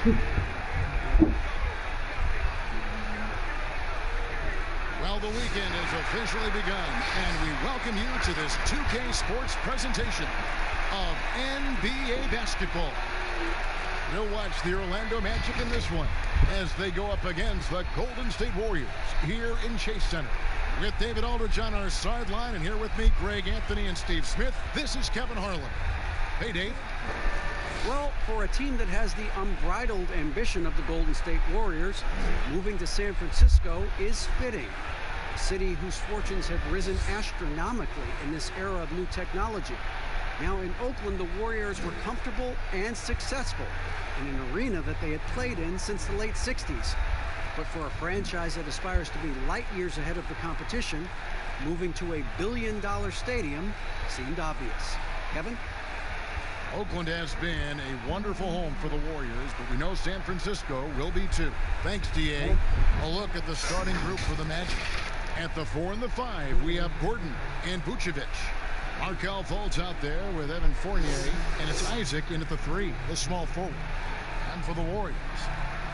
Well, the weekend has officially begun, and we welcome you to this 2K Sports presentation of NBA basketball. You'll watch the Orlando Magic in this one as they go up against the Golden State Warriors here in Chase Center. With David Aldridge on our sideline, and here with me, Greg Anthony and Steve Smith, this is Kevin Harlan. Hey, Dave. Well, for a team that has the unbridled ambition of the Golden State Warriors, moving to San Francisco is fitting. A city whose fortunes have risen astronomically in this era of new technology. Now in Oakland, the Warriors were comfortable and successful in an arena that they had played in since the late 60s. But for a franchise that aspires to be light years ahead of the competition, moving to a billion-dollar stadium seemed obvious. Kevin? Oakland has been a wonderful home for the Warriors, but we know San Francisco will be too. Thanks, D.A. A look at the starting group for the Magic. At the 4 and the 5, we have Gordon and Vucevic. Markelle Fultz out there with Evan Fournier, and it's Isaac in at the 3, the small forward. And for the Warriors,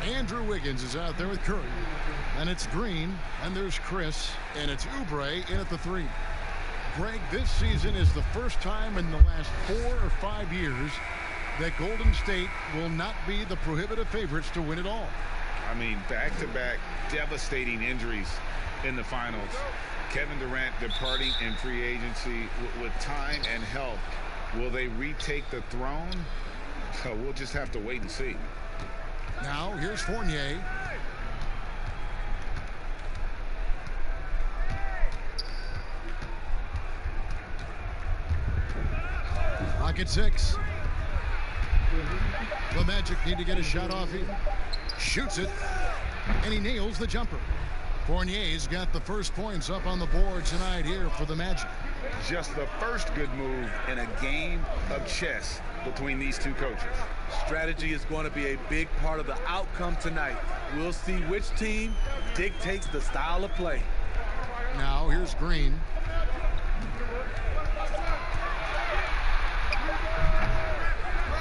Andrew Wiggins is out there with Curry. And it's Green, and there's Chris, and it's Oubre in at the 3. Greg, this season is the first time in the last 4 or 5 years that Golden State will not be the prohibitive favorites to win it all. I mean, back-to-back devastating injuries in the finals. Kevin Durant departing in free agency with time and health. Will they retake the throne? So we'll just have to wait and see. Now, here's Fournier. Pocket 6. The Magic need to get a shot off here. Shoots it, and he nails the jumper. Fournier's got the first points up on the board tonight here for the Magic. Just the first good move in a game of chess between these two coaches. Strategy is going to be a big part of the outcome tonight. We'll see which team dictates the style of play. Now here's Green.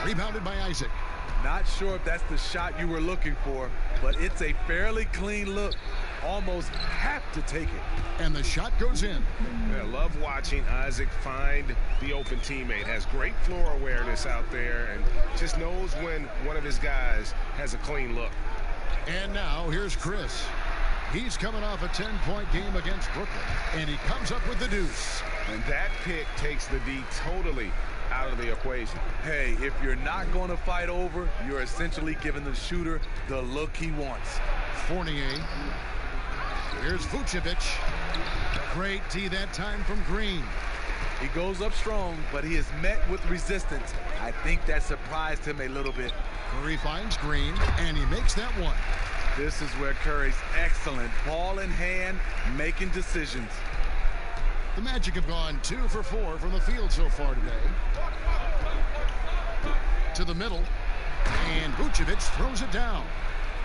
Rebounded by Isaac. Not sure if that's the shot you were looking for, but it's a fairly clean look. Almost have to take it. And the shot goes in. I love watching Isaac find the open teammate. Has great floor awareness out there and just knows when one of his guys has a clean look. And now here's Chris. He's coming off a 10-point game against Brooklyn, and he comes up with the deuce. And that pick takes the D totally out of the equation. Hey, if you're not going to fight over, you're essentially giving the shooter the look he wants. Fournier. Here's Vucevic. Great D that time from Green. He goes up strong, but he is met with resistance. I think that surprised him a little bit. Curry finds Green, and he makes that one. This is where Curry's excellent. Ball in hand, making decisions. The Magic have gone 2 for 4 from the field so far today. To the middle, and Vucevic throws it down.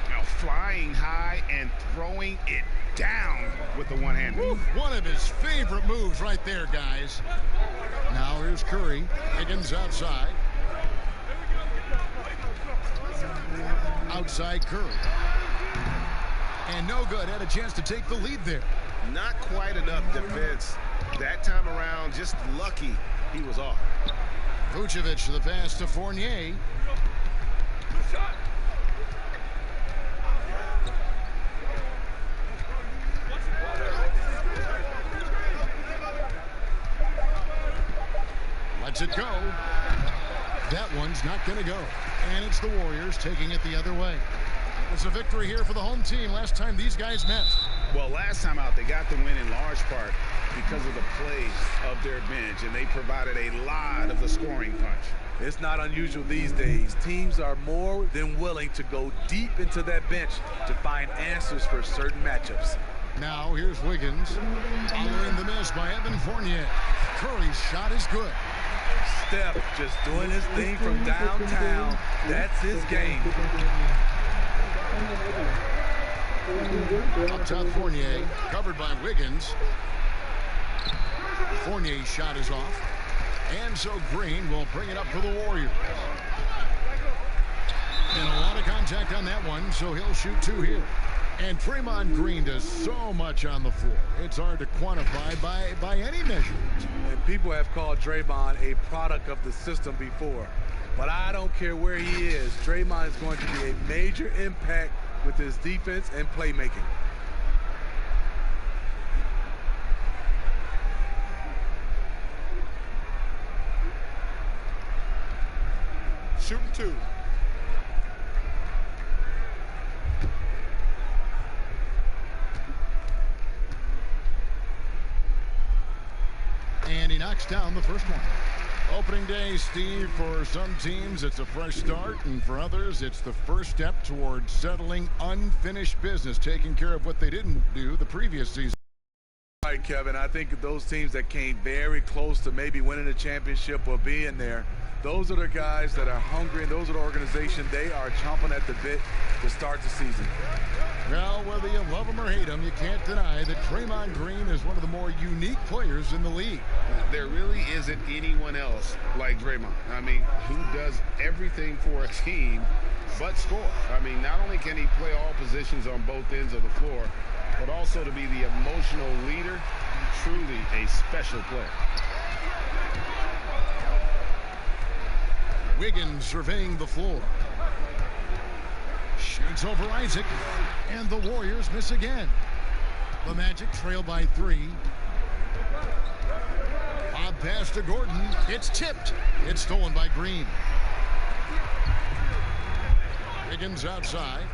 Now flying high and throwing it down with the one-hand. One of his favorite moves right there, guys. Now here's Curry. Higgins outside. Outside Curry. And no good. Had a chance to take the lead there. Not quite enough defense. That time around, just lucky he was off. Vucevic the pass to Fournier. Lets it go. That one's not going to go. And it's the Warriors taking it the other way. It's a victory here for the home team last time these guys met. Well, last time out, they got the win in large part because of the play of their bench, and they provided a lot of the scoring punch. It's not unusual these days. Teams are more than willing to go deep into that bench to find answers for certain matchups. Now here's Wiggins, following the miss by Evan Fournier. Curry's shot is good. Steph just doing his thing from downtown. That's his game. Up top, Fournier, covered by Wiggins. Fournier's shot is off. And so Green will bring it up for the Warriors. And a lot of contact on that one, so he'll shoot 2 here. And Draymond Green does so much on the floor. It's hard to quantify by any measure. And people have called Draymond a product of the system before. But I don't care where he is. Draymond is going to be a major impact with his defense and playmaking. Shooting 2. And he knocks down the first one. Opening day, Steve, for some teams, it's a fresh start, and for others, it's the first step towards settling unfinished business, taking care of what they didn't do the previous season. All right, Kevin, I think those teams that came very close to maybe winning a championship or being there, those are the guys that are hungry, and those are the organization. They are chomping at the bit to start the season. Well, whether you love him or hate him, you can't deny that Draymond Green is one of the more unique players in the league. There really isn't anyone else like Draymond. I mean, who does everything for a team but score. I mean, not only can he play all positions on both ends of the floor, but also to be the emotional leader, truly a special player. Wiggins surveying the floor. Shoots over Isaac, and the Warriors miss again. The Magic trail by 3. Bob pass to Gordon. It's tipped. It's stolen by Green. Wiggins outside.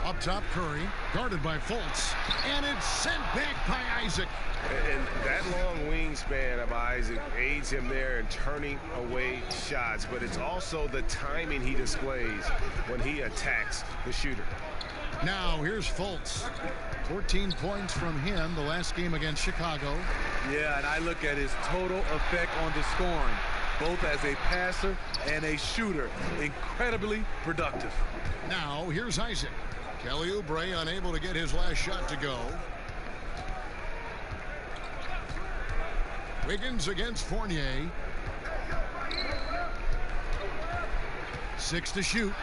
Up top, Curry, guarded by Fultz, and it's sent back by Isaac. And that long wingspan of Isaac aids him there in turning away shots, but it's also the timing he displays when he attacks the shooter. Now here's Fultz. 14 points from him the last game against Chicago. Yeah, and I look at his total effect on the scoring, both as a passer and a shooter. Incredibly productive. Now here's Isaac. Kelly Oubre unable to get his last shot to go. Wiggins against Fournier. 6 to shoot.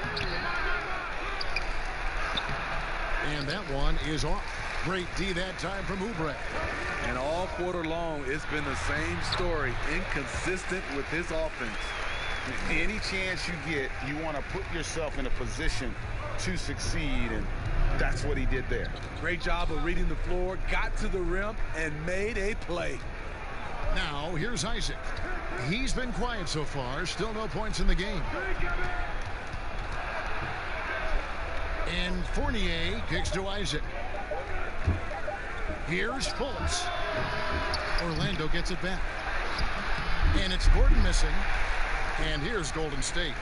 And that one is off. Great D that time from Oubre. And all quarter long, it's been the same story. Inconsistent with his offense. Any chance you get, you want to put yourself in a position to succeed, and that's what he did there. Great job of reading the floor, got to the rim, and made a play. Now here's Isaac. He's been quiet so far. Still no points in the game. And Fournier kicks to Isaac. Here's Fultz. Orlando gets it back. And it's Gordon missing. And here's Golden State.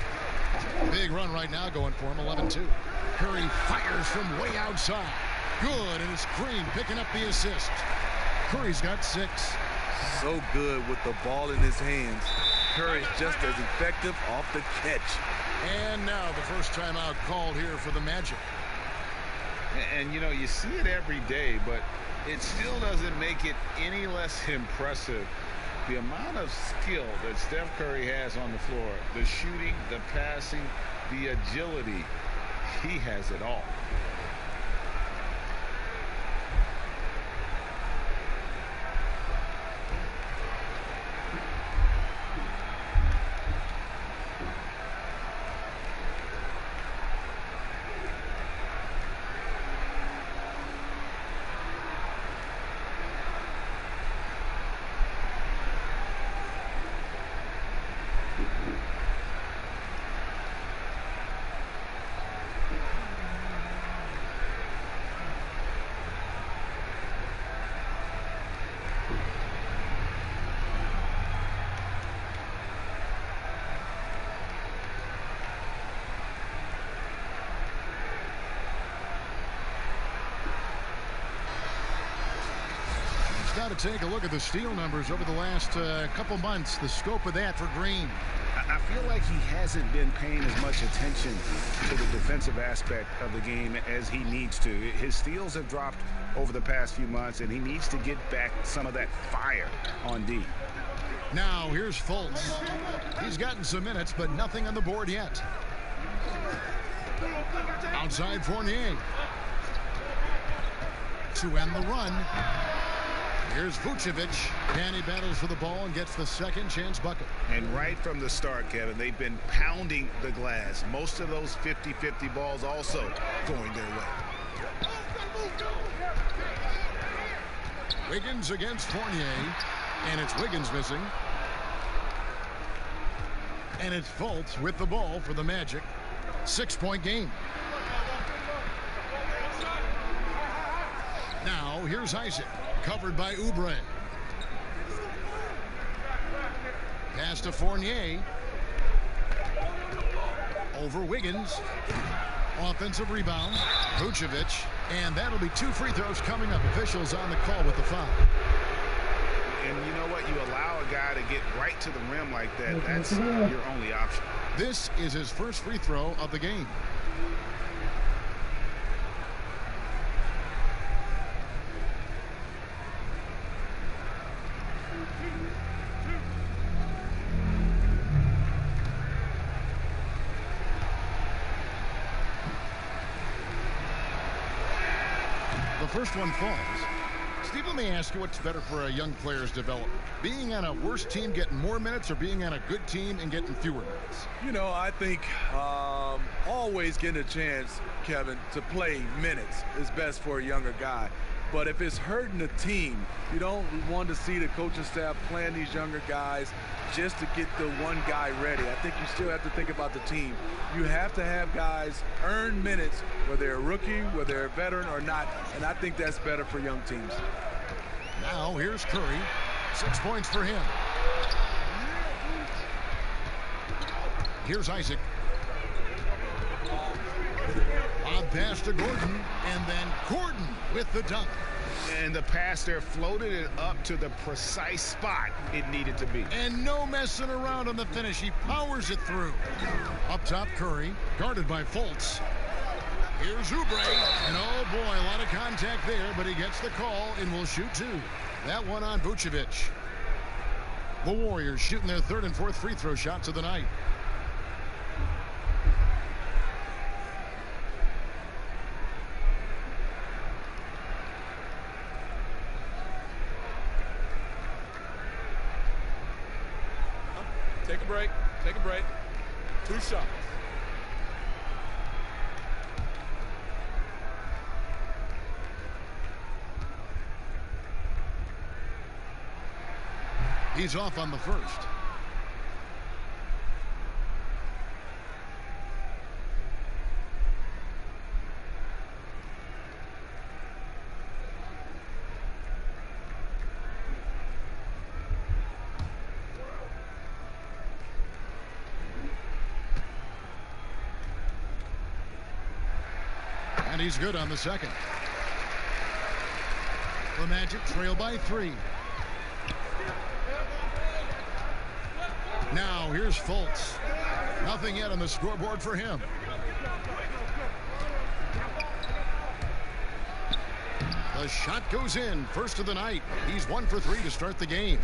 Big run right now going for him, 11-2. Curry fires from way outside. Good, and it's Green picking up the assist. Curry's got 6. So good with the ball in his hands. Curry's just as effective off the catch. And now the first timeout called here for the Magic. And you know, you see it every day, but it still doesn't make it any less impressive. The amount of skill that Steph Curry has on the floor, the shooting, the passing, the agility, he has it all. got to take a look at the steal numbers over the last couple months. The scope of that for Green. I feel like he hasn't been paying as much attention to the defensive aspect of the game as he needs to. His steals have dropped over the past few months, and he needs to get back some of that fire on D. Now here's Fultz. He's gotten some minutes, but nothing on the board yet. Outside Fournier. To end the run. Here's Vucevic. And he battles for the ball and gets the second chance bucket. And right from the start, Kevin, they've been pounding the glass. Most of those 50-50 balls also going their way. Wiggins against Fournier. And it's Wiggins missing. And it's Fultz with the ball for the Magic. 6-point game. Now here's Isaac. Covered by Oubre. Pass to Fournier. Over Wiggins. Offensive rebound. Vucevic. And that'll be 2 free throws coming up. Officials on the call with the foul. And you know what? You allow a guy to get right to the rim like that. That's your only option. This is his first free throw of the game. The first one falls. Steve, let me ask you, what's better for a young player's development? Being on a worse team getting more minutes, or being on a good team and getting fewer minutes? You know, I think always getting a chance, Kevin, to play minutes is best for a younger guy. But if it's hurting the team, you don't want to see the coaching staff playing these younger guys just to get the one guy ready. I think you still have to think about the team. You have to have guys earn minutes, whether they're a rookie, whether they're a veteran or not, and I think that's better for young teams. Now here's Curry. 6 points for him. Here's Isaac. Lob pass to Gordon, and then Gordon with the dunk. And the pass there floated it up to the precise spot it needed to be. And no messing around on the finish. He powers it through. Up top, Curry, guarded by Fultz. Here's Oubre, and oh boy, a lot of contact there, but he gets the call and will shoot 2. That one on Vucevic. The Warriors shooting their 3rd and 4th free throw shots of the night. Take a break. Take a break. 2 shots. He's off on the first. And he's good on the second. The Magic trail by 3. Now here's Fultz. Nothing yet on the scoreboard for him. The shot goes in. First of the night. He's 1 for 3 to start the game.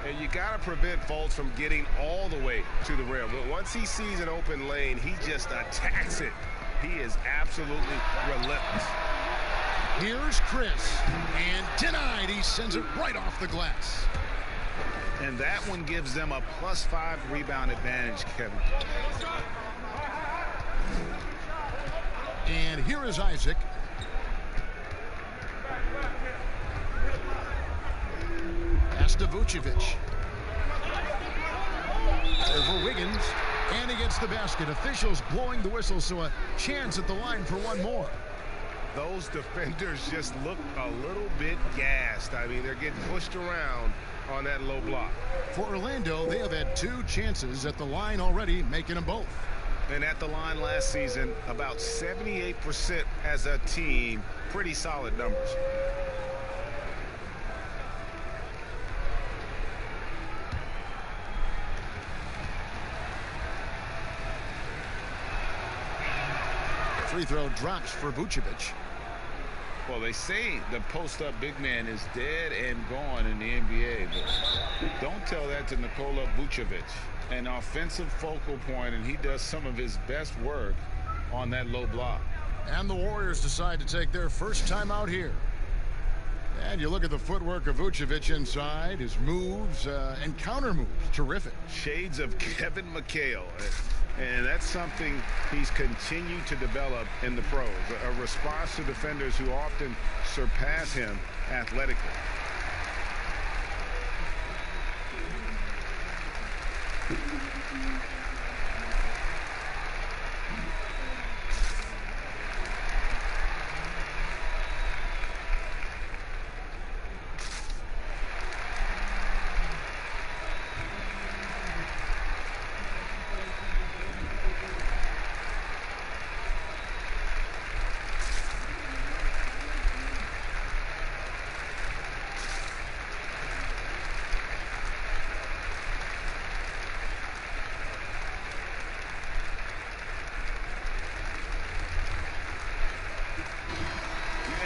And you got to prevent Fultz from getting all the way to the rim. But once he sees an open lane, he just attacks it. He is absolutely relentless. Here's Chris. And denied. He sends it right off the glass. And that one gives them a +5 rebound advantage, Kevin. And here is Isaac. Pass to Vucevic. Over Wiggins. And he gets the basket. Officials blowing the whistle, so a chance at the line for one more. Those defenders just look a little bit gassed. I mean, they're getting pushed around on that low block. For Orlando, they have had 2 chances at the line already, making them both. And at the line last season, about 78% as a team. Pretty solid numbers. free throw drops for Vucevic. Well, they say the post-up big man is dead and gone in the NBA, but don't tell that to Nikola Vucevic. An offensive focal point, and he does some of his best work on that low block. And the Warriors decide to take their first time out here. And you look at the footwork of Vucevic inside, his moves and counter moves, terrific. Shades of Kevin McHale. And that's something he's continued to develop in the pros. A response to defenders who often surpass him athletically.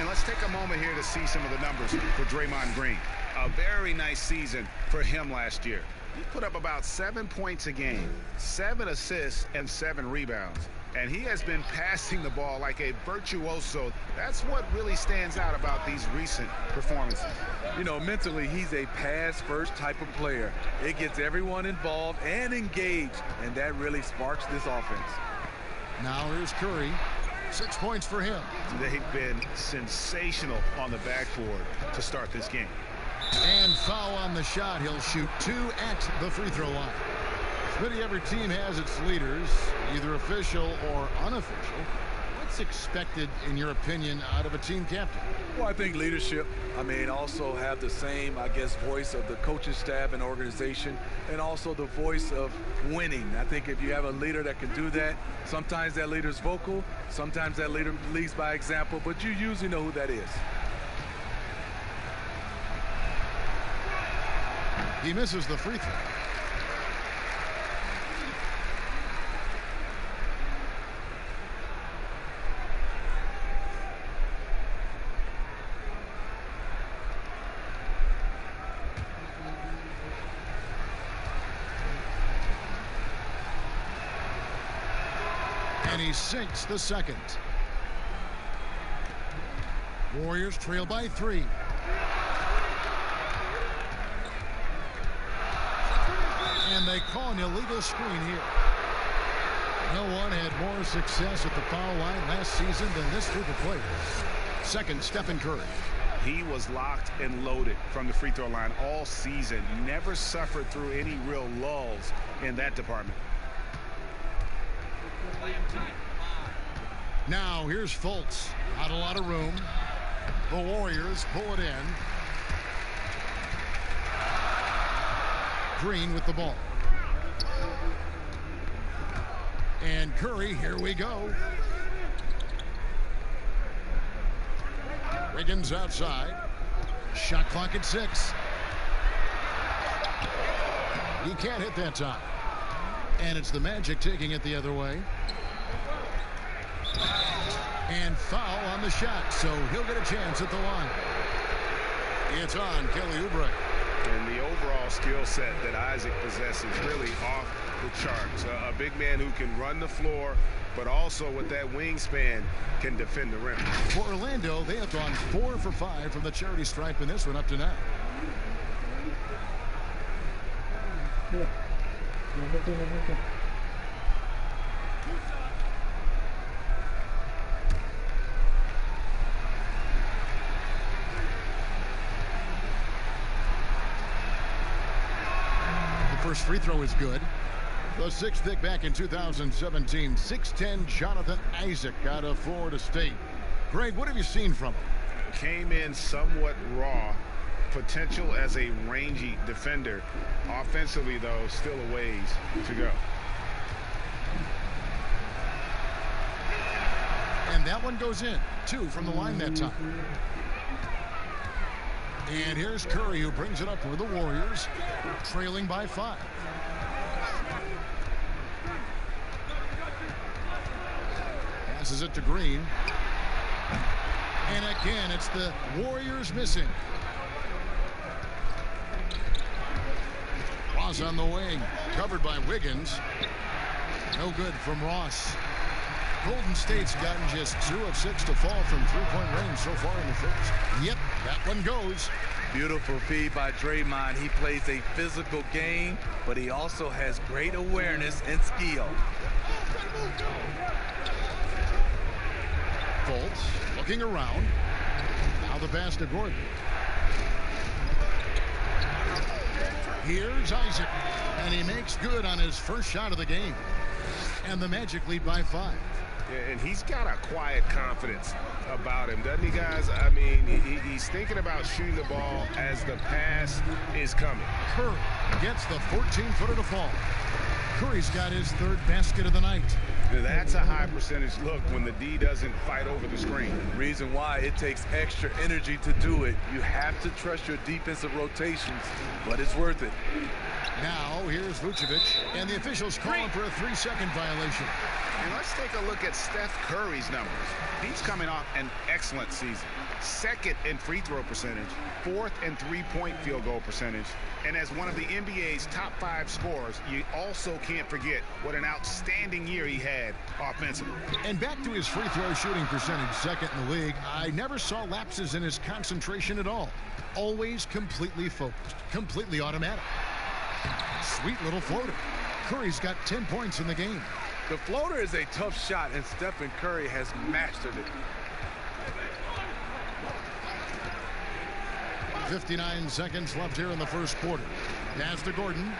Let's take a moment here to see some of the numbers for Draymond Green. A very nice season for him last year. He put up about 7 points a game, 7 assists, and 7 rebounds. And he has been passing the ball like a virtuoso. That's what really stands out about these recent performances. You know, mentally, he's a pass-first type of player. It gets everyone involved and engaged, and that really sparks this offense. Now here's Curry. 6 points for him. They've been sensational on the backboard to start this game. And foul on the shot. He'll shoot 2 at the free throw line. Smitty, every team has its leaders, either official or unofficial. What's expected, in your opinion, out of a team captain? Well, I think leadership. I mean, also have the same, I guess, voice of the coaching staff and organization, and also the voice of winning. I think if you have a leader that can do that, sometimes that leader's vocal, sometimes that leader leads by example, but you usually know who that is. He misses the free throw. And he sinks the second. Warriors trail by 3. And they call an illegal screen here. No one had more success at the foul line last season than this group of players. Second, Stephen Curry. He was locked and loaded from the free throw line all season. Never suffered through any real lulls in that department. Now here's Fultz. Not a lot of room. The Warriors pull it in. Green with the ball. And Curry, here we go. Wiggins outside. Shot clock at 6. He can't hit that time. And it's the Magic taking it the other way. And foul on the shot, so he'll get a chance at the line. It's on Kelly Oubre. And the overall skill set that Isaac possesses really off the charts. A big man who can run the floor, but also with that wingspan can defend the rim. For Orlando, they have gone 4 for 5 from the charity stripe in this one up to now. First free throw is good. The 6th pick back in 2017. 6'10" Jonathan Isaac out of Florida State. Greg, what have you seen from him? Came in somewhat raw. Potential as a rangy defender. Offensively, though, still a ways to go. And that one goes in. 2 from the line that time. And here's Curry, who brings it up for the Warriors, trailing by 5. Passes it to Green. And again, it's the Warriors missing. Ross on the wing. Covered by Wiggins. No good from Ross. Golden State's gotten just 2 of 6 to fall from three-point range so far in the first. Yep, that one goes. Beautiful feed by Draymond. He plays a physical game, but he also has great awareness and skill. Fultz looking around. Now the pass to Gordon. Here's Isaac, and he makes good on his first shot of the game. And the Magic lead by 5. Yeah, and he's got a quiet confidence about him, doesn't he, guys? I mean, he's thinking about shooting the ball as the pass is coming. Curry gets the 14-footer to fall. Curry's got his 3rd basket of the night. That's a high percentage look when the D doesn't fight over the screen. Reason why it takes extra energy to do it. You have to trust your defensive rotations, but it's worth it. Now here's Vucevic, and the officials call him for a 3-second violation. And let's take a look at Steph Curry's numbers. He's coming off an excellent season. 2nd in free throw percentage, 4th in three-point field goal percentage, and as one of the NBA's top 5 scorers, you also can't forget what an outstanding year he had offensively. And back to his free throw shooting percentage, 2nd in the league, I never saw lapses in his concentration at all. Always completely focused, completely automatic. Sweet little floater. Curry's got 10 points in the game. The floater is a tough shot, and Stephen Curry has mastered it. 59 seconds left here in the first quarter. Pass to Gordon.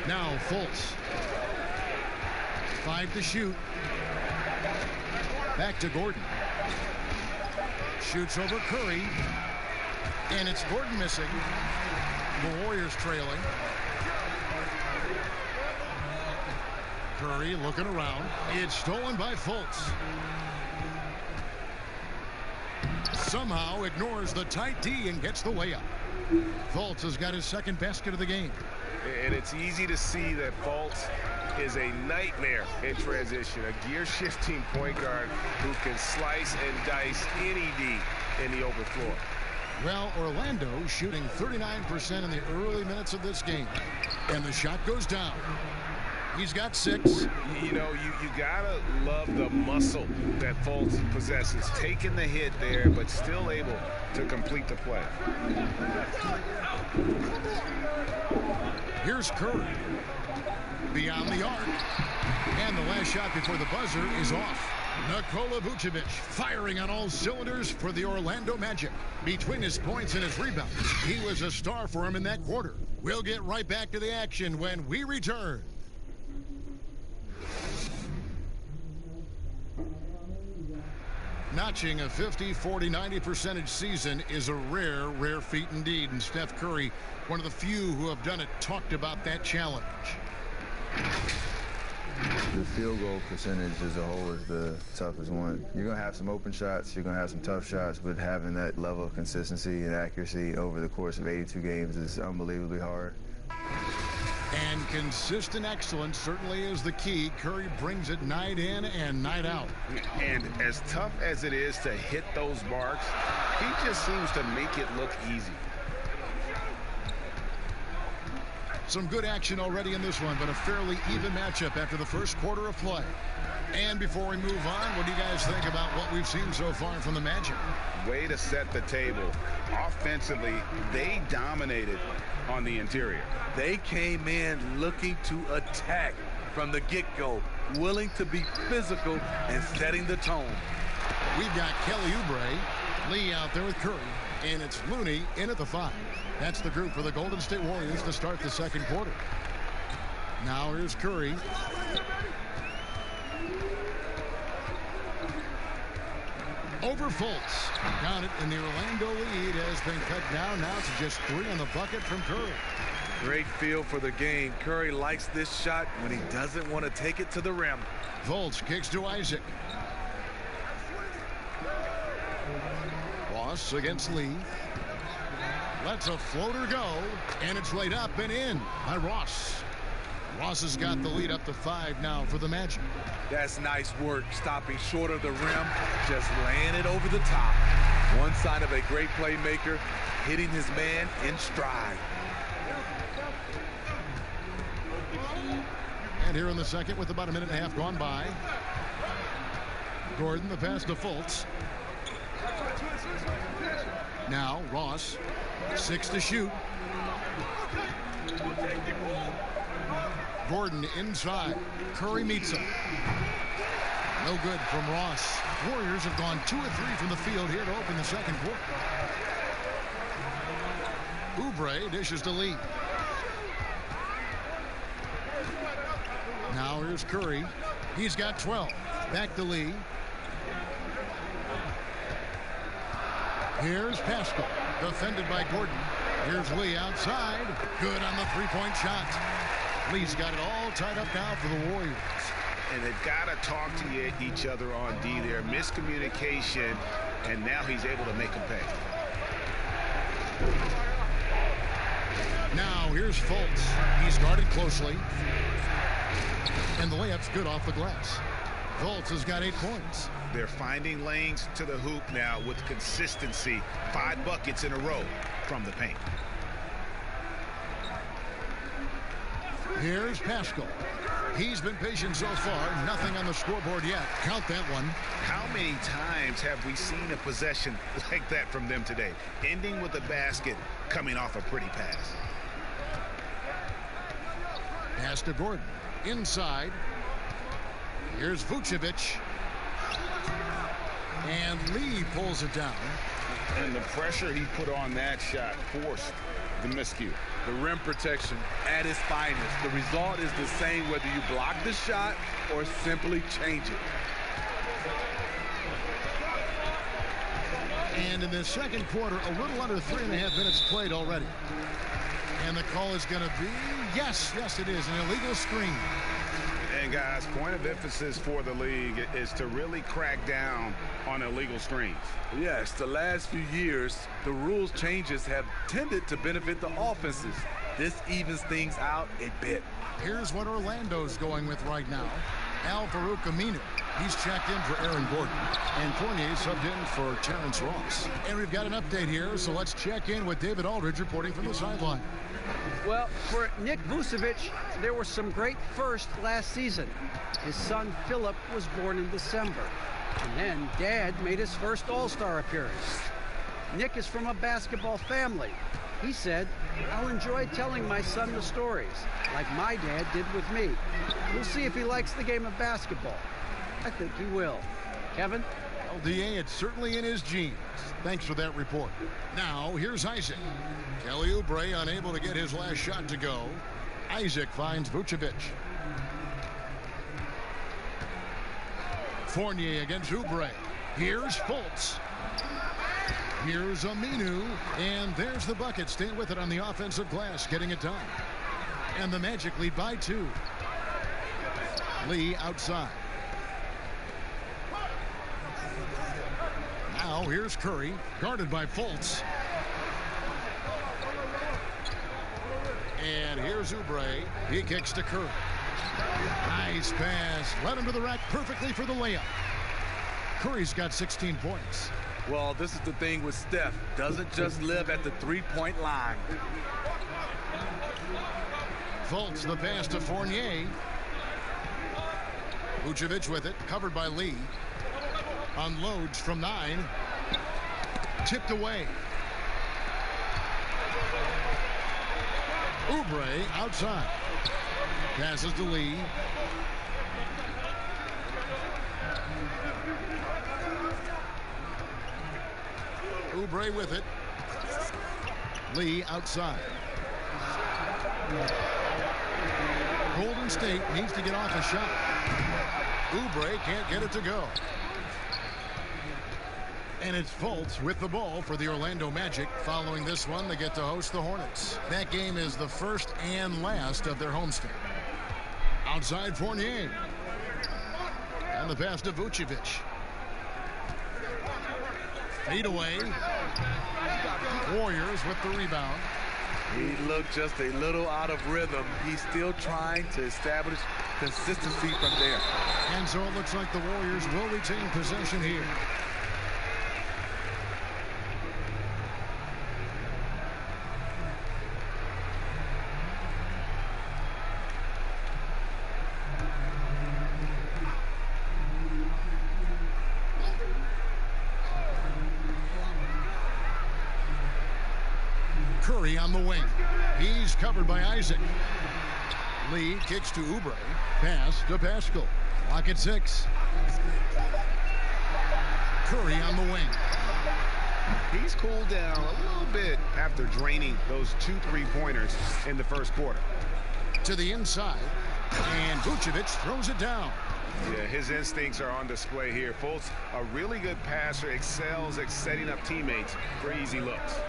Now Fultz. 5 to shoot. Back to Gordon. Shoots over Curry. And it's Gordon missing. The Warriors trailing. Curry looking around. It's stolen by Fultz. Somehow ignores the tight D and gets the layup. Fultz has got his 2nd basket of the game. And it's easy to see that Fultz is a nightmare in transition. A gear-shifting point guard who can slice and dice any D in the open floor. Well, Orlando shooting 39% in the early minutes of this game. And the shot goes down. He's got 6. You know, you gotta love the muscle that Fultz possesses. Taking the hit there, but still able to complete the play. Here's Curry. Beyond the arc. And the last shot before the buzzer is off. Nikola Vucevic firing on all cylinders for the Orlando Magic. Between his points and his rebounds, he was a star for him in that quarter. We'll get right back to the action when we return. Notching a 50, 40, 90% season is a rare feat indeed. And Steph Curry, one of the few who have done it, talked about that challenge. The field goal percentage as a whole is the toughest one. You're going to have some open shots, you're going to have some tough shots, but having that level of consistency and accuracy over the course of 82 games is unbelievably hard. And consistent excellence certainly is the key. Curry brings it night in and night out. And as tough as it is to hit those marks, he just seems to make it look easy. Some good action already in this one, but a fairly even matchup after the first quarter of play. And before we move on, what do you guys think about what we've seen so far from the Magic? Way to set the table. Offensively, they dominated on the interior. They came in looking to attack from the get-go, willing to be physical and setting the tone. We've got Kelly Oubre, Lee out there with Curry, and it's Looney in at the 5. That's the group for the Golden State Warriors to start the second quarter. Now here's Curry. Over Fultz. Got it, and the Orlando lead has been cut down now to just 3 on the bucket from Curry. Great feel for the game. Curry likes this shot when he doesn't want to take it to the rim. Fultz kicks to Isaac. Ross against Lee. Lets a floater go, and it's laid up and in by Ross. Ross has got the lead up to 5 now for the Magic. That's nice work, stopping short of the rim, just laying it over the top. One sign of a great playmaker, hitting his man in stride. And here in the second, with about a minute and a half gone by, Gordon, the pass to Fultz. Now Ross, 6 to shoot. Gordon inside. Curry meets him. No good from Ross. Warriors have gone 2 of 3 from the field here to open the second quarter. Oubre dishes to Lee. Now here's Curry. He's got 12. Back to Lee. Here's Pascal. Defended by Gordon. Here's Lee outside. Good on the three-point shot. Lee's got it all tied up now for the Warriors. And they've got to talk to each other on D there. Miscommunication, and now he's able to make them pay. Now here's Fultz. He's guarded closely. And the layup's good off the glass. Fultz has got 8 points. They're finding lanes to the hoop now with consistency. 5 buckets in a row from the paint. Here's Pascal. He's been patient so far. Nothing on the scoreboard yet. Count that one. How many times have we seen a possession like that from them today? Ending with a basket, coming off a pretty pass. Pass to Gordon. Inside. Here's Vucevic. And Lee pulls it down. And the pressure he put on that shot forced the miscue. The rim protection at its finest. The result is the same whether you block the shot or simply change it. And in the second quarter, a little under 3.5 minutes played already. And the call is going to be, yes, it is, an illegal screen. And guys, point of emphasis for the league is to really crack down on illegal screens. Yes, the last few years, the rules changes have tended to benefit the offenses. This evens things out a bit. Here's what Orlando's going with right now. Al-Farouq Aminu. He's checked in for Aaron Gordon. And Fournier subbed in for Terrence Ross. And we've got an update here, so let's check in with David Aldridge reporting from the sideline. Well, for Nick Vucevic, there were some great firsts last season. His son Philip was born in December. And then Dad made his first All-Star appearance. Nick is from a basketball family. He said, "I'll enjoy telling my son the stories, like my dad did with me. We'll see if he likes the game of basketball." I think he will. Kevin? Well, DA, it's certainly in his genes. Thanks for that report. Now, here's Isaac. Kelly Oubre unable to get his last shot to go. Isaac finds Vucevic. Fournier against Oubre. Here's Fultz. Here's Aminu. And there's the bucket. Stay with it on the offensive glass, getting it done. And the Magic lead by 2. Lee outside. Now here's Curry, guarded by Fultz. And here's Oubre. He kicks to Curry. Nice pass. Led him to the rack perfectly for the layup. Curry's got 16 points. Well, this is the thing with Steph. Doesn't just live at the three-point line. Fultz, the pass to Fournier. Vucevic with it, covered by Lee. Unloads from 9. Tipped away. Oubre outside. Passes to Lee. Oubre with it. Lee outside. Golden State needs to get off a shot. Oubre can't get it to go. And it's Fultz with the ball for the Orlando Magic. Following this one, they get to host the Hornets. That game is the first and last of their homestand. Outside Fournier. And the pass to Vucevic. Fade away. Warriors with the rebound. He looked just a little out of rhythm. He's still trying to establish consistency from there. And so it looks like the Warriors will retain possession here. Curry on the wing. He's covered by Isaac. Lee kicks to Oubre. Pass to Pascal. Lock at 6. Curry on the wing. He's cooled down a little bit after draining those 2 3-pointers in the first quarter. To the inside. And Vucevic throws it down. Yeah, his instincts are on display here. Fultz, a really good passer, excels at setting up teammates for easy looks.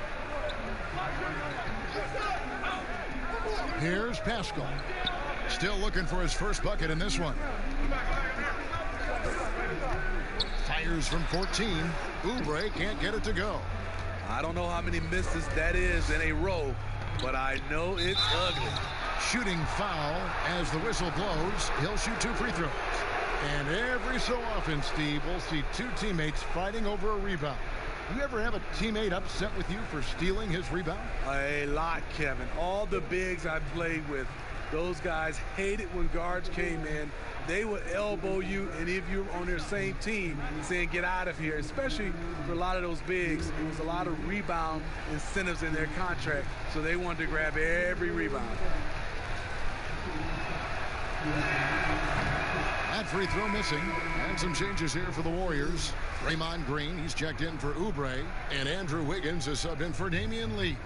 Here's Pascal. Still looking for his first bucket in this one. Fires from 14. Oubre can't get it to go. I don't know how many misses that is in a row, but I know it's ugly. Shooting foul as the whistle blows. He'll shoot 2 free throws. And every so often, Steve, we'll see 2 teammates fighting over a rebound. You ever have a teammate upset with you for stealing his rebound? A lot, Kevin. All the bigs I played with, those guys hated when guards came in. They would elbow you, and if you're on their same team, saying get out of here, especially for a lot of those bigs. It was a lot of rebound incentives in their contract, so they wanted to grab every rebound. That free throw missing. And some changes here for the Warriors. Draymond Green, he's checked in for Oubre. And Andrew Wiggins is subbed in for Damian Lee.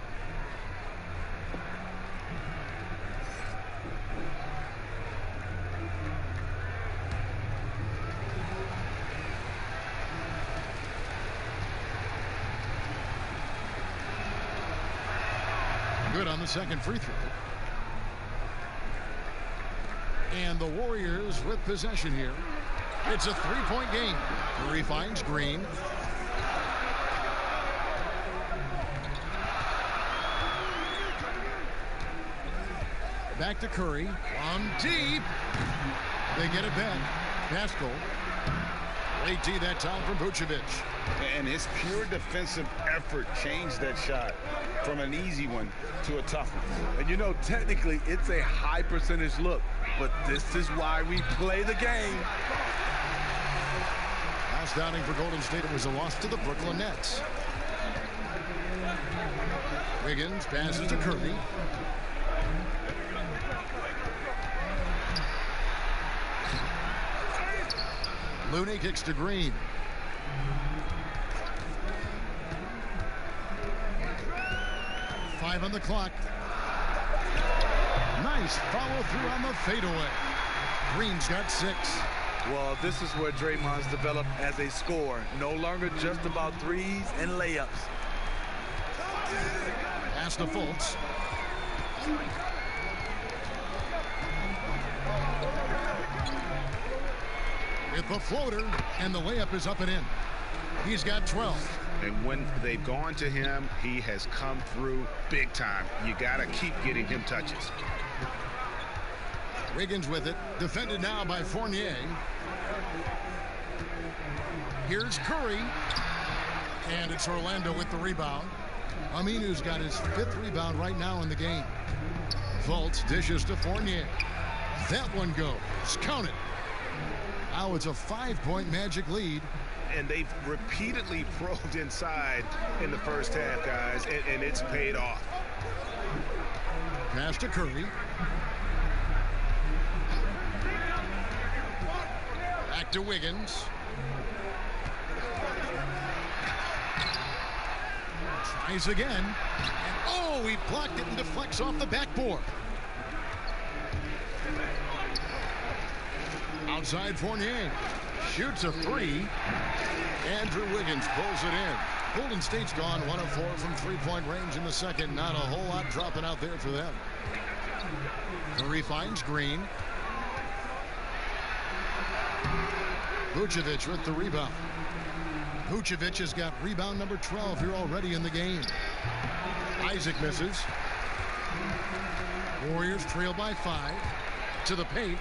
Good on the second free throw. And the Warriors with possession here. It's a 3-point game. Curry finds Green. Back to Curry. On deep. They get it back. Pascal. Late D that time from Vucevic. And his pure defensive effort changed that shot from an easy one to a tough one. And you know, technically, it's a high percentage look, but this is why we play the game. Astounding for Golden State. It was a loss to the Brooklyn Nets. Wiggins passes to Curry. Looney kicks to Green. Five on the clock. Nice follow through on the fadeaway. Green's got 6. Well, this is where Draymond's developed as a scorer. No longer just about threes and layups. Pass to Fultz. With the floater, and the layup is up and in. He's got 12. And when they've gone to him, he has come through big time. You got to keep getting him touches. Wiggins with it. Defended now by Fournier. Here's Curry. And it's Orlando with the rebound. Aminu's got his 5th rebound right now in the game. Fultz dishes to Fournier. That one goes. Count it. Now it's a 5-point Magic lead. And they've repeatedly probed inside in the first half, guys, and it's paid off. Pass to Curry. Back to Wiggins. Tries again. And oh, he blocked it and deflects off the backboard. Outside Fournier. Shoots a 3. Andrew Wiggins pulls it in. Golden State's gone 1 of 4 from 3-point range in the second. Not a whole lot dropping out there for them. Curry finds Green. Vucevic with the rebound. Vucevic has got rebound number 12 here already in the game. Isaac misses. Warriors trail by 5 to the paint.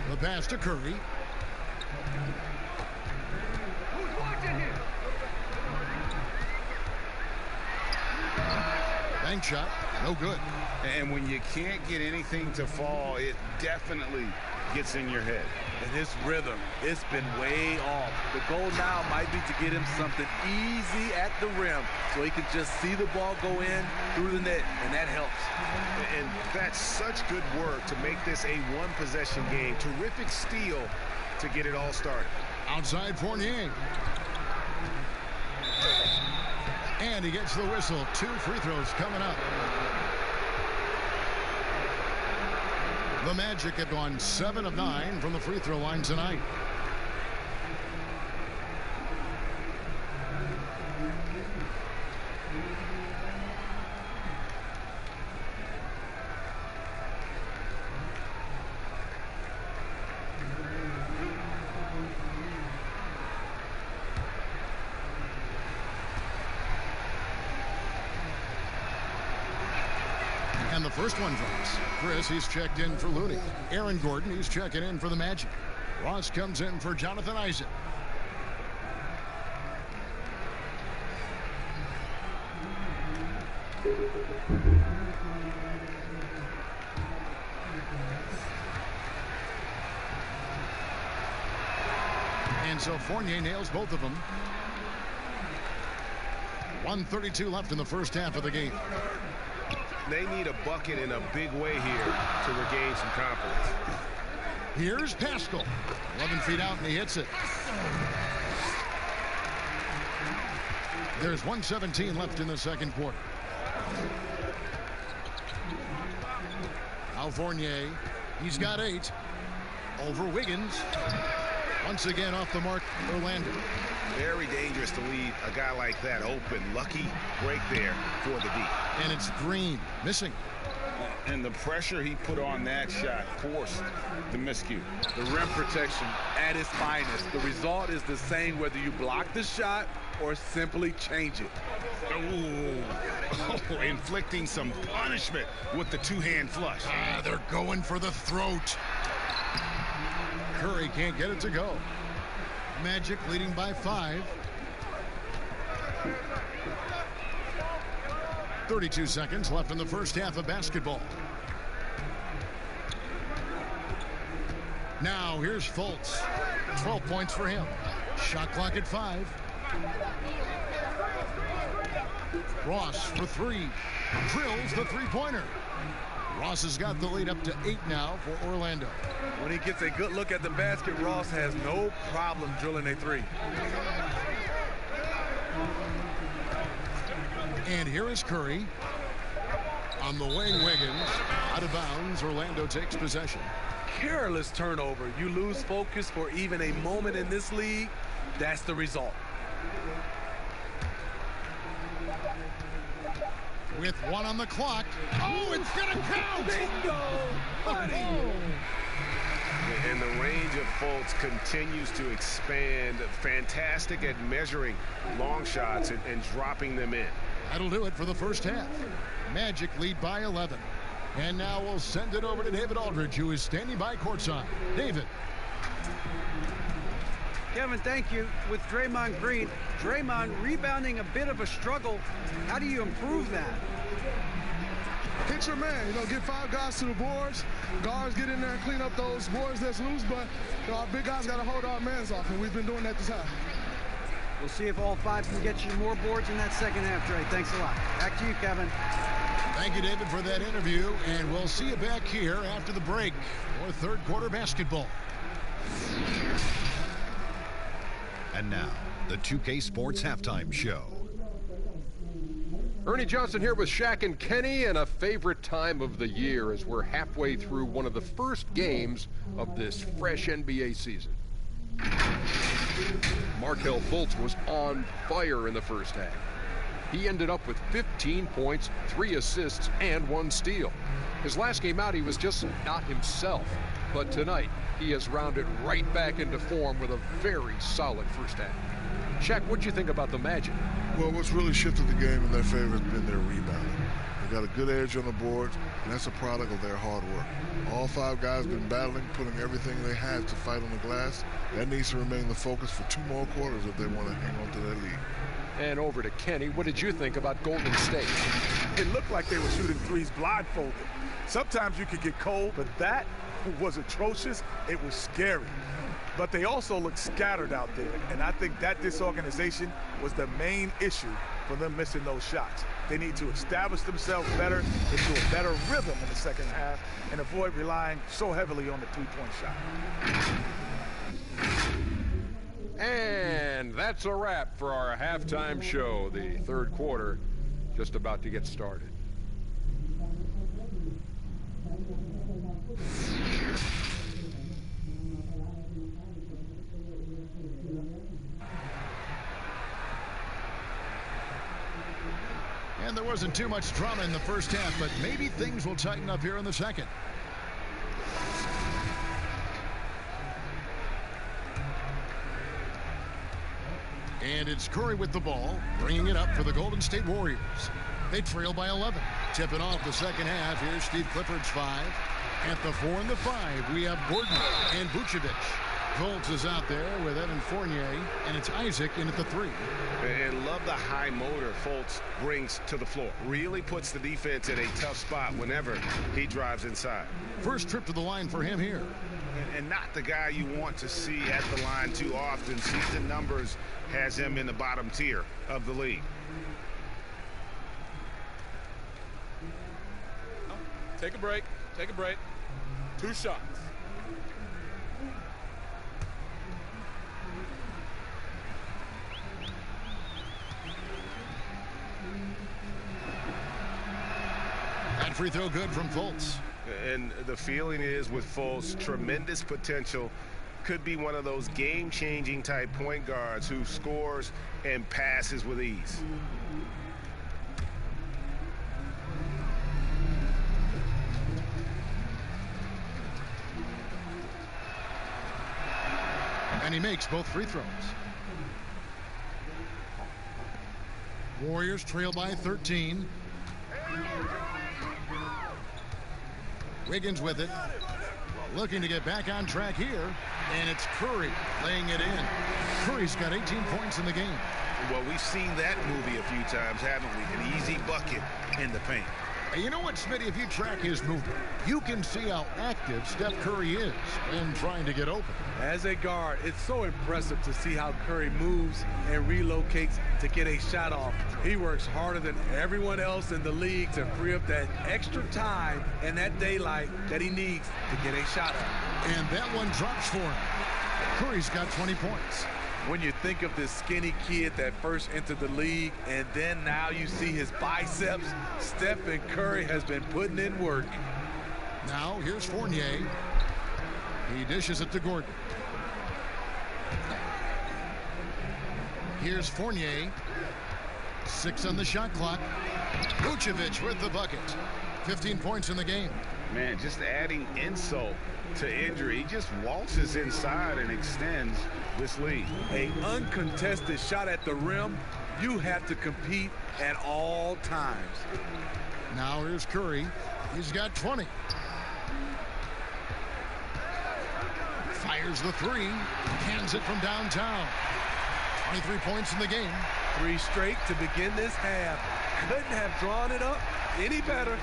The pass to Curry. Bank shot, no good. And when you can't get anything to fall, it definitely gets in your head. And his rhythm, it's been way off. The goal now might be to get him something easy at the rim so he can just see the ball go in through the net, and that helps. And that's such good work to make this a one-possession game. Terrific steal to get it all started. Outside Fournier. And he gets the whistle. 2 free throws coming up. The Magic have gone 7 of 9 from the free throw line tonight. And the first one drops. Chris, he's checked in for Looney. Aaron Gordon, he's checking in for the Magic. Ross comes in for Jonathan Isaac. And so Fournier nails both of them. 1:32 left in the first half of the game. They need a bucket in a big way here to regain some confidence. Here's Pascal. 11 feet out, and he hits it. There's 1:17 left in the second quarter. Al Fournier, he's got 8. Over Wiggins. Once again off the mark, Orlando. Very dangerous to leave a guy like that open. Lucky break there for the D. And it's Green missing. And the pressure he put on that shot forced the miscue. The rim protection at its finest. The result is the same whether you block the shot or simply change it. Oh, inflicting some punishment with the two-hand flush. They're going for the throat. Curry can't get it to go. Magic leading by 5. 32 seconds left in the first half of basketball. Now here's Fultz. 12 points for him. Shot clock at 5. Ross for 3. Drills the three-pointer. Ross has got the lead up to 8 now for Orlando. When he gets a good look at the basket, Ross has no problem drilling a 3. And here is Curry. On the wing, Wiggins. Out of bounds, Orlando takes possession. Careless turnover. You lose focus for even a moment in this league. That's the result. With 1 on the clock. Oh, it's going to count! Bingo! Buddy! And the range of Fultz continues to expand. Fantastic at measuring long shots and dropping them in. That'll do it for the first half. Magic lead by 11. And now we'll send it over to David Aldridge, who is standing by courtside. David. Kevin, thank you. With Draymond Green, Draymond rebounding a bit of a struggle. How do you improve that? Hit your man, get 5 guys to the boards. Guards get in there and clean up those boards that's loose, but our big guys got to hold our mans off, and we've been doing that this half. We'll see if all 5 can get you more boards in that second half, Dre. Thanks a lot. Back to you, Kevin. Thank you, David, for that interview, and we'll see you back here after the break for third quarter basketball. And now, the 2K Sports Halftime Show. Ernie Johnson here with Shaq and Kenny, and a favorite time of the year as we're halfway through one of the first games of this fresh NBA season. Markelle Fultz was on fire in the first half. He ended up with 15 points, 3 assists, and 1 steal. His last game out, he was just not himself. But tonight, he has rounded right back into form with a very solid first half. Shaq, what do you think about the Magic? Well, what's really shifted the game in their favor has been their rebounding. They got a good edge on the boards, and that's a product of their hard work. All 5 guys have been battling, putting everything they have to fight on the glass. That needs to remain the focus for 2 more quarters if they want to hang on to that lead. And over to Kenny. What did you think about Golden State? It looked like they were shooting threes blindfolded. Sometimes you could get cold, but that was atrocious. It was scary. But they also looked scattered out there, and I think that disorganization was the main issue for them missing those shots. They need to establish themselves better, into a better rhythm in the second half, and avoid relying so heavily on the three-point shot. And that's a wrap for our halftime show. The third quarter just about to get started. And there wasn't too much drama in the first half, but maybe things will tighten up here in the second. And it's Curry with the ball, bringing it up for the Golden State Warriors. They trail by 11. Tipping off the second half. Here's Steve Clifford's 5. At the 4 and the 5, we have Gordon and Vucevic. Fultz is out there with Evan Fournier, and it's Isaac in at the 3. And love the high motor Fultz brings to the floor. Really puts the defense in a tough spot whenever he drives inside. First trip to the line for him here. And not the guy you want to see at the line too often. Season numbers has him in the bottom tier of the league. Take a break. Take a break. 2 shots. That free throw good from Fultz. And the feeling is with Fultz, tremendous potential. Could be one of those game-changing type point guards who scores and passes with ease. And he makes both free throws. Warriors trail by 13. Wiggins with it. Looking to get back on track here. And it's Curry laying it in. Curry's got 18 points in the game. Well, we've seen that movie a few times, haven't we? An easy bucket in the paint. And you know what, Smitty? If you track his movement, you can see how active Steph Curry is in trying to get open. As a guard, it's so impressive to see how Curry moves and relocates to get a shot off. He works harder than everyone else in the league to free up that extra time and that daylight that he needs to get a shot off. And that one drops for him. Curry's got 20 points. When you think of this skinny kid that first entered the league, and then now you see his biceps, Stephen Curry has been putting in work. Now here's Fournier. He dishes it to Gordon. Here's Fournier. 6 on the shot clock. Vucevic with the bucket. 15 points in the game. Man, just adding insult to injury. He just waltzes inside and extends this lead. An uncontested shot at the rim, you have to compete at all times. Now here's Curry. He's got 20. Fires the 3. Hands it from downtown. 23 points in the game. 3 straight to begin this half. Couldn't have drawn it up any better.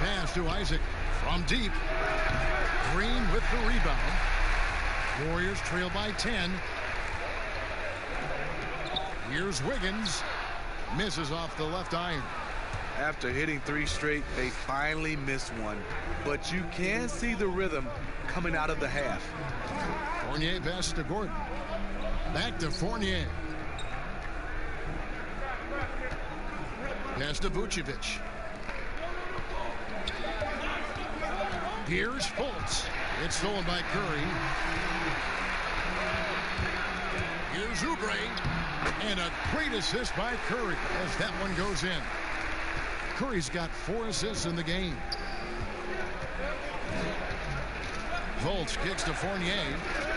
Pass to Isaac from deep. Green with the rebound. Warriors trail by 10. Here's Wiggins. Misses off the left iron. After hitting 3 straight, they finally missed one. But you can see the rhythm coming out of the half. Fournier pass to Gordon. Back to Fournier. Pass to Vucevic. Here's Fultz. It's stolen by Curry. Here's Oubre. And a great assist by Curry as that one goes in. Curry's got 4 assists in the game. Fultz kicks to Fournier.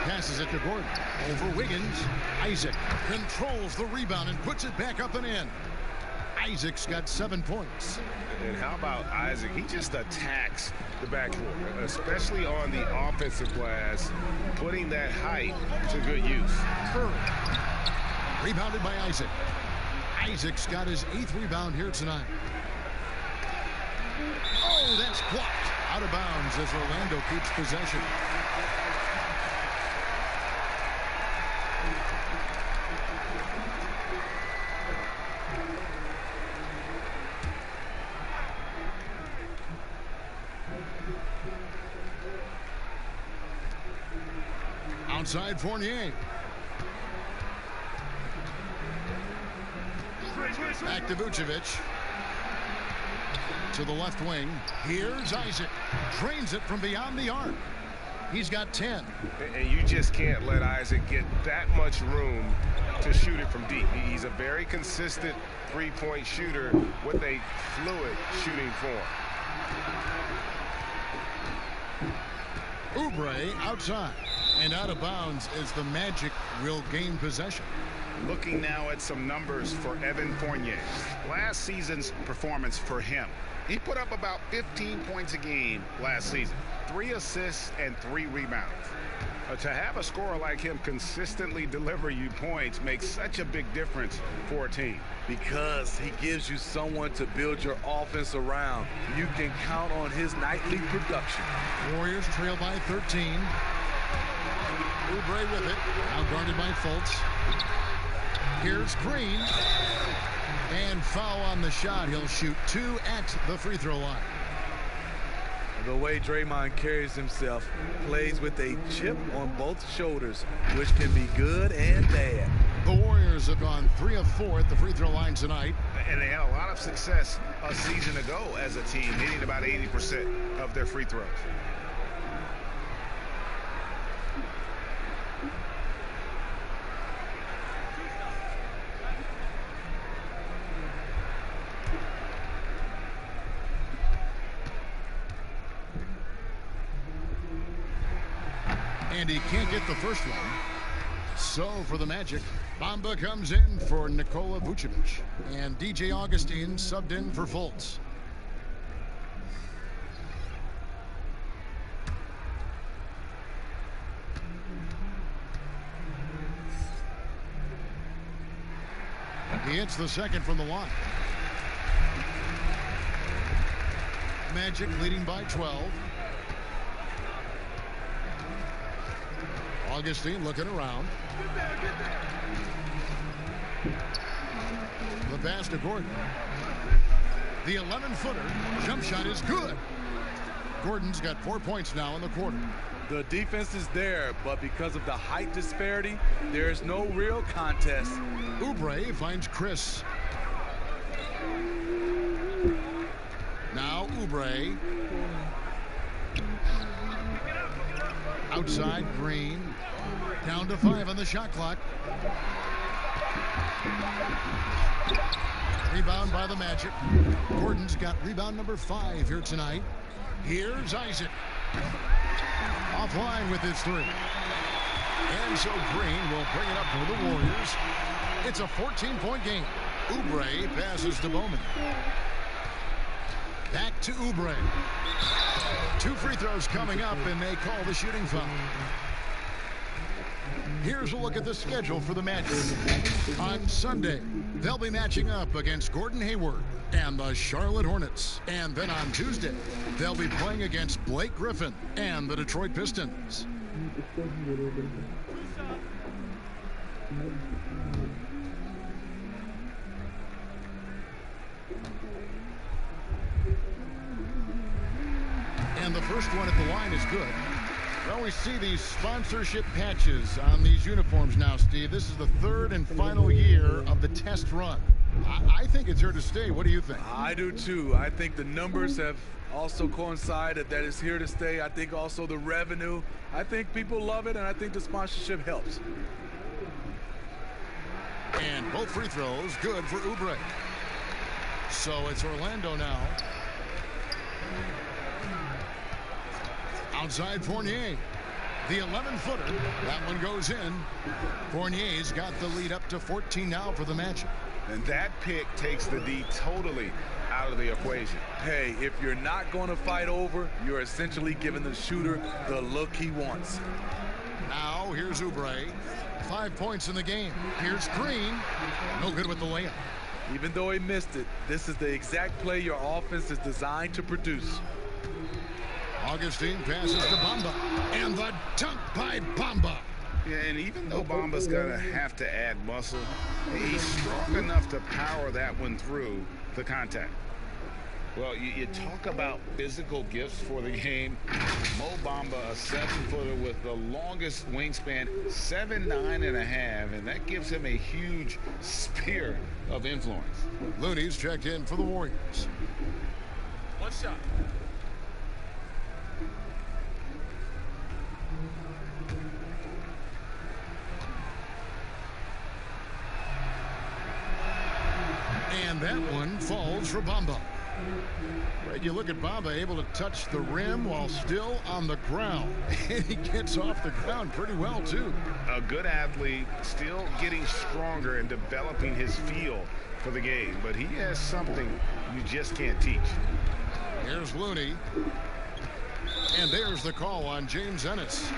Passes it to Gordon. Over Wiggins. Isaac controls the rebound and puts it back up and in. Isaac's got 7 points. And how about Isaac? He just attacks the backcourt, especially on the offensive glass, putting that height to good use. Curry. Rebounded by Isaac. Isaac's got his 8th rebound here tonight. Oh, that's blocked. Out of bounds as Orlando keeps possession. Outside Fournier. Back to Vucevic. To the left wing. Here's Isaac. Drains it from beyond the arc. He's got 10. And you just can't let Isaac get that much room to shoot it from deep. He's a very consistent three-point shooter with a fluid shooting form. Oubre outside and out of bounds as the Magic will gain possession. Looking now at some numbers for Evan Fournier. Last season's performance for him. He put up about 15 points a game last season. 3 assists and 3 rebounds. To have a scorer like him consistently deliver you points makes such a big difference for a team. Because he gives you someone to build your offense around. You can count on his nightly production. Warriors trail by 13. Oubre with it. Now guarded by Fultz. Here's Green. And foul on the shot. He'll shoot 2 at the free throw line. The way Draymond carries himself, plays with a chip on both shoulders, which can be good and bad. The Warriors have gone 3 of 4 at the free throw line tonight. And they had a lot of success a season ago as a team, hitting about 80% of their free throws. And he can't get the first one. So for the Magic, Bamba comes in for Nikola Vucevic. And DJ Augustine subbed in for Fultz. He hits the second from the line. Magic leading by 12. Augustine looking around. The pass to Gordon. The 11-footer jump shot is good. Gordon's got 4 points now in the quarter. The defense is there, but because of the height disparity, there's no real contest. Oubre finds Chris. Now Oubre. Outside Green. Down to 5 on the shot clock. Rebound by the Magic. Gordon's got rebound number 5 here tonight. Here's Isaac. Offline with his 3. And so Green will bring it up for the Warriors. It's a 14-point game. Oubre passes to Bowman. Back to Oubre. 2 free throws coming up, and they call the shooting foul. Here's a look at the schedule for the Magic. On Sunday, they'll be matching up against Gordon Hayward and the Charlotte Hornets. And then on Tuesday, they'll be playing against Blake Griffin and the Detroit Pistons. And the first one at the line is good. Well, we see these sponsorship patches on these uniforms now, Steve. This is the 3rd and final year of the test run. I think it's here to stay. What do you think? I do too. I think the numbers have also coincided that it's here to stay. I think also the revenue. I think people love it, and I think the sponsorship helps. And both free throws good for Oubre. So it's Orlando now. Outside Fournier. The 11-footer. That one goes in. Fournier's got the lead up to 14 now for the Magic. And that pick takes the D totally out of the equation. Hey, if you're not going to fight over, you're essentially giving the shooter the look he wants. Now here's Oubre. 5 points in the game. Here's Green. No good with the layup. Even though he missed it, this is the exact play your offense is designed to produce. Augustine passes to Bamba. And the dunk by Bamba. Yeah, and even though Bamba's going to have to add muscle, he's strong enough to power that one through the contact. Well, you talk about physical gifts for the game. Mo Bamba, a 7-footer with the longest wingspan, 7'9½", and that gives him a huge sphere of influence. Looney's checked in for the Warriors. One shot. And that one falls for Bamba. Right, you look at Bamba able to touch the rim while still on the ground. And he gets off the ground pretty well, too. A good athlete, still getting stronger and developing his feel for the game. But he has something you just can't teach. Here's Looney. And there's the call on James Ennis.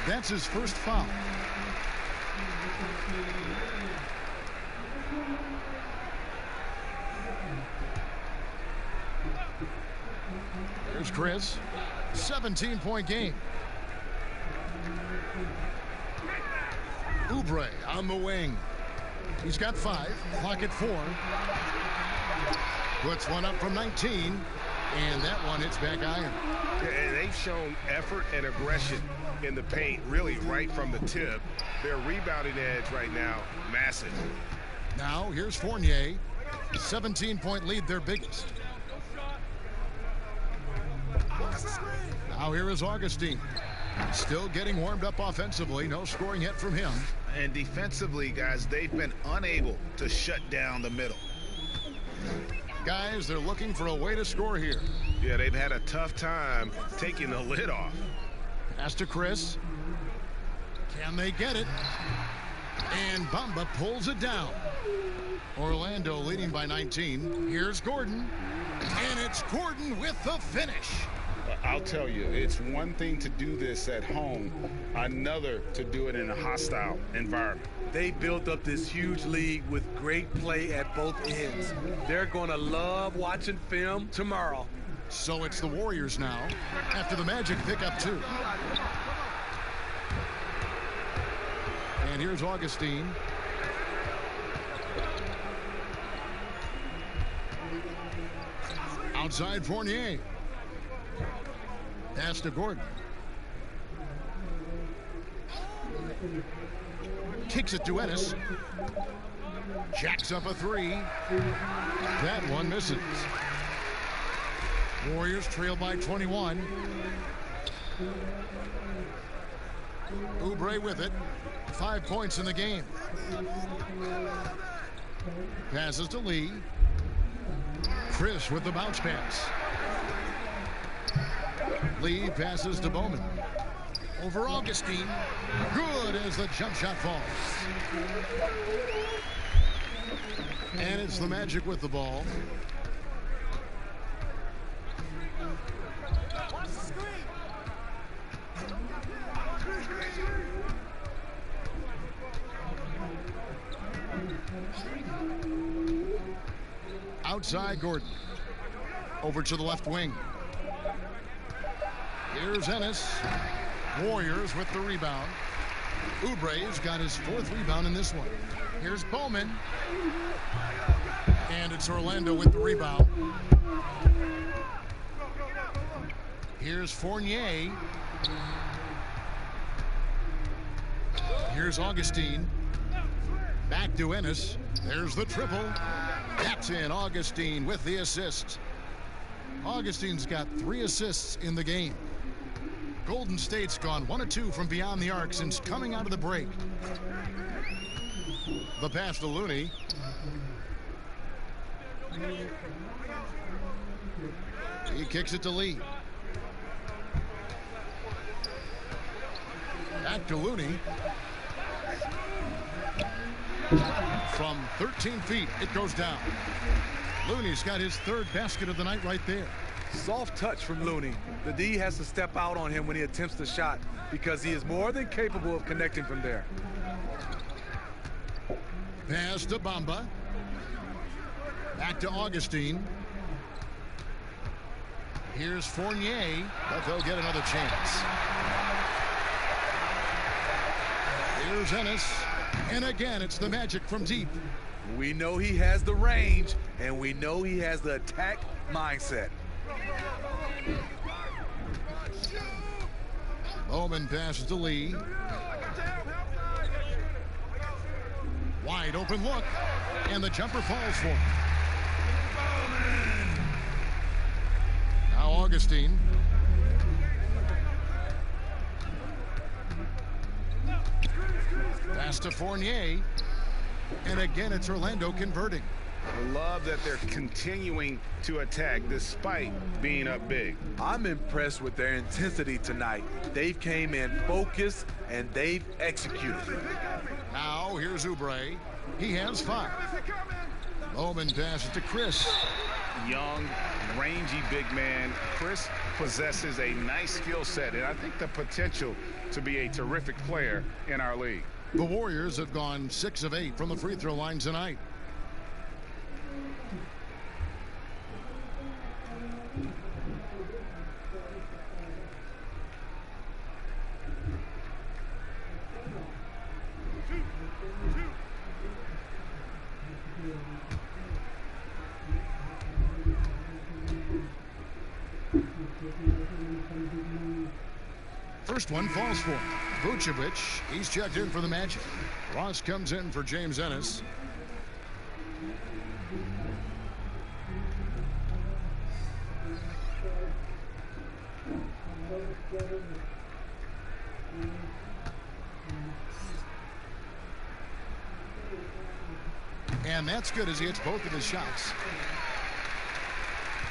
That's his first foul. There's Chris. 17-point game. Oubre on the wing. He's got 5. Clock at 4. Puts one up from 19. And that one hits back iron. And they've shown effort and aggression in the paint, really right from the tip. Their rebounding edge right now, massive. Now here's Fournier. 17-point lead, their biggest. Now here is Augustine. Still getting warmed up offensively. No scoring yet from him. And defensively, guys, they've been unable to shut down the middle. Guys, they're looking for a way to score here. Yeah, they've had a tough time taking the lid off. Pass to Chris. Can they get it? And Bamba pulls it down. Orlando leading by 19. Here's Gordon. And it's Gordon with the finish. I'll tell you, it's one thing to do this at home, another to do it in a hostile environment. They built up this huge lead with great play at both ends. They're going to love watching film tomorrow. So it's the Warriors now, after the Magic pick up 2. And here's Augustine. Outside Fournier. Pass to Gordon. Kicks it to Ennis. Jacks up a 3. That one misses. Warriors trail by 21. Oubre with it. 5 points in the game. Passes to Lee. Chris with the bounce pass. Lee passes to Bowman. Over Augustine. Good as the jump shot falls. And it's the Magic with the ball. Outside Gordon. Over to the left wing. Here's Ennis. Warriors with the rebound. Oubre's got his 4th rebound in this one. Here's Bowman. And it's Orlando with the rebound. Here's Fournier. Here's Augustine. Back to Ennis. There's the triple. That's in. Augustine with the assist. Augustine's got 3 assists in the game. Golden State's gone 1 of 2 from beyond the arc since coming out of the break. The pass to Looney. He kicks it to Lee. Back to Looney. From 13 feet, it goes down. Looney's got his third basket of the night right there. Soft touch from Looney. The D has to step out on him when he attempts the shot because he is more than capable of connecting from there. Pass to Bamba. Back to Augustine. Here's Fournier, but they'll get another chance. Here's Ennis. And again, it's the Magic from deep. We know he has the range, and we know he has the attack mindset. Bowman passes to Lee. Wide open look, and the jumper falls for him. Now Augustine. Pass to Fournier. And again, it's Orlando converting. I love that they're continuing to attack despite being up big. I'm impressed with their intensity tonight. They've came in focused, and they've executed. Now, here's Oubre. He has 5. Bowman passes to Chris. Young, rangy big man. Chris possesses a nice skill set, and I think the potential to be a terrific player in our league. The Warriors have gone 6 of 8 from the free throw line tonight. First one falls for him. Vucevic, he's checked in for the Magic. Ross comes in for James Ennis. And that's good as he hits both of his shots.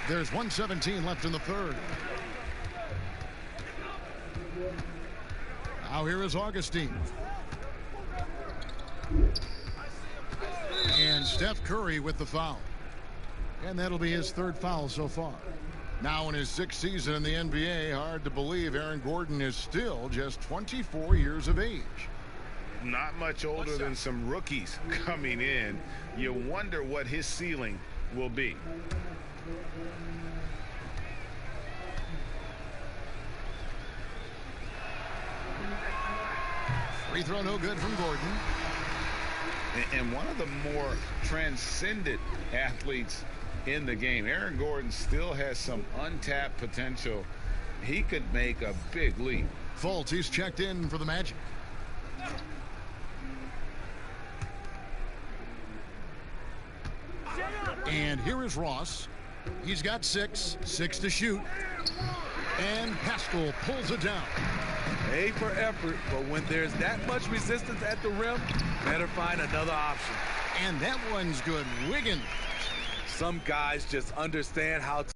There's 1:17 left in the third. Now here is Augustine. And Steph Curry with the foul. And that'll be his 3rd foul so far. Now in his 6th season in the NBA, hard to believe Aaron Gordon is still just 24 years of age. Not much older than some rookies coming in. You wonder what his ceiling will be. Free throw no good from Gordon. And one of the more transcendent athletes in the game. Aaron Gordon still has some untapped potential. He could make a big leap. Fultz, he's checked in for the Magic. And here is Ross. He's got 6 to shoot. And Pascal pulls it down. A for effort, but when there's that much resistance at the rim, better find another option. And that one's good. Wiggins. Some guys just understand how to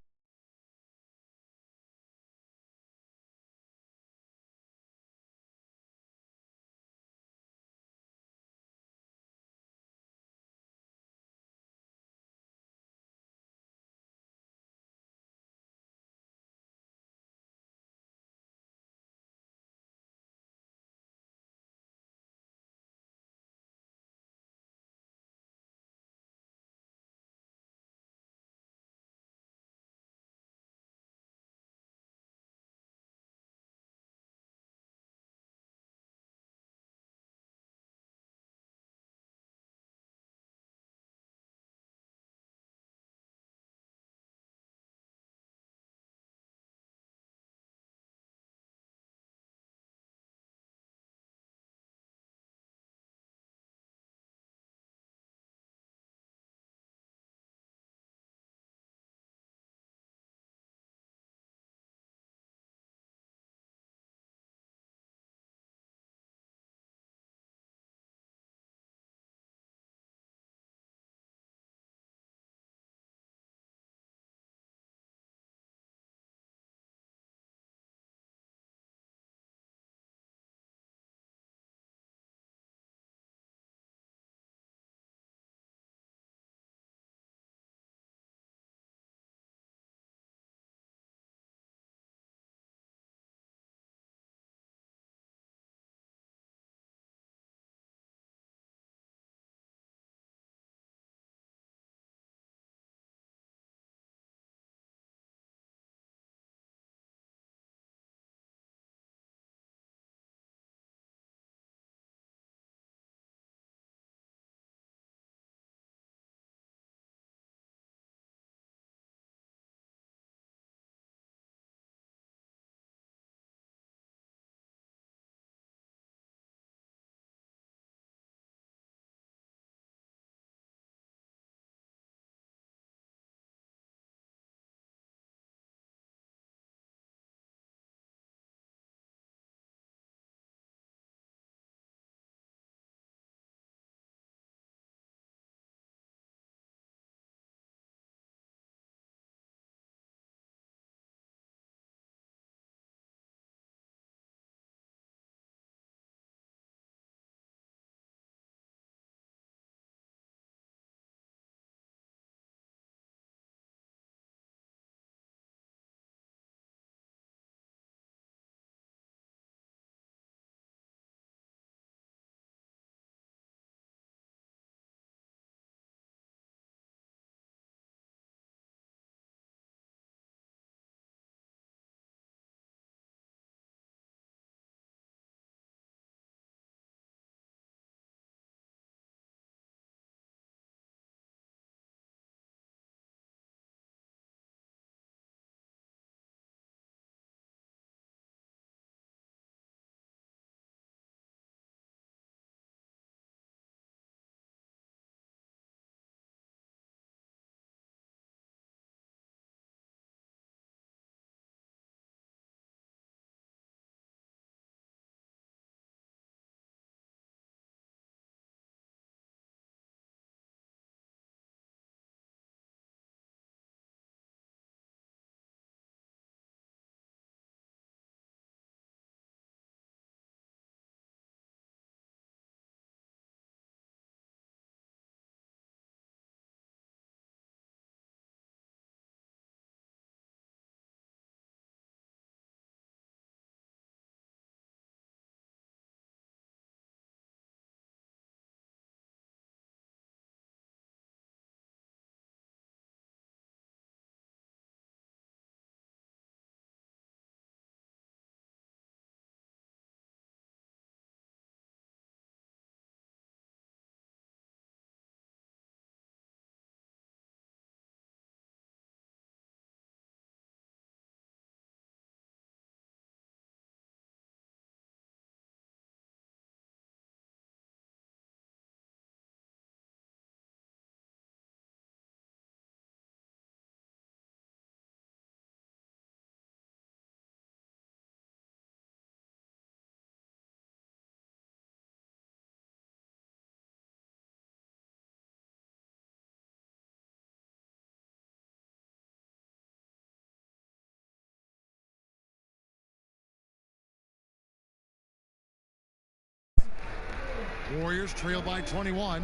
Warriors trail by 21.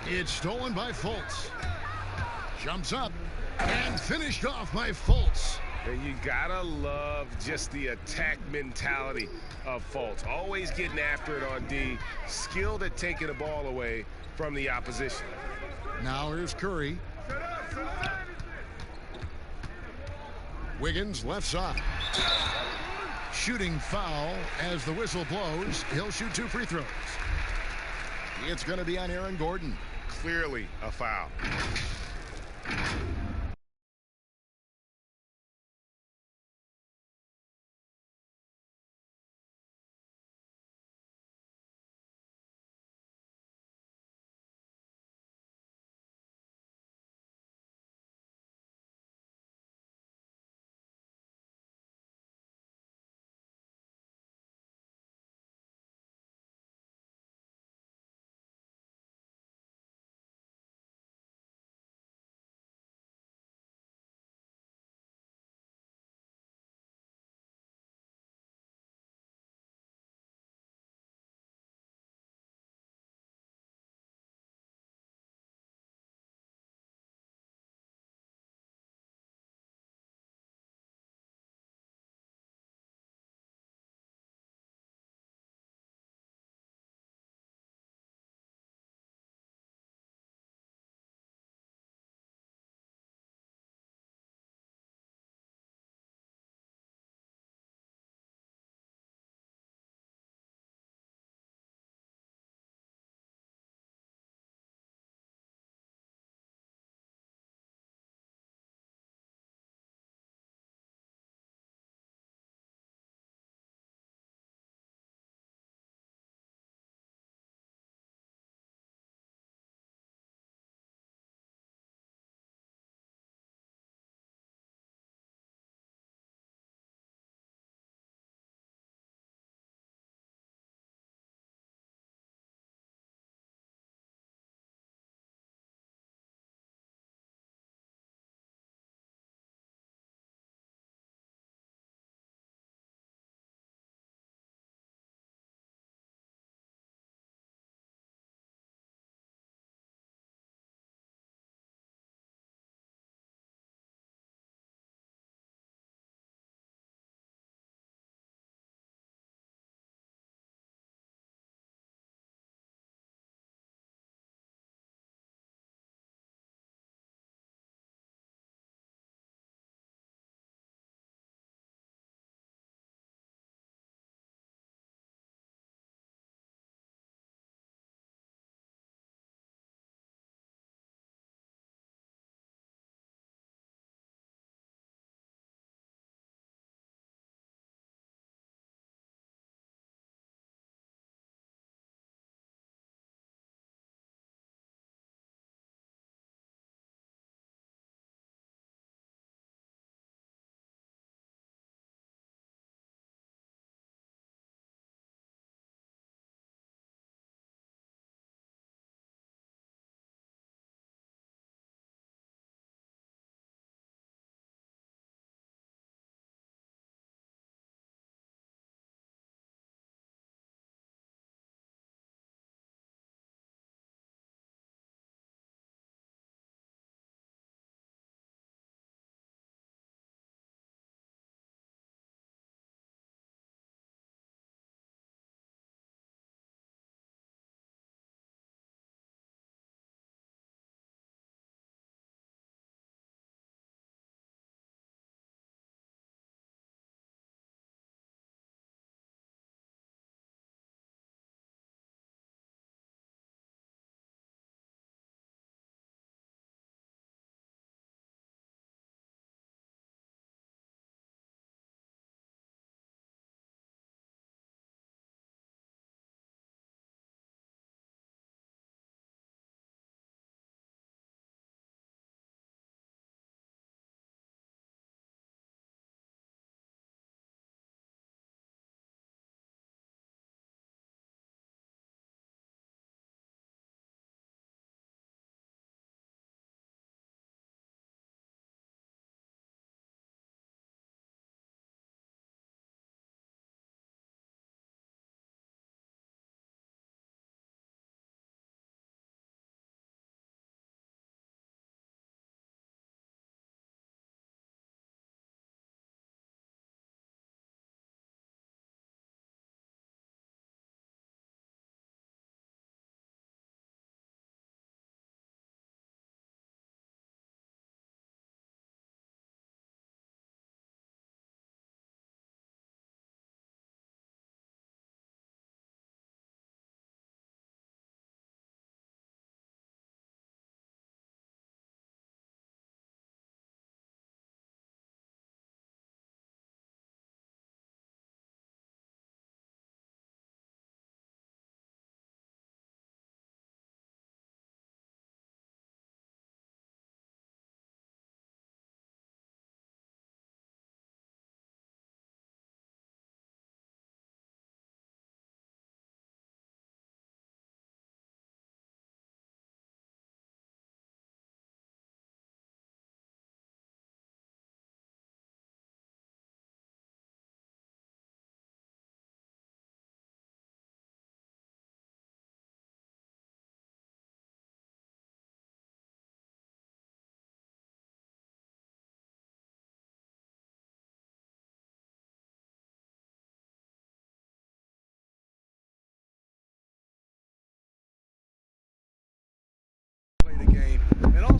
It's stolen by Fultz. Jumps up and finished off by Fultz. And you gotta love just the attack mentality of Fultz. Always getting after it on D. Skilled at taking the ball away from the opposition. Now here's Curry. Wiggins left side. Shooting foul as the whistle blows. He'll shoot 2 free throws. It's going to be on Aaron Gordon. Clearly a foul.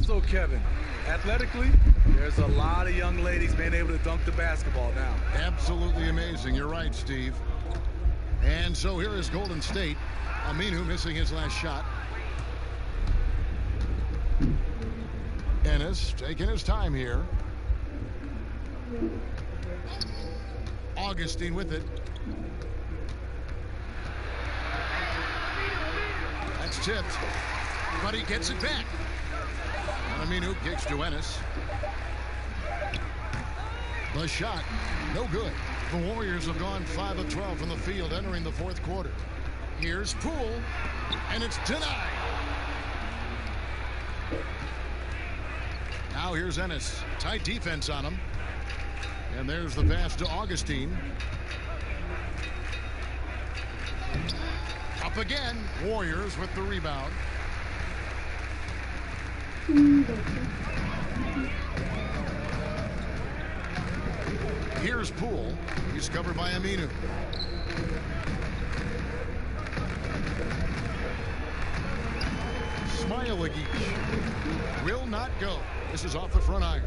also, Kevin, athletically, there's a lot of young ladies being able to dunk the basketball now. Absolutely amazing. You're right, Steve. And so here is Golden State. Aminu missing his last shot. Ennis taking his time here. Augustine with it. That's tipped, but he gets it back. And Aminu kicks to Ennis. The shot, no good. The Warriors have gone 5 of 12 from the field entering the fourth quarter. Here's Poole, and it's denied. Now here's Ennis. Tight defense on him. And there's the pass to Augustine. Up again. Warriors with the rebound. Here's Poole. He's covered by Aminu. Smailagic will not go. This is off the front iron.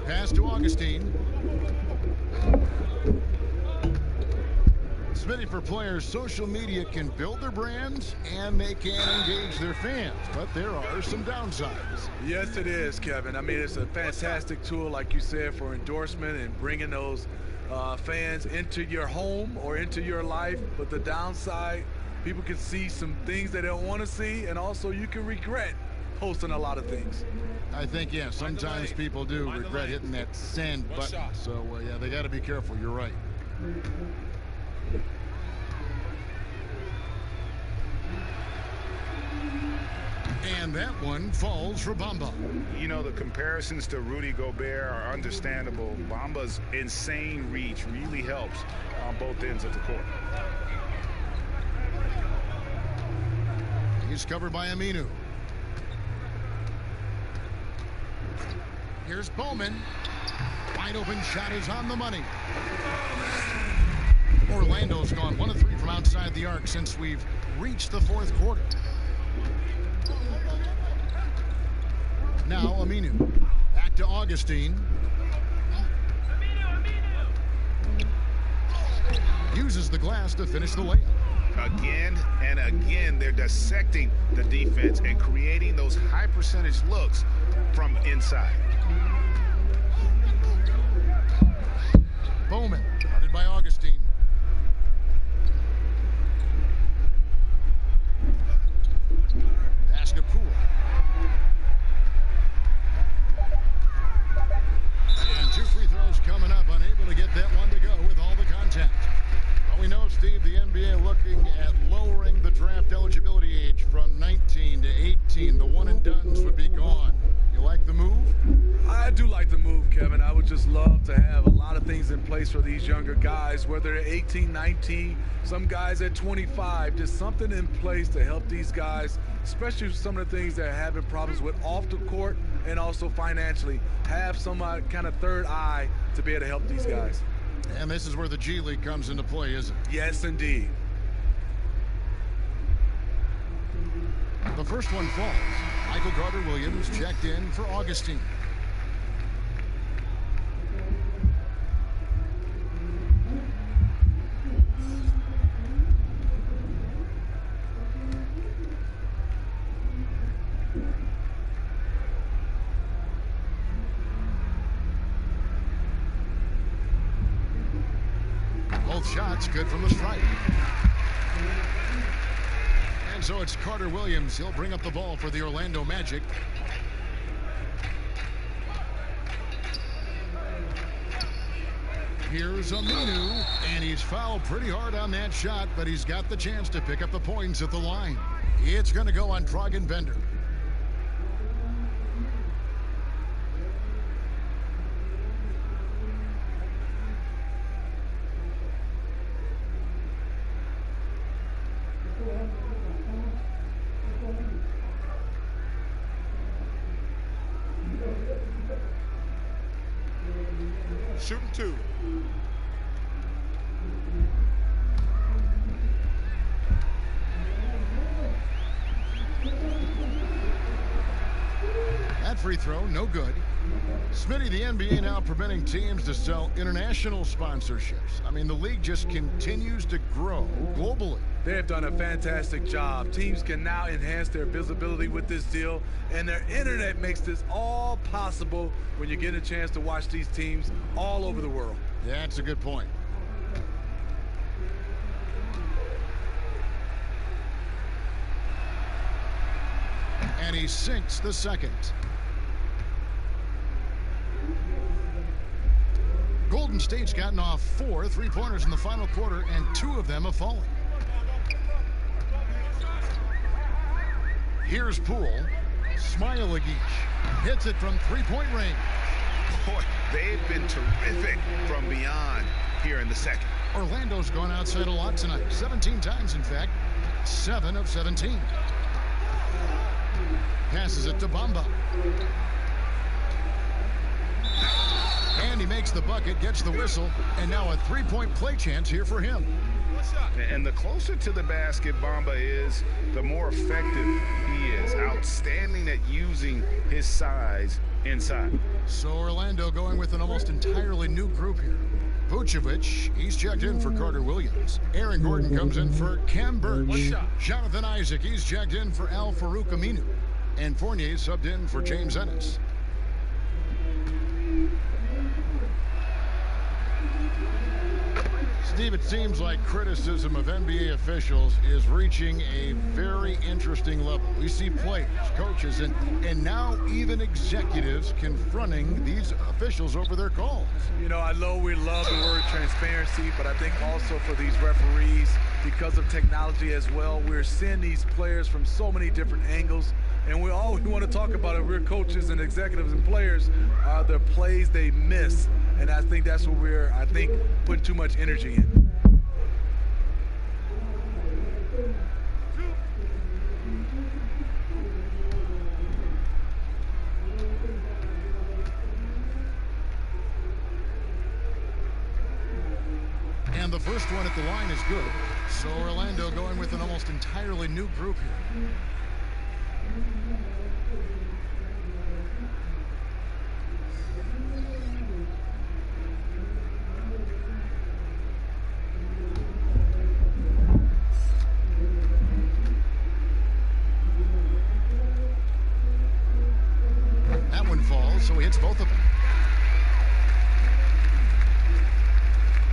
Pass to Augustine. Smitty, for players, social media can build their brands and they can engage their fans, but there are some downsides. Yes, it is, Kevin. I mean, it's a fantastic tool, like you said, for endorsement and bringing those fans into your home or into your life. But the downside, people can see some things they don't want to see, and also you can regret posting a lot of things. I think, yeah, sometimes people do regret hitting that send button. So, yeah, they got to be careful. You're right. And that one falls for Bamba. You know, the comparisons to Rudy Gobert are understandable. Bamba's insane reach really helps on both ends of the court. He's covered by Aminu. Here's Bowman. Wide open shot is on the money. Orlando's gone 1 of 3 from outside the arc since we've reached the fourth quarter. Now Aminu. Back to Augustine. Uses the glass to finish the layup. Again and again, they're dissecting the defense and creating those high percentage looks from inside. Bowman, guarded by Augustine. Pass to Poole. And 2 free throws coming up, unable to get that one to go with all the contact. Well, we know, Steve, the NBA looking at lowering the draft eligibility age from 19 to 18. The one and dones would be gone. You like the move? I do like the move, Kevin. I would just love to have a lot of things in place for these younger guys, whether they're 18, 19, some guys at 25, just something in place to help these guys, especially some of the things they're having problems with off the court and also financially. Have some kind of third eye to be able to help these guys. And this is where the G League comes into play, isn't it? Yes, indeed. The first one falls. Michael Carter-Williams checked in for Augustine. Both shots good from the stripe. And so it's Carter-Williams. He'll bring up the ball for the Orlando Magic. Here's Aminu, and he's fouled pretty hard on that shot, but he's got the chance to pick up the points at the line. It's going to go on Dragan Bender. Shooting 2. free throw, no good. Smitty, the NBA now permitting teams to sell international sponsorships. I mean, the league just continues to grow globally. They have done a fantastic job. Teams can now enhance their visibility with this deal, and their internet makes this all possible when you get a chance to watch these teams all over the world. Yeah, that's a good point. And he sinks the second. Golden State's gotten off 4 3-pointers in the final quarter, and 2 of them have fallen. Here's Poole. Smailagic hits it from 3-point range. Boy, they've been terrific from beyond here in the second. Orlando's gone outside a lot tonight. 17 times, in fact. 7 of 17. Passes it to Bamba. And he makes the bucket, gets the whistle, and now a 3-point play chance here for him. And the closer to the basket Bamba is, the more effective he is. Outstanding at using his size inside. So Orlando going with an almost entirely new group here. Vucevic, he's checked in for Carter Williams. Aaron Gordon comes in for Cam Birch. Jonathan Isaac, he's checked in for Al-Farouq Aminu. And Fournier subbed in for James Ennis. Steve, it seems like criticism of NBA officials is reaching a very interesting level. We see players, coaches, and now even executives confronting these officials over their calls. You know, we love the word transparency, but I think also for these referees, because of technology as well, we're seeing these players from so many different angles. And we want to talk about it. We're coaches and executives and players are the plays they miss. And I think that's what we're, putting too much energy in. And the first one at the line is good. So Orlando going with an almost entirely new group here. That one falls, so he hits both of them.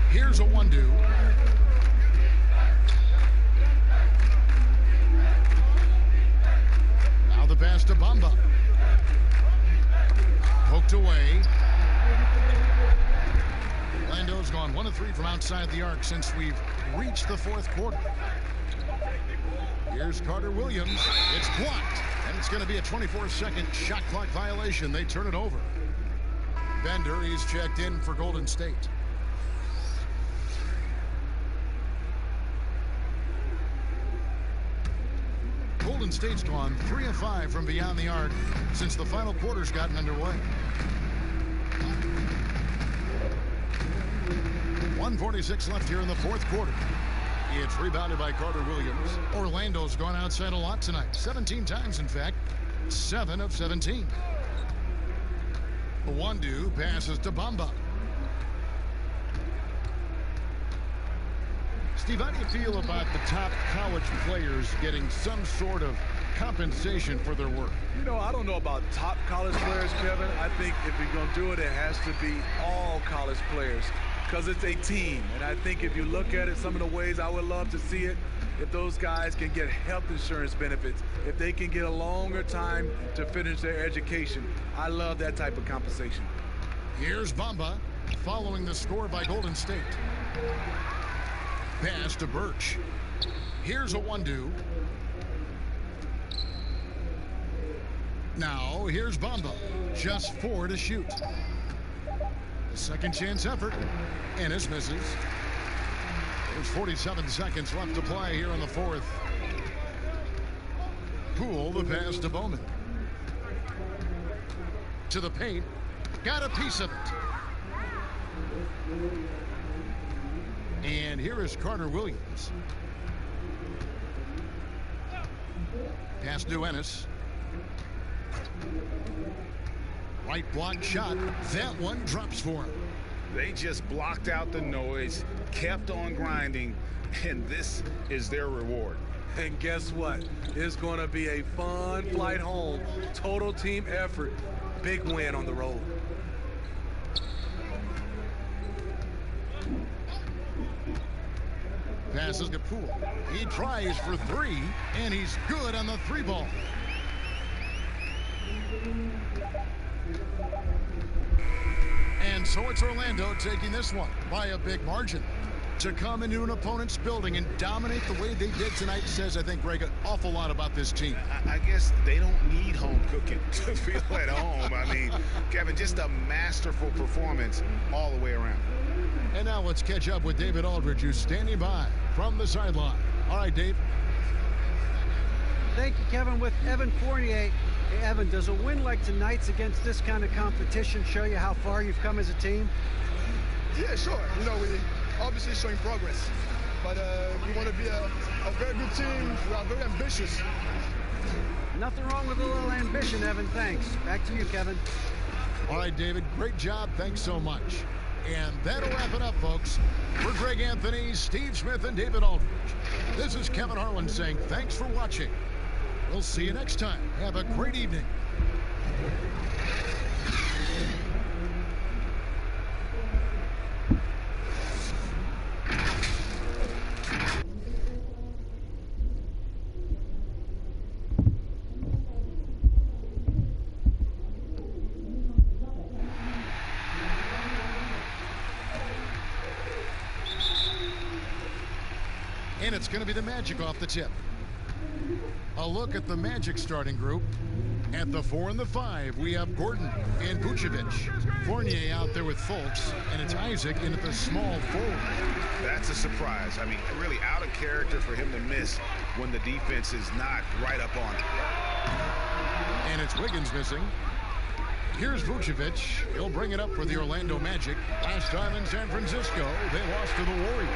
Here's a one-do. Now the pass to Bamba. Poked away. Orlando's gone 1 of 3 from outside the arc since we've reached the fourth quarter. Here's Carter Williams. It's blocked, and it's going to be a 24-second shot clock violation. They turn it over. Bender, he's checked in for Golden State. Golden State's gone 3 of 5 from beyond the arc since the final quarter's gotten underway. 1:46 left here in the fourth quarter. It's rebounded by Carter Williams. Orlando's gone outside a lot tonight. 17 times, in fact. 7 of 17. One-do passes to Bamba. Steve, how do you feel about the top college players getting some sort of compensation for their work? You know, I don't know about top college players, Kevin. I think if you're going to do it, it has to be all college players because it's a team. And I think if you look at it, some of the ways I would love to see it, if those guys can get health insurance benefits, if they can get a longer time to finish their education, I love that type of compensation. Here's Bamba following the score by Golden State. Pass to Birch. Here's a one-do. Now here's Bamba. Just 4 to shoot. Second chance effort. Ennis misses. There's 47 seconds left to play here in the fourth. Poole, the pass to Bowman. To the paint. Got a piece of it. And here is Carter Williams. Pass to Ennis. Right block shot. That one drops for him. They just blocked out the noise, kept on grinding, and this is their reward. And guess what? It's going to be a fun flight home. Total team effort. Big win on the road. Passes to Poole. He tries for three, and he's good on the three ball. And so it's Orlando taking this one by a big margin. To come into an opponent's building and dominate the way they did tonight says, I think, Greg, an awful lot about this team. I guess they don't need home cooking to feel at home. I mean, Kevin, just a masterful performance all the way around. And now let's catch up with David Aldridge, who's standing by from the sideline. All right, Dave. Thank you, Kevin. With Evan Fournier. Hey, Evan, does a win like tonight's against this kind of competition show you how far you've come as a team? Yeah, sure. You know, we obviously showing progress, but we want to be a very good team. We are very ambitious. Nothing wrong with a little ambition, Evan. Thanks. Back to you, Kevin. All right, David. Great job. Thanks so much. And that'll wrap it up, folks. For Greg Anthony, Steve Smith, and David Aldridge, this is Kevin Harlan saying thanks for watching. We'll see you next time. Have a great evening. And it's going to be the Magic off the tip. A look at the Magic starting group. At the 4 and the 5, we have Gordon and Vucevic. Fournier out there with Fultz, and it's Isaac in at the small forward. That's a surprise. I mean, really out of character for him to miss when the defense is not right up on it. And it's Wiggins missing. Here's Vucevic. He'll bring it up for the Orlando Magic. Last time in San Francisco, they lost to the Warriors.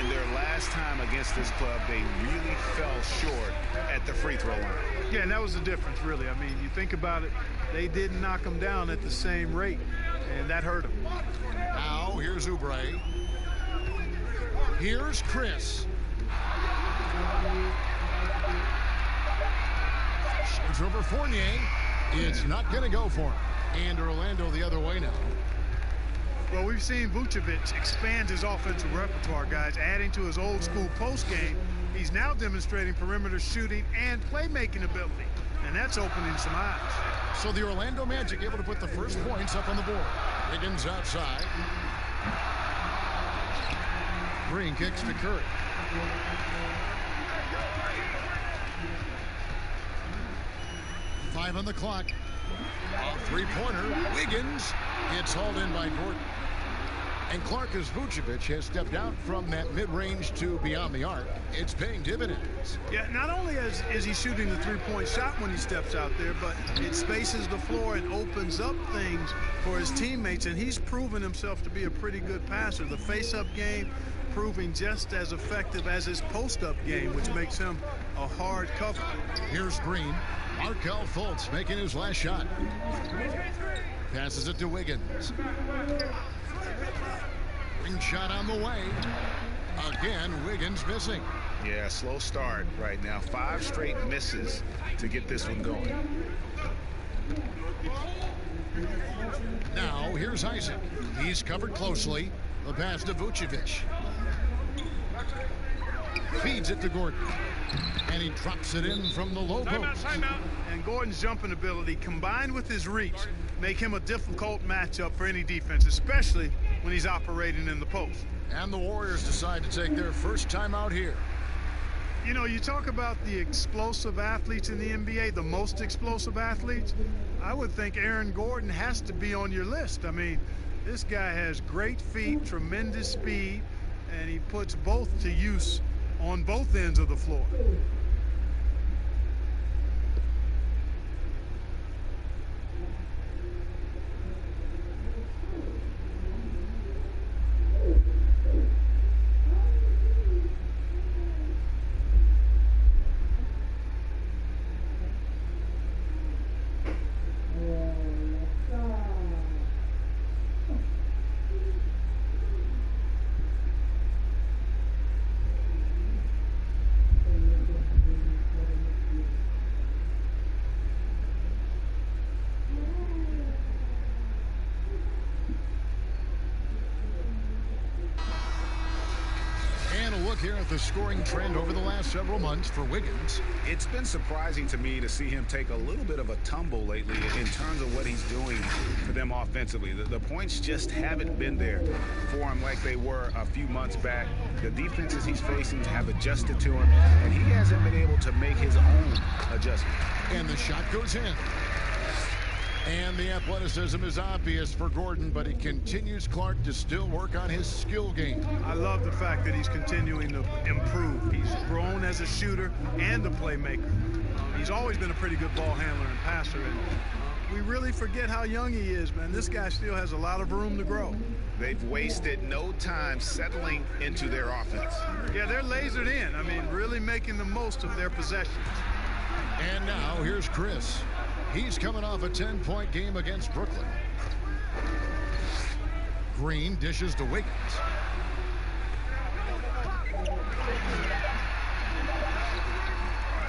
In their last time against this club, they really fell short at the free throw line. Yeah, and that was the difference, really. I mean, you think about it, they didn't knock them down at the same rate, and that hurt them. Now, here's Oubre. Here's Chris. Shoots over Fournier. It's not going to go for him. And Orlando the other way now. Well, we've seen Vucevic expand his offensive repertoire, guys, adding to his old-school post game. He's now demonstrating perimeter shooting and playmaking ability, and that's opening some eyes. So the Orlando Magic able to put the first points up on the board. Higgins outside. Green kicks to Curry. Five on the clock. A three-pointer. Wiggins. It's hauled in by Gordon. And Clark, as Vucevic has stepped out from that mid-range to beyond the arc, it's paying dividends. Yeah, not only is he shooting the three-point shot when he steps out there, but it spaces the floor and opens up things for his teammates, and he's proven himself to be a pretty good passer. The face-up game proving just as effective as his post-up game, which makes him a hard cover. Here's Green. Markelle Fultz making his last shot. Passes it to Wiggins. Ring shot on the way. Again, Wiggins missing. Yeah, slow start right now. 5 straight misses to get this one going. Now, here's Isaac. He's covered closely. The pass to Vucevic. Feeds it to Gordon. And he drops it in from the low post. Timeout. And Gordon's jumping ability combined with his reach make him a difficult matchup for any defense, especially when he's operating in the post. And the Warriors decide to take their first time out here. You know, you talk about the explosive athletes in the NBA, the most explosive athletes. I would think Aaron Gordon has to be on your list. I mean, this guy has great feet, tremendous speed, and he puts both to use on both ends of the floor. look here at the scoring trend over the last several months for Wiggins. It's been surprising to me to see him take a little bit of a tumble lately in terms of what he's doing for them offensively. The points just haven't been there for him like they were a few months back. The defenses he's facing have adjusted to him, and he hasn't been able to make his own adjustment. And the shot goes in. And the athleticism is obvious for Gordon, but he continues, Clark, to still work on his skill game. I love the fact that he's continuing to improve. He's grown as a shooter and a playmaker. He's always been a pretty good ball handler and passer, and we really forget how young he is, man. This guy still has a lot of room to grow. They've wasted no time settling into their offense. Yeah, they're lasered in. I mean, really making the most of their possessions. And now here's Chris. He's coming off a 10-point game against Brooklyn. Green dishes to Wiggins.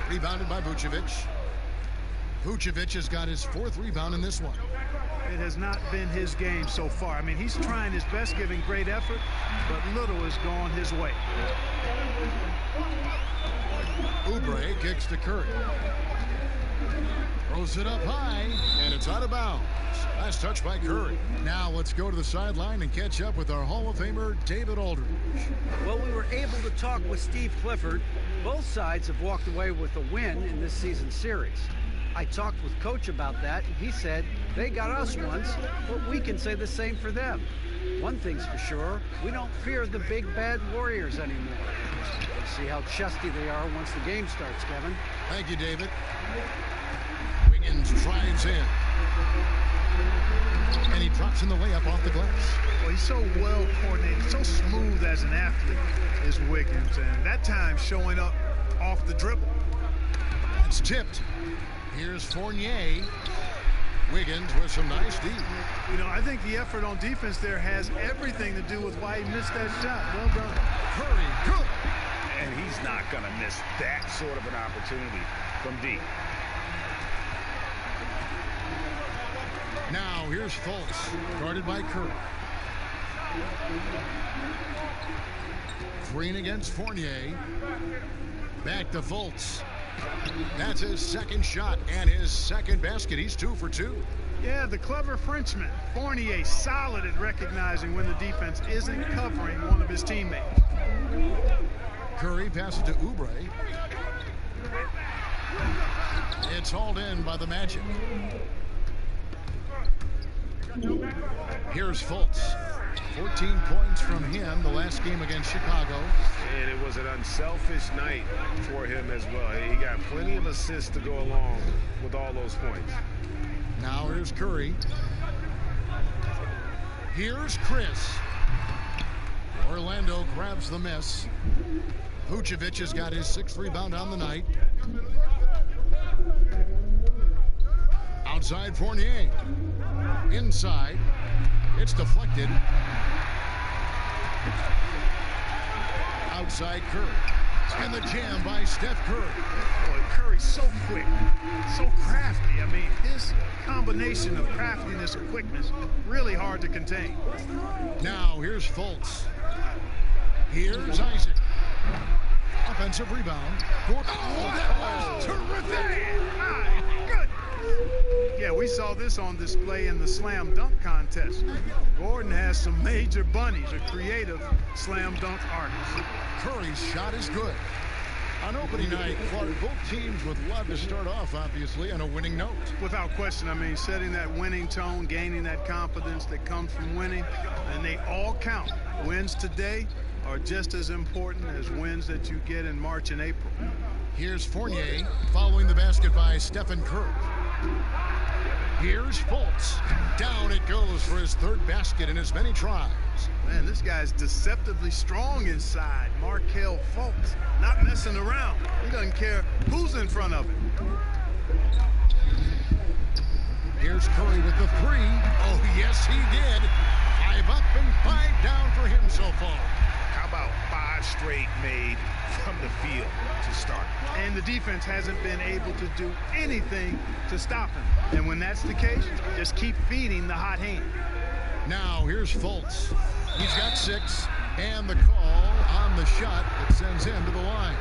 Rebounded by Vucevic. Vucevic has got his 4th rebound in this one. It has not been his game so far. I mean, he's trying his best, giving great effort, but little has gone his way. Oubre kicks to Curry. Throws it up high, and it's out of bounds. Last touch by Curry. Now let's go to the sideline and catch up with our Hall of Famer, David Aldridge. Well, we were able to talk with Steve Clifford. Both sides have walked away with a win in this season's series. I talked with Coach about that, and he said they got us once, but we can say the same for them. One thing's for sure, we don't fear the big bad Warriors anymore. Let's see how chesty they are once the game starts, Kevin. Thank you, David. Wiggins drives in. And he drops in the layup off the glass. Well, he's so well coordinated, so smooth as an athlete is Wiggins. And that time showing up off the dribble. It's tipped. Here's Fournier. Wiggins with some nice D. You know, I think the effort on defense there has everything to do with why he missed that shot. Well done. Curry, good. And he's not going to miss that sort of an opportunity from deep. Now here's Fultz, guarded by Curry. Green against Fournier. Back to Fultz. That's his 2nd shot and his 2nd basket. He's 2 for 2. Yeah, the clever Frenchman. Fournier solid at recognizing when the defense isn't covering one of his teammates. Curry passes to Oubre. It's hauled in by the Magic. Here's Fultz. 14 points from him the last game against Chicago. And it was an unselfish night for him as well. He got plenty of assists to go along with all those points. Now here's Curry. Here's Chris. Orlando grabs the miss. Vucevic has got his 6th rebound on the night. Outside Fournier. Inside. It's deflected. Outside Curry. And the jam by Steph Curry. Boy, Curry's so quick, so crafty. I mean, his combination of craftiness and quickness really hard to contain. Now here's Fultz. Here's Isaac. Offensive rebound. Oh, that was terrific. My goodness. Yeah, we saw this on display in the slam dunk contest. Gordon has some major bunnies, a creative slam dunk artist. Curry's shot is good. On opening night, Clark, both teams would love to start off, obviously, on a winning note. Without question, I mean, setting that winning tone, gaining that confidence that comes from winning, and they all count. Wins today are just as important as wins that you get in March and April. Here's Fournier following the basket by Stephen Curry. Here's Fultz. Down it goes for his 3rd basket in as many tries. Man, this guy's deceptively strong inside. Markelle Fultz, not messing around. He doesn't care who's in front of him. Here's Curry with the 3. Oh, yes, he did. 5 up and 5 down for him so far. How about 5 straight made from the field to start? And the defense hasn't been able to do anything to stop him. And when that's the case, just keep feeding the hot hand. Now here's Fultz. He's got 6. And the call on the shot. It's sends him to the line.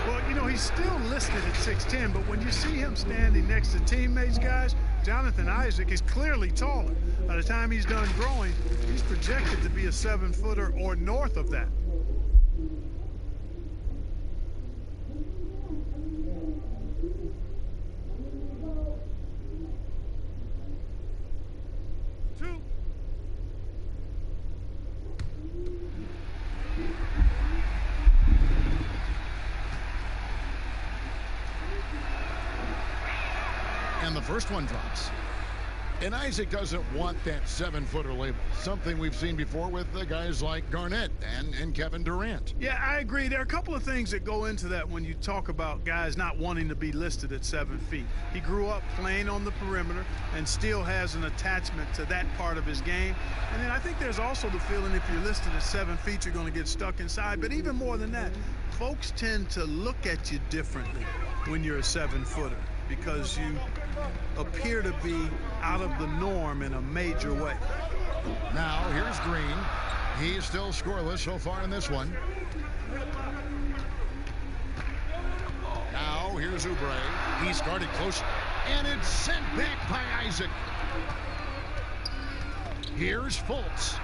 Well, you know, he's still listed at 6'10", but when you see him standing next to teammates, guys, Jonathan Isaac is clearly taller. By the time he's done growing, he's projected to be a 7-footer or north of that. And the first one drops. And Isaac doesn't want that 7-footer label, something we've seen before with the guys like Garnett and Kevin Durant. Yeah, I agree. There are a couple of things that go into that when you talk about guys not wanting to be listed at 7 feet. He grew up playing on the perimeter and still has an attachment to that part of his game. And then I think there's also the feeling if you're listed at 7 feet, you're going to get stuck inside. But even more than that, folks tend to look at you differently when you're a 7-footer, because you appear to be out of the norm in a major way. Now here's Green. He's still scoreless so far in this one. Now here's Oubre. He's guarded close, and it's sent back by Isaac. Here's Fultz.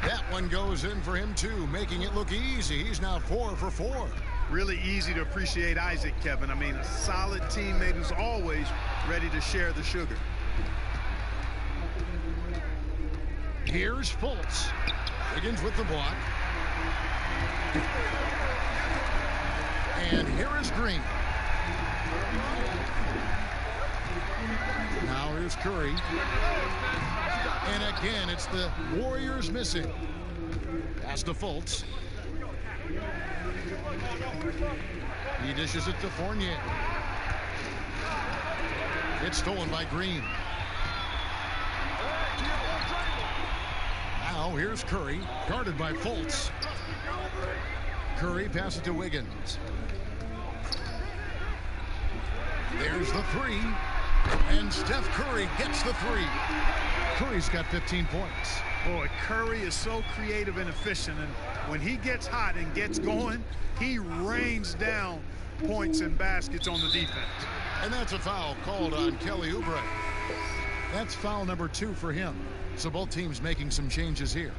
That one goes in for him too, making it look easy. He's now 4 for 4. Really easy to appreciate Isaac, Kevin. I mean, a solid teammate who's always ready to share the sugar. Here's Fultz. Wiggins with the block. And here is Green. Now here's Curry. And again, it's the Warriors missing. Pass to Fultz. He dishes it to Fournier. It's stolen by Green. Now here's Curry, guarded by Fultz. Curry passes to Wiggins. There's the three. And Steph Curry gets the three. Curry's got 15 points. Boy, Curry is so creative and efficient, and when he gets hot and gets going, he rains down points and baskets on the defense. And that's a foul called on Kelly Oubre. That's foul number 2 for him. So both teams making some changes here.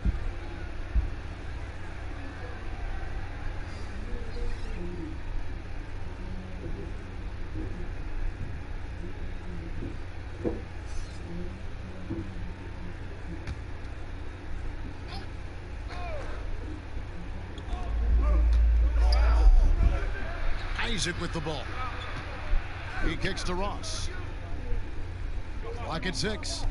Isaac with the ball. He kicks to Ross. Clock at 6.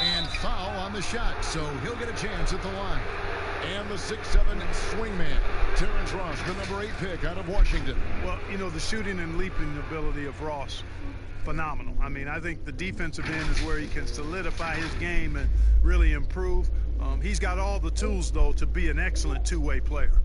And foul on the shot, so he'll get a chance at the line. And the 6'7" swingman, Terrence Ross, the number 8 pick out of Washington. Well, you know, the shooting and leaping ability of Ross, phenomenal. I mean, I think the defensive end is where he can solidify his game and really improve. He's got all the tools, though, to be an excellent two-way player.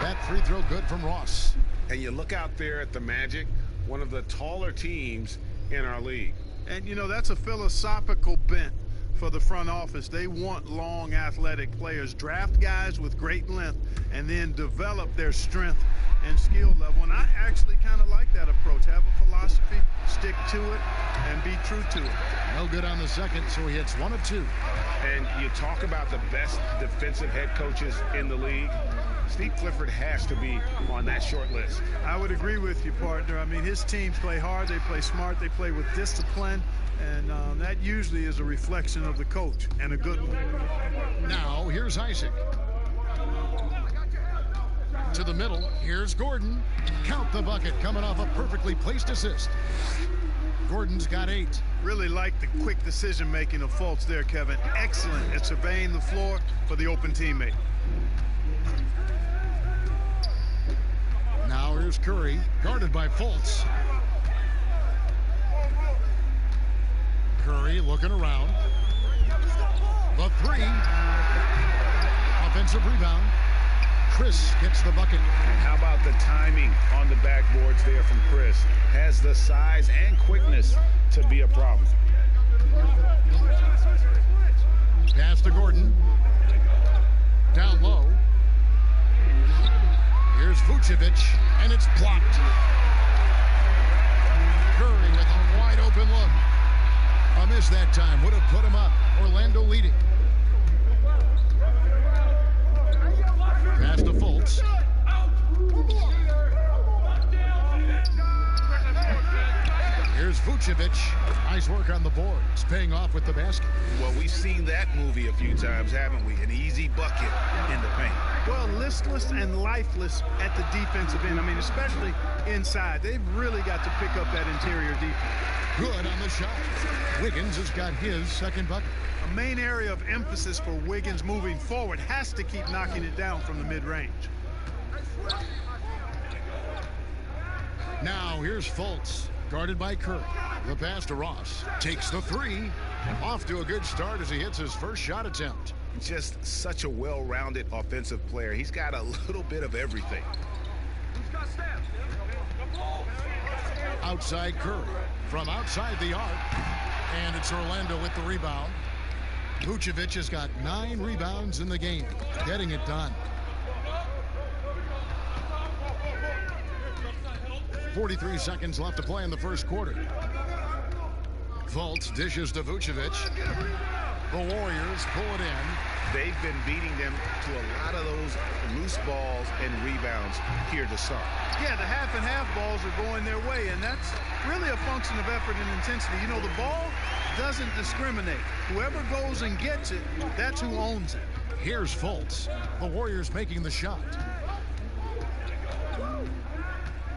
That free throw good from Ross. And you look out there at the Magic, one of the taller teams in our league. And, you know, that's a philosophical bent for the front office. They want long, athletic players. Draft guys with great length and then develop their strength and skill level. And I actually kind of like that approach. Have a philosophy, stick to it, and be true to it. No good on the second, so he hits 1 of 2. And you talk about the best defensive head coaches in the league. Steve Clifford has to be on that short list. I would agree with you, partner. I mean, his teams play hard, they play smart, they play with discipline, and that usually is a reflection of the coach, and a good one. Now, here's Isaac. To the middle, here's Gordon. Count the bucket, coming off a perfectly placed assist. Gordon's got 8. Really like the quick decision-making of Fultz there, Kevin. Excellent at surveying the floor for the open teammate. Now here's Curry, guarded by Fultz. Curry looking around. The 3. Offensive rebound. Chris gets the bucket. And how about the timing on the backboards there from Chris? Has the size and quickness to be a problem. Pass to Gordon. Down low. Here's Vucevic, and it's blocked. Curry with a wide open look. A miss that time would have put him up. Orlando leading. Pass to Fultz. Here's Vucevic. Nice work on the boards, paying off with the basket. Well, we've seen that movie a few times, haven't we? An easy bucket in the paint. Well, listless and lifeless at the defensive end. I mean, especially inside. They've really got to pick up that interior defense. Good on the shot. Wiggins has got his second bucket. A main area of emphasis for Wiggins moving forward has to keep knocking it down from the mid-range. Now here's Fultz, guarded by Curry. The pass to Ross. Takes the three. Off to a good start as he hits his first shot attempt. Just such a well-rounded offensive player. He's got a little bit of everything. Outside Curry. From outside the arc. And it's Orlando with the rebound. Vucevic has got 9 rebounds in the game. Getting it done. 43 seconds left to play in the first quarter. Fultz dishes to Vucevic. The Warriors pull it in. They've been beating them to a lot of those loose balls and rebounds here to start. Yeah, the half and half balls are going their way, and that's really a function of effort and intensity. You know, the ball doesn't discriminate. Whoever goes and gets it, that's who owns it. Here's Fultz. The Warriors making the shot.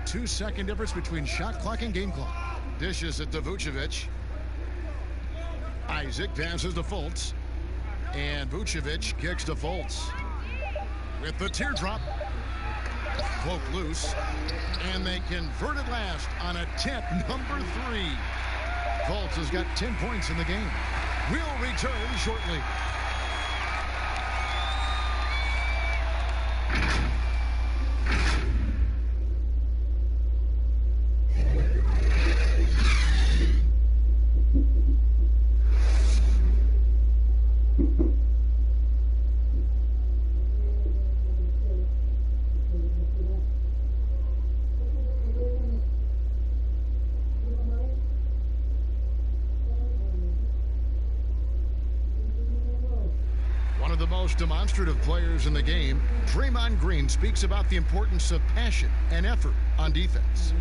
2-second difference between shot clock and game clock. Dishes it to Vucevic. Isaac passes to Fultz. And Vucevic kicks to Fultz. With the teardrop. Cloak loose. And they convert it last on attempt number 3. Fultz has got 10 points in the game. We'll return shortly. Demonstrative players in the game, Draymond Green speaks about the importance of passion and effort on defense.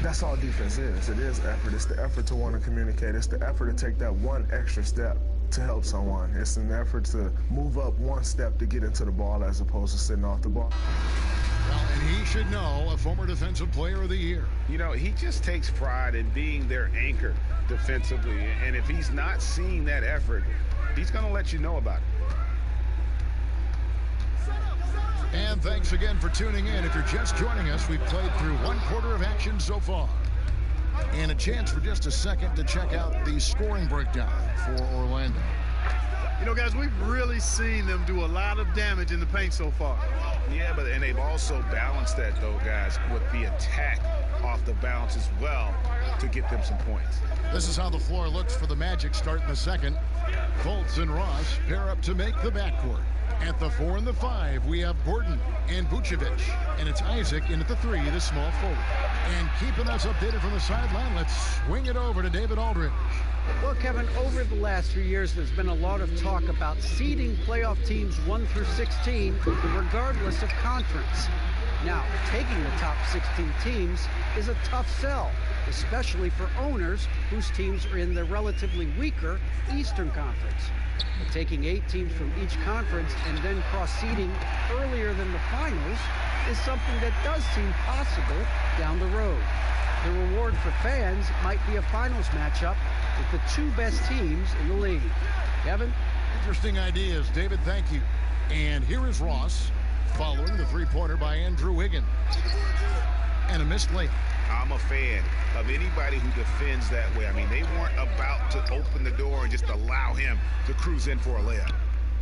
That's all defense is. It is effort. It's the effort to want to communicate. It's the effort to take that one extra step to help someone. It's an effort to move up one step to get into the ball as opposed to sitting off the ball. Well, and he should know, a former Defensive Player of the Year. You know, he just takes pride in being their anchor defensively. And if he's not seeing that effort, he's going to let you know about it. And thanks again for tuning in. If you're just joining us, we've played through 1 quarter of action so far. And a chance for just a second to check out the scoring breakdown for Orlando. You know, guys, we've really seen them do a lot of damage in the paint so far. Yeah, and they've also balanced that, though, guys, with the attack off the bounce as well to get them some points. This is how the floor looks for the Magic starting the second. Fultz and Ross pair up to make the backcourt. At the 4 and the 5, we have Gordon and Vucevic. And it's Isaac in at the 3, the small forward. And keeping us updated from the sideline, let's swing it over to David Aldridge. Well, Kevin, over the last few years, there's been a lot of talk about seeding playoff teams 1 through 16, regardless of conference. Now, taking the top 16 teams is a tough sell, especially for owners whose teams are in the relatively weaker Eastern Conference. But taking 8 teams from each conference and then cross-seeding earlier than the finals is something that does seem possible down the road. The reward for fans might be a finals matchup with the 2 best teams in the league. Kevin? Interesting ideas, David. Thank you. And here is Ross, following the three-pointer by Andrew Wiggins. And a missed layup. I'm a fan of anybody who defends that way. I mean, they weren't about to open the door and just allow him to cruise in for a layup.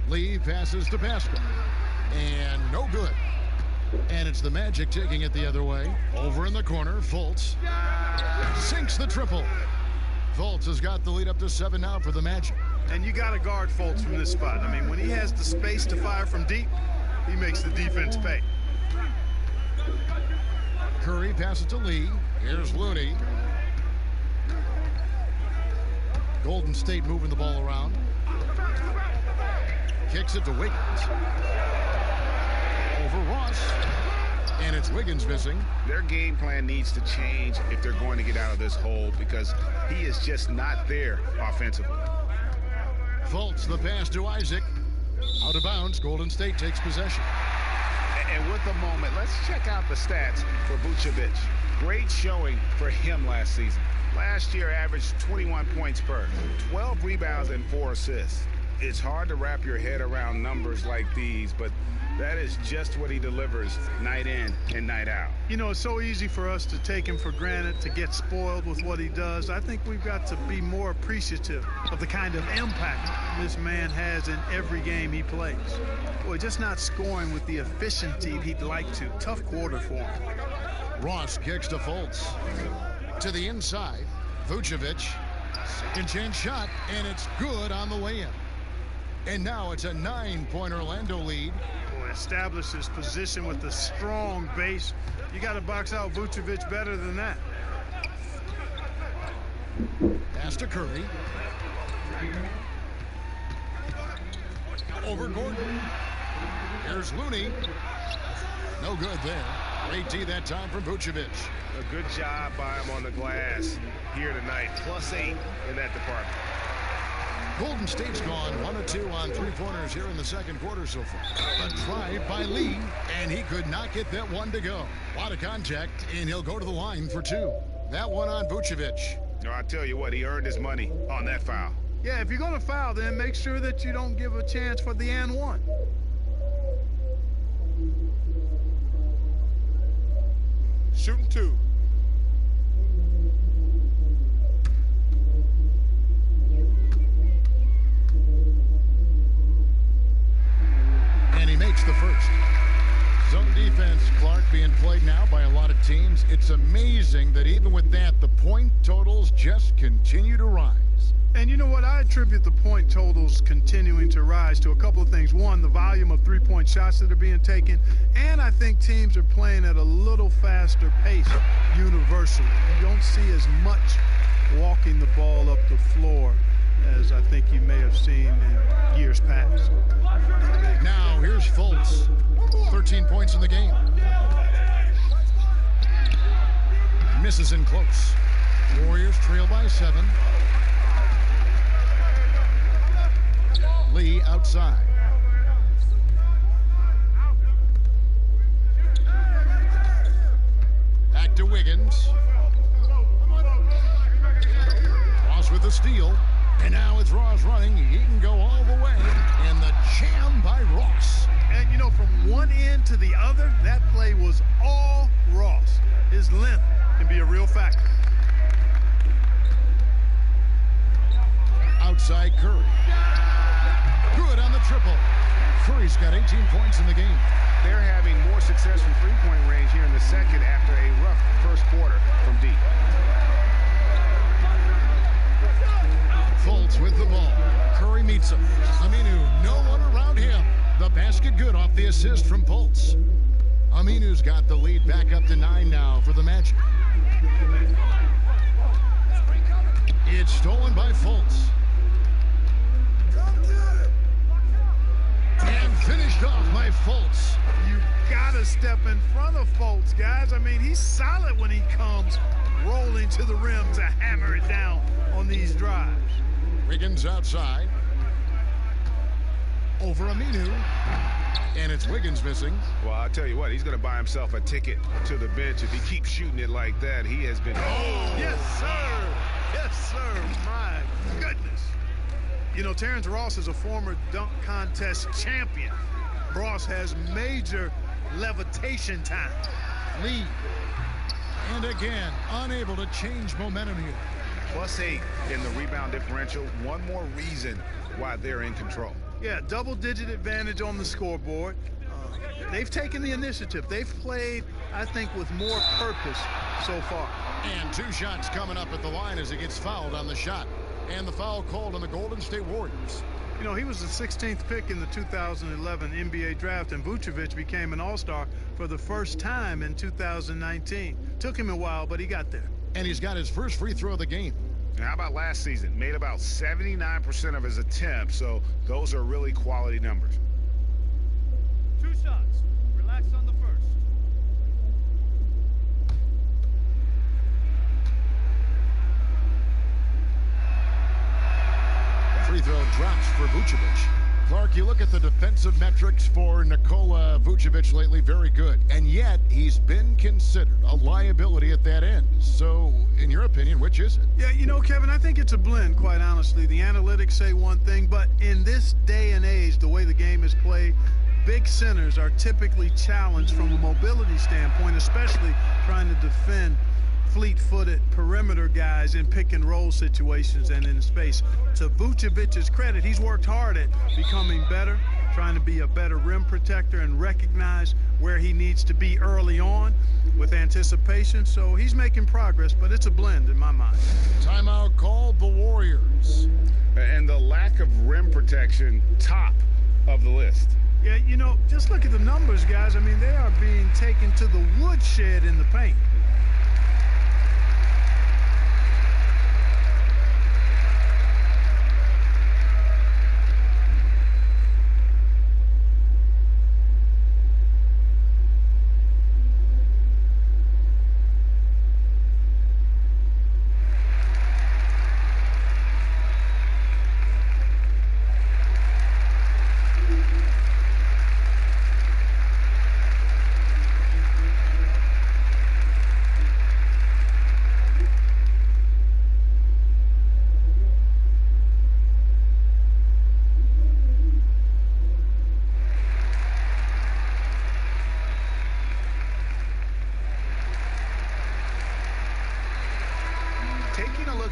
Lee passes to Pascal. And no good. And it's the Magic taking it the other way. Over in the corner, Fultz sinks the triple. Fultz has got the lead up to 7 now for the Magic. And you got to guard Fultz from this spot. I mean, when he has the space to fire from deep, he makes the defense pay. Curry passes to Lee. Here's Looney. Golden State moving the ball around. Kicks it to Wiggins. Over Ross. And it's Wiggins missing. Their game plan needs to change if they're going to get out of this hole because he is just not there offensively. Fultz, the pass to Isaac. Out of bounds. Golden State takes possession. And with the moment, let's check out the stats for Vucevic. Great showing for him last season. Last year averaged 21 points per, 12 rebounds and 4 assists. It's hard to wrap your head around numbers like these, but that is just what he delivers night in and night out. You know, it's so easy for us to take him for granted, to get spoiled with what he does. I think we've got to be more appreciative of the kind of impact this man has in every game he plays. Boy, just not scoring with the efficiency he'd like to. Tough quarter for him. Ross kicks to Fultz. To the inside. Vucevic. Second chance shot, and it's good on the way in. And now it's a 9-point Orlando lead. Boy, establishes position with a strong base. You got to box out Vucevic better than that. Pass to Curry. Over Gordon. Here's Looney. No good there. Great D that time from Vucevic. A good job by him on the glass here tonight. +8 in that department. Golden State's gone 1 of 2 on 3-pointers here in the second quarter so far. A drive by Lee, and he could not get that one to go. A lot of contact, and he'll go to the line for 2. That one on Vucevic. No, I tell you what, he earned his money on that foul. Yeah, if you're going to foul, then make sure that you don't give a chance for the and one. Shooting 2. And he makes the first. Zone defense, Clark, being played now by a lot of teams. It's amazing that even with that, the point totals just continue to rise. And you know what? I attribute the point totals continuing to rise to a couple of things. One, the volume of three-point shots that are being taken. And I think teams are playing at a little faster pace universally. You don't see as much walking the ball up the floor as I think you may have seen in years past. Now, here's Fultz. 13 points in the game. Misses in close. Warriors trail by 7. Lee outside. Back to Wiggins. Ross with the steal. And now it's Ross running. He can go all the way. And the jam by Ross. And, you know, from one end to the other, that play was all Ross. His length can be a real factor. Outside Curry. Good on the triple. Curry's got 18 points in the game. They're having more success from three-point range here in the second after a rough first quarter from deep. Fultz with the ball. Curry meets him. Aminu, no one around him. The basket good off the assist from Fultz. Aminu's got the lead back up to 9 now for the Magic. It's stolen by Fultz. And finished off by Fultz. You gotta step in front of Fultz, guys. I mean, he's solid when he comes rolling to the rim to hammer it down on these drives. Wiggins outside. Over Aminu. And it's Wiggins missing. Well, I'll tell you what, he's going to buy himself a ticket to the bench. If he keeps shooting it like that, he has been... Oh, yes, sir. Yes, sir. My goodness. You know, Terrence Ross is a former dunk contest champion. Ross has major levitation time. Lee. And again, unable to change momentum here. +8 in the rebound differential. One more reason why they're in control. Yeah, double-digit advantage on the scoreboard. they've taken the initiative. They've played, I think, with more purpose so far. And 2 shots coming up at the line as he gets fouled on the shot. And the foul called on the Golden State Warriors. You know, he was the 16th pick in the 2011 NBA draft, and Vucevic became an All-Star for the first time in 2019. Took him a while, but he got there. And he's got his first free throw of the game. And how about last season? Made about 79% of his attempts, so those are really quality numbers. 2 shots. Relax on the first. Free throw drops for Vucevic. Clark, you look at the defensive metrics for Nikola Vucevic lately, very good. And yet, he's been considered a liability at that end. So, in your opinion, which is it? Yeah, you know, Kevin, I think it's a blend, quite honestly. The analytics say one thing, but in this day and age, the way the game is played, big centers are typically challenged from a mobility standpoint, especially trying to defend fleet-footed perimeter guys in pick-and-roll situations and in space. To Vucevic's credit, he's worked hard at becoming better, trying to be a better rim protector and recognize where he needs to be early on with anticipation. So he's making progress, but it's a blend in my mind. Timeout called the Warriors. And the lack of rim protection, top of the list. Yeah, you know, just look at the numbers, guys. I mean, they are being taken to the woodshed in the paint.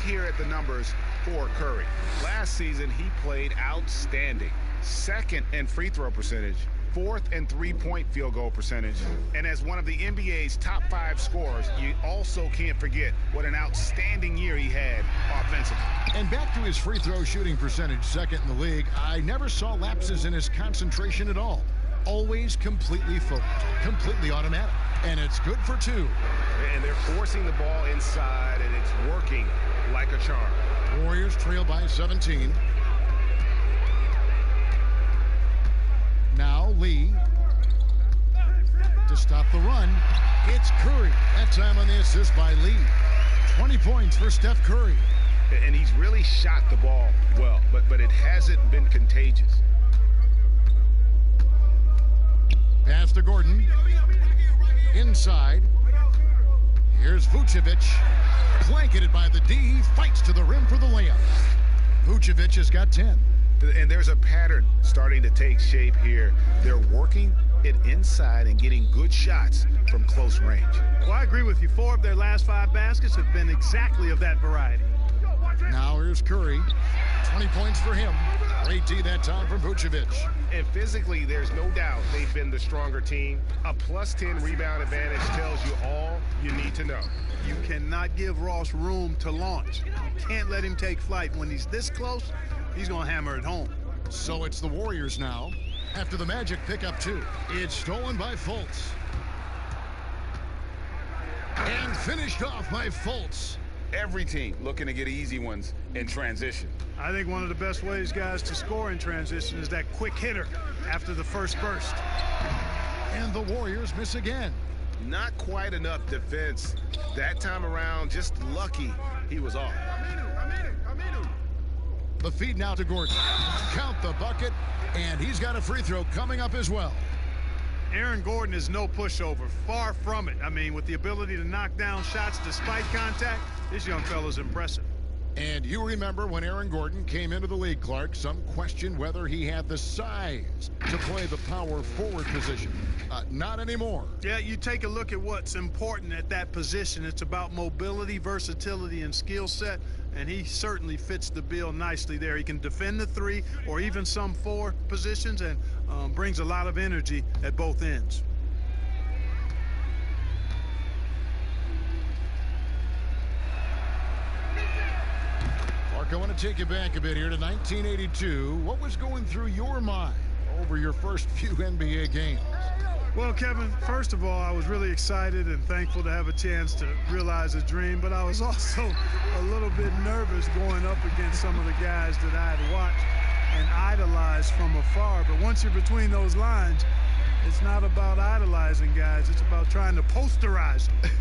Here at the numbers for Curry. Last season, he played outstanding. 2nd in free throw percentage, 4th in three-point field goal percentage. And as one of the NBA's top 5 scorers, you also can't forget what an outstanding year he had offensively. And back to his free throw shooting percentage, 2nd in the league, I never saw lapses in his concentration at all. Always completely focused, completely automatic. And it's good for 2. And they're forcing the ball inside, and it's working like a charm. Warriors trail by 17. Now Lee to stop the run. It's Curry. That time on the assist by Lee. 20 points for Steph Curry. And he's really shot the ball well, but it hasn't been contagious. Pass to Gordon. Inside. Here's Vucevic. Blanketed by the D. He fights to the rim for the layup. Vucevic has got 10. And there's a pattern starting to take shape here. They're working it inside and getting good shots from close range. Well, I agree with you. 4 of their last 5 baskets have been exactly of that variety. Now here's Curry. 20 points for him. Great D that time from Vucevic. And physically, there's no doubt they've been the stronger team. A +10 rebound advantage tells you all you need to know. You cannot give Ross room to launch. You can't let him take flight. When he's this close, he's going to hammer it home. So it's the Warriors now. After the Magic pick up 2. It's stolen by Fultz. And finished off by Fultz. Every team looking to get easy ones in transition. I think one of the best ways, guys, to score in transition is that quick hitter after the first burst. And the Warriors miss again. Not quite enough defense that time around. Just lucky he was off. The feed now to Gordon. Count the bucket, and he's got a free throw coming up as well. Aaron Gordon is no pushover. Far from it. I mean, with the ability to knock down shots despite contact, this young fella's impressive. And you remember when Aaron Gordon came into the league, Clark, some questioned whether he had the size to play the power forward position. Not anymore. Yeah, you take a look at what's important at that position. It's about mobility, versatility, and skill set, and he certainly fits the bill nicely there. He can defend the 3 or even some 4 positions, and brings a lot of energy at both ends. Mark, I want to take you back a bit here to 1982. What was going through your mind over your first few NBA games? Well, Kevin, first of all, I was really excited and thankful to have a chance to realize a dream, but I was also a little bit nervous going up against some of the guys that I had watched and idolized from afar. But once you're between those lines, it's not about idolizing guys, it's about trying to posterize them.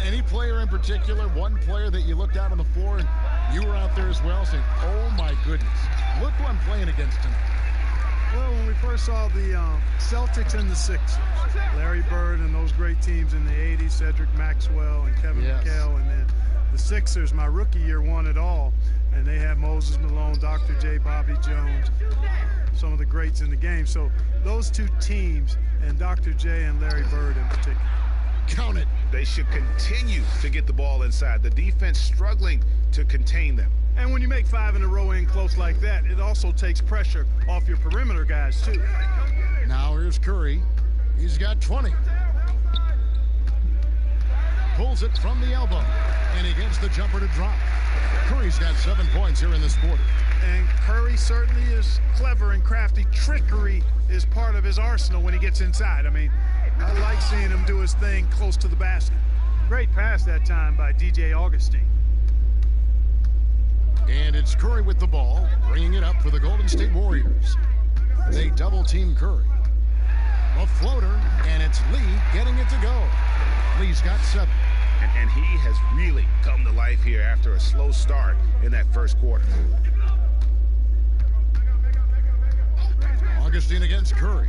Any player in particular, one player that you looked out on the floor and you were out there as well saying, oh my goodness, look who I'm playing against tonight? Well, when we first saw the Celtics and the Sixers, Larry Bird and those great teams in the 80s, Cedric Maxwell and Kevin McHale, and then the Sixers, my rookie year, won it all. And they had Moses Malone, Dr. J, Bobby Jones, some of the greats in the game. So those two teams and Dr. J and Larry Bird in particular. Count it. They should continue to get the ball inside. The defense struggling to contain them. And when you make 5 in a row in close like that, it also takes pressure off your perimeter guys, too. Now here's Curry. He's got 20. Pulls it from the elbow, and he gets the jumper to drop. Curry's got 7 points here in this quarter. And Curry certainly is clever and crafty. Trickery is part of his arsenal when he gets inside. I mean, I like seeing him do his thing close to the basket. Great pass that time by DJ Augustine. And it's Curry with the ball, bringing it up for the Golden State Warriors. They double-team Curry. A floater, and it's Lee getting it to go. Lee's got 7. And he has really come to life here after a slow start in that first quarter. Augustine against Curry.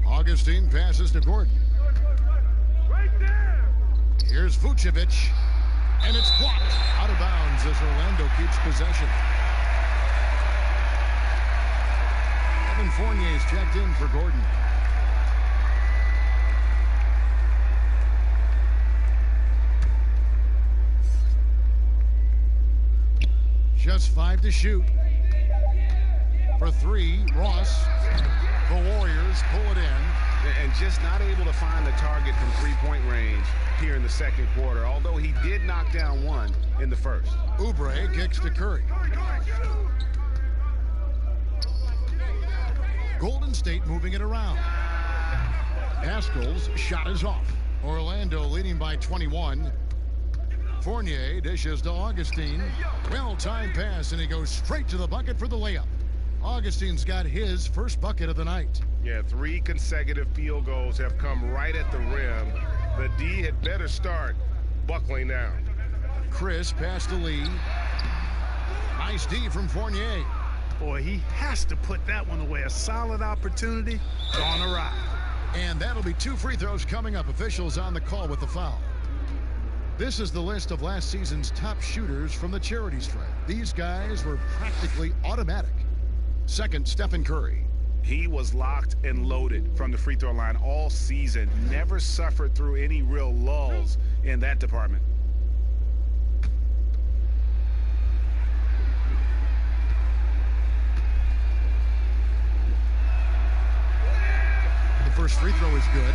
Augustine passes to Gordon. Here's Vucevic. And it's blocked out of bounds as Orlando keeps possession. Evan Fournier's checked in for Gordon. Just 5 to shoot. For 3, Ross. The Warriors pull it in. And just not able to find the target from three-point range here in the second quarter, although he did knock down one in the first. Oubre kicks to Curry. Golden State moving it around. Haskell's shot is off. Orlando leading by 21. Fournier dishes to Augustine. Well-timed pass, and he goes straight to the bucket for the layup. Augustine's got his first bucket of the night. Yeah, 3 consecutive field goals have come right at the rim. The D had better start buckling down. Chris passed to Lee. Nice D from Fournier. Boy, he has to put that one away. A solid opportunity gone awry. And that'll be 2 free throws coming up. Officials on the call with the foul. This is the list of last season's top shooters from the charity stripe. These guys were practically automatic. Second, Stephen Curry. He was locked and loaded from the free throw line all season. Never suffered through any real lulls in that department. The first free throw is good.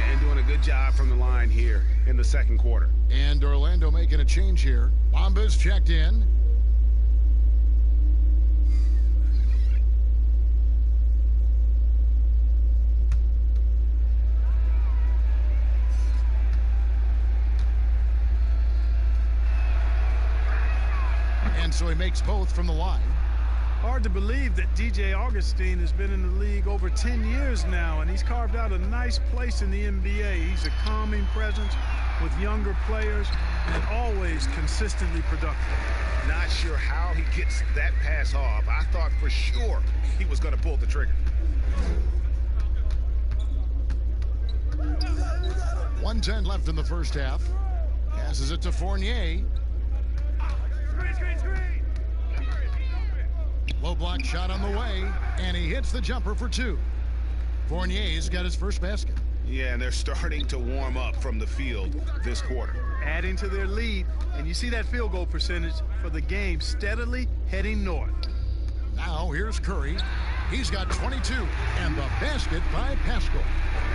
And doing a good job from the line here in the second quarter. And Orlando making a change here. Bamba's checked in. And so he makes both from the line. Hard to believe that DJ Augustine has been in the league over 10 years now, and he's carved out a nice place in the NBA. He's a calming presence with younger players and always consistently productive. Not sure how he gets that pass off. I thought for sure he was going to pull the trigger. 1:10 left in the first half. Passes it to Fournier. Low block shot on the way, and he hits the jumper for 2. Fournier's got his first basket. Yeah, and they're starting to warm up from the field this quarter. Adding to their lead, and you see that field goal percentage for the game steadily heading north. Now here's Curry. He's got 22, and the basket by Paschal.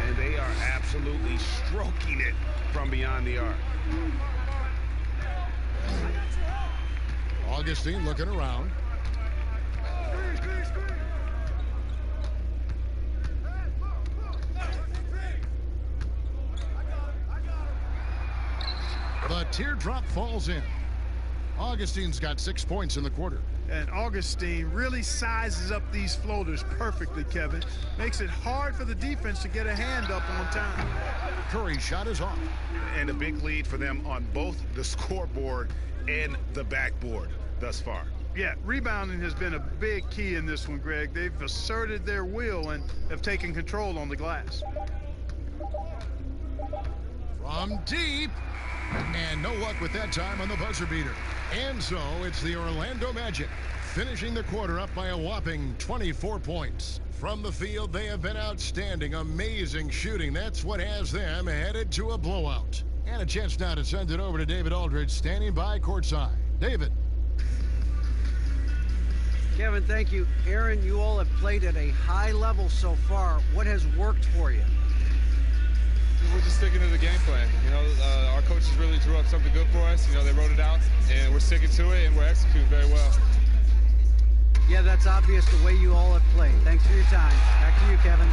And they are absolutely stroking it from beyond the arc. Augustine looking around. The teardrop falls in. Augustine's got 6 points in the quarter. And Augustine really sizes up these floaters perfectly, Kevin. Makes it hard for the defense to get a hand up on time. Curry's shot is off. And a big lead for them on both the scoreboard and the backboard thus far. Yeah, rebounding has been a big key in this one, Greg. They've asserted their will and have taken control on the glass. From deep. And no luck with that time on the buzzer beater. And so it's the Orlando Magic finishing the quarter up by a whopping 24 points. From the field, they have been outstanding. Amazing shooting. That's what has them headed to a blowout. And a chance now to send it over to David Aldridge, standing by courtside. David. Kevin, thank you. Aaron, you all have played at a high level so far. What has worked for you? We're just sticking to the game plan. You know, our coaches really drew up something good for us. You know, they wrote it out, and we're sticking to it, and we're executing very well. Yeah, that's obvious the way you all have played. Thanks for your time. Back to you, Kevin.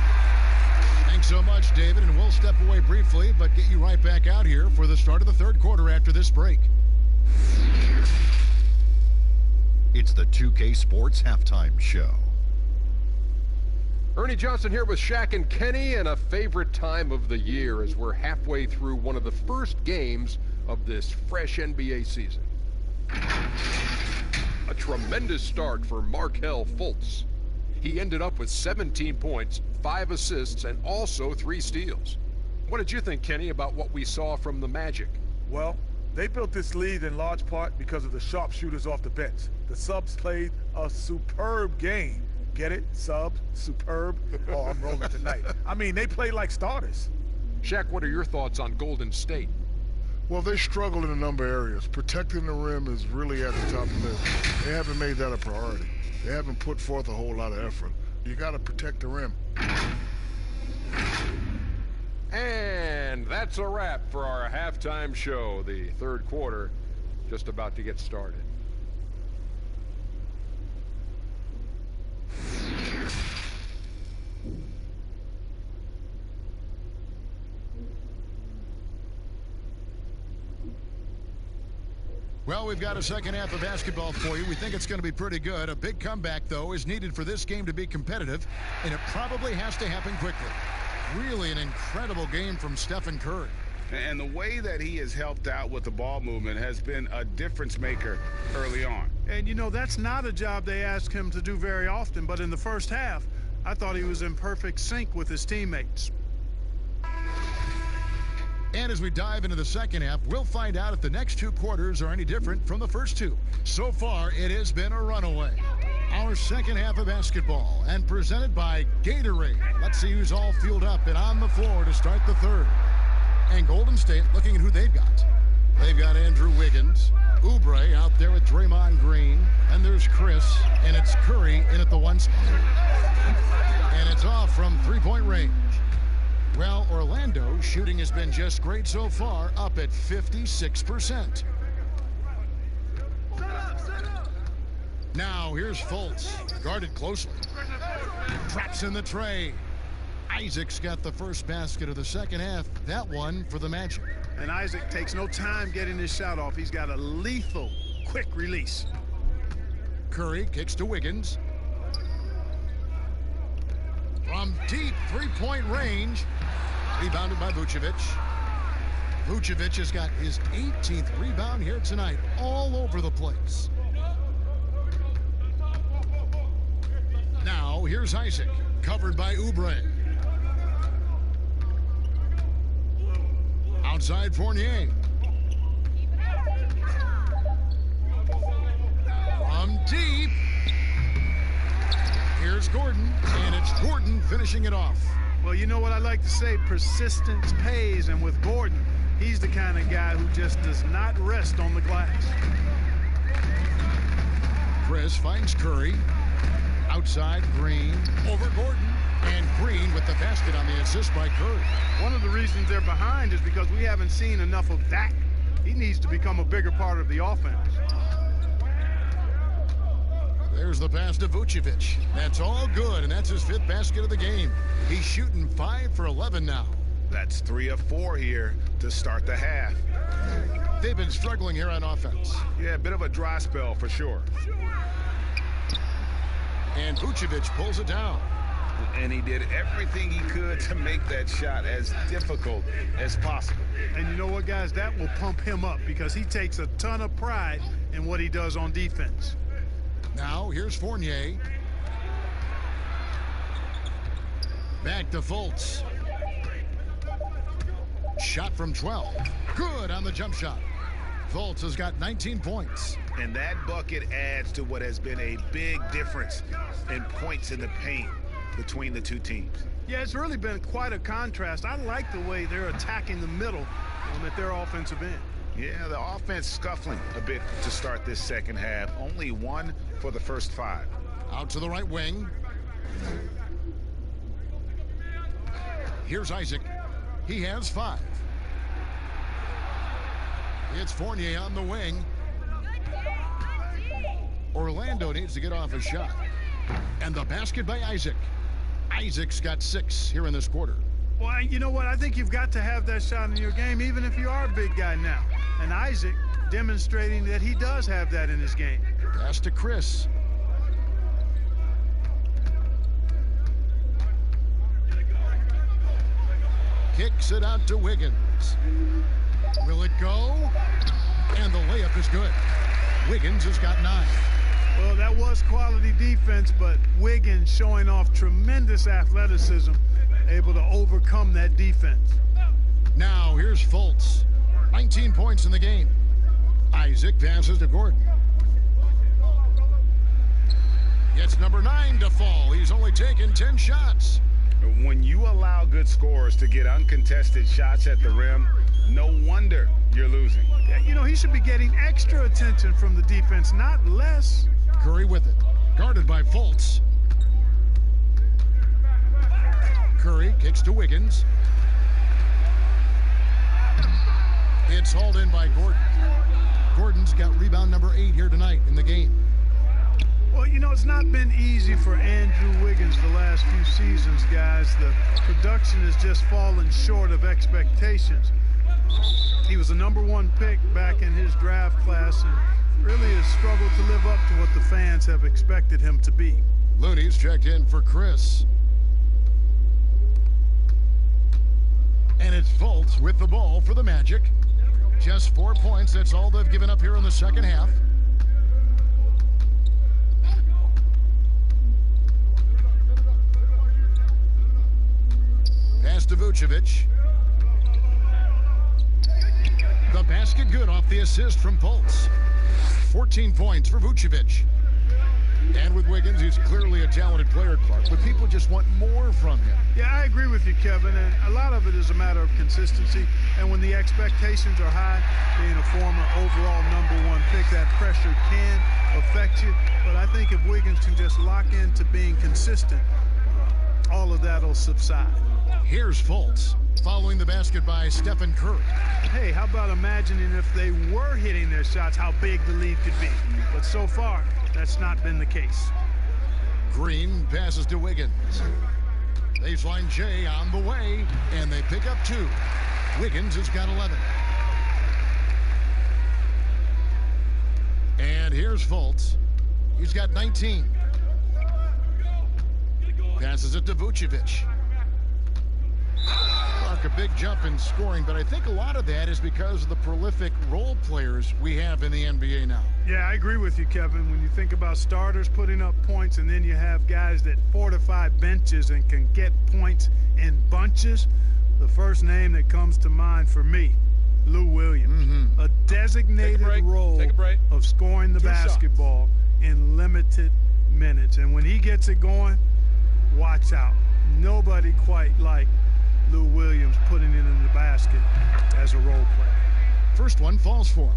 Thanks so much, David, and we'll step away briefly, but get you right back out here for the start of the third quarter after this break. It's the 2K Sports Halftime Show. Ernie Johnson here with Shaq and Kenny, and a favorite time of the year as we're halfway through one of the first games of this fresh NBA season. A tremendous start for Markelle Fultz. He ended up with 17 points, 5 assists, and also 3 steals. What did you think, Kenny, about what we saw from the Magic? Well, they built this lead in large part because of the sharpshooters off the bench. The subs played a superb game. Get it? Subs, superb. Oh, I'm rolling tonight. I mean, they play like starters. Shaq, what are your thoughts on Golden State? Well, they struggle in a number of areas. Protecting the rim is really at the top of the list. They haven't made that a priority. They haven't put forth a whole lot of effort. You got to protect the rim. And that's a wrap for our halftime show. The third quarter just about to get started. Well, we've got a second half of basketball for you. We think it's going to be pretty good. A big comeback, though, is needed for this game to be competitive, and it probably has to happen quickly. Really an incredible game from Stephen Curry. And the way that he has helped out with the ball movement has been a difference maker early on. And, you know, that's not a job they ask him to do very often, but in the first half, I thought he was in perfect sync with his teammates. And as we dive into the second half, we'll find out if the next 2 quarters are any different from the first 2. So far, it has been a runaway. Our second half of basketball, and presented by Gatorade. Let's see who's all fueled up and on the floor to start the third. And Golden State looking at who they've got. They've got Andrew Wiggins, Oubre out there with Draymond Green, and there's Chris, and it's Curry in at the 1 spot. And it's off from 3-point range. Well, Orlando's shooting has been just great so far, up at 56%. Now, here's Fultz, guarded closely. Traps in the tray. Isaac's got the first basket of the second half. That one for the Magic. And Isaac takes no time getting his shot off. He's got a lethal, quick release. Curry kicks to Wiggins. From deep 3-point range. Rebounded by Vucevic. Vucevic has got his 18th rebound here tonight, all over the place. Now, here's Isaac, covered by Oubre. Outside Fournier. From deep. Here's Gordon, and it's Gordon finishing it off. Well, you know what I like to say, persistence pays, and with Gordon, he's the kind of guy who just does not rest on the glass. Chris finds Curry. Outside, Green. Over Gordon. And Green with the basket on the assist by Curry. One of the reasons they're behind is because we haven't seen enough of that. He needs to become a bigger part of the offense. There's the pass to Vucevic. That's all good, and that's his 5th basket of the game. He's shooting 5 for 11 now. That's 3 of 4 here to start the half. They've been struggling here on offense. Yeah, a bit of a dry spell for sure. And Vucevic pulls it down. And he did everything he could to make that shot as difficult as possible. And you know what, guys? That will pump him up because he takes a ton of pride in what he does on defense. Now, here's Fournier. Back to Fultz. Shot from 12. Good on the jump shot. Fultz has got 19 points. And that bucket adds to what has been a big difference in points in the paint between the two teams. Yeah, it's really been quite a contrast. I like the way they're attacking the middle at their offensive end. Yeah, the offense scuffling a bit to start this second half. Only 1 for the first 5. Out to the right wing. Here's Isaac. He has 5. It's Fournier on the wing. Orlando needs to get off a shot. And the basket by Isaac. Isaac's got 6 here in this quarter. Well, you know what? I think you've got to have that shot in your game, even if you are a big guy now. And Isaac demonstrating that he does have that in his game. Pass to Chris. Kicks it out to Wiggins. Will it go? And the layup is good. Wiggins has got 9. Well, that was quality defense, but Wiggins showing off tremendous athleticism, able to overcome that defense. Now here's Fultz. 19 points in the game. Isaac passes to Gordon. Gets number 9 to fall. He's only taken 10 shots. When you allow good scorers to get uncontested shots at the rim, no wonder you're losing. Yeah, you know, he should be getting extra attention from the defense, not less. Curry with it. Guarded by Fultz. Curry kicks to Wiggins. It's hauled in by Gordon. Gordon's got rebound number 8 here tonight in the game. Well, you know, it's not been easy for Andrew Wiggins the last few seasons, guys. The production has just fallen short of expectations. He was a #1 pick back in his draft class and really has struggled to live up to what the fans have expected him to be. Looney's checked in for Chris. And it's Fultz with the ball for the Magic. Just 4 points. That's all they've given up here in the second half. Pass to Vucevic. The basket good off the assist from Fultz. 14 points for Vucevic. And with Wiggins, he's clearly a talented player, Clark, but people just want more from him. Yeah, I agree with you, Kevin, and a lot of it is a matter of consistency. And when the expectations are high, being a former overall #1 pick, that pressure can affect you. But I think if Wiggins can just lock into being consistent, all of that will subside. Here's Fultz, following the basket by Stephen Curry. Hey, how about imagining if they were hitting their shots, how big the lead could be? But so far, that's not been the case. Green passes to Wiggins. Baseline J on the way, and they pick up 2. Wiggins has got 11. And here's Fultz. He's got 19. Passes it to Vucevic. Clark, a big jump in scoring, but I think a lot of that is because of the prolific role players we have in the NBA now. Yeah, I agree with you, Kevin. When you think about starters putting up points and then you have guys that fortify benches and can get points in bunches, the first name that comes to mind for me, Lou Williams. A designated role of scoring the basketball in limited minutes. And when he gets it going, watch out. Nobody quite like Lou Williams putting it in the basket as a role player. First one falls for him.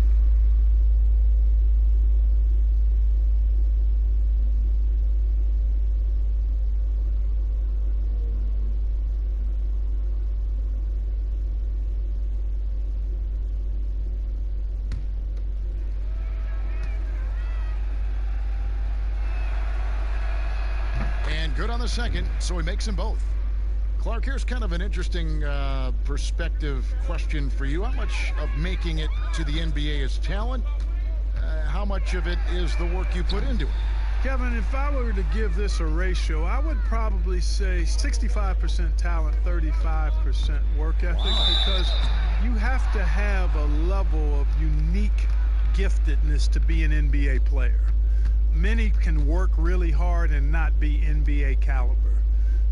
And good on the second, so he makes them both. Clark, here's kind of an interesting perspective question for you. How much of making it to the NBA is talent? How much of it is the work you put into it? Kevin, if I were to give this a ratio, I would probably say 65% talent, 35% work ethic, because you have to have a level of unique giftedness to be an NBA player. Many can work really hard and not be NBA caliber.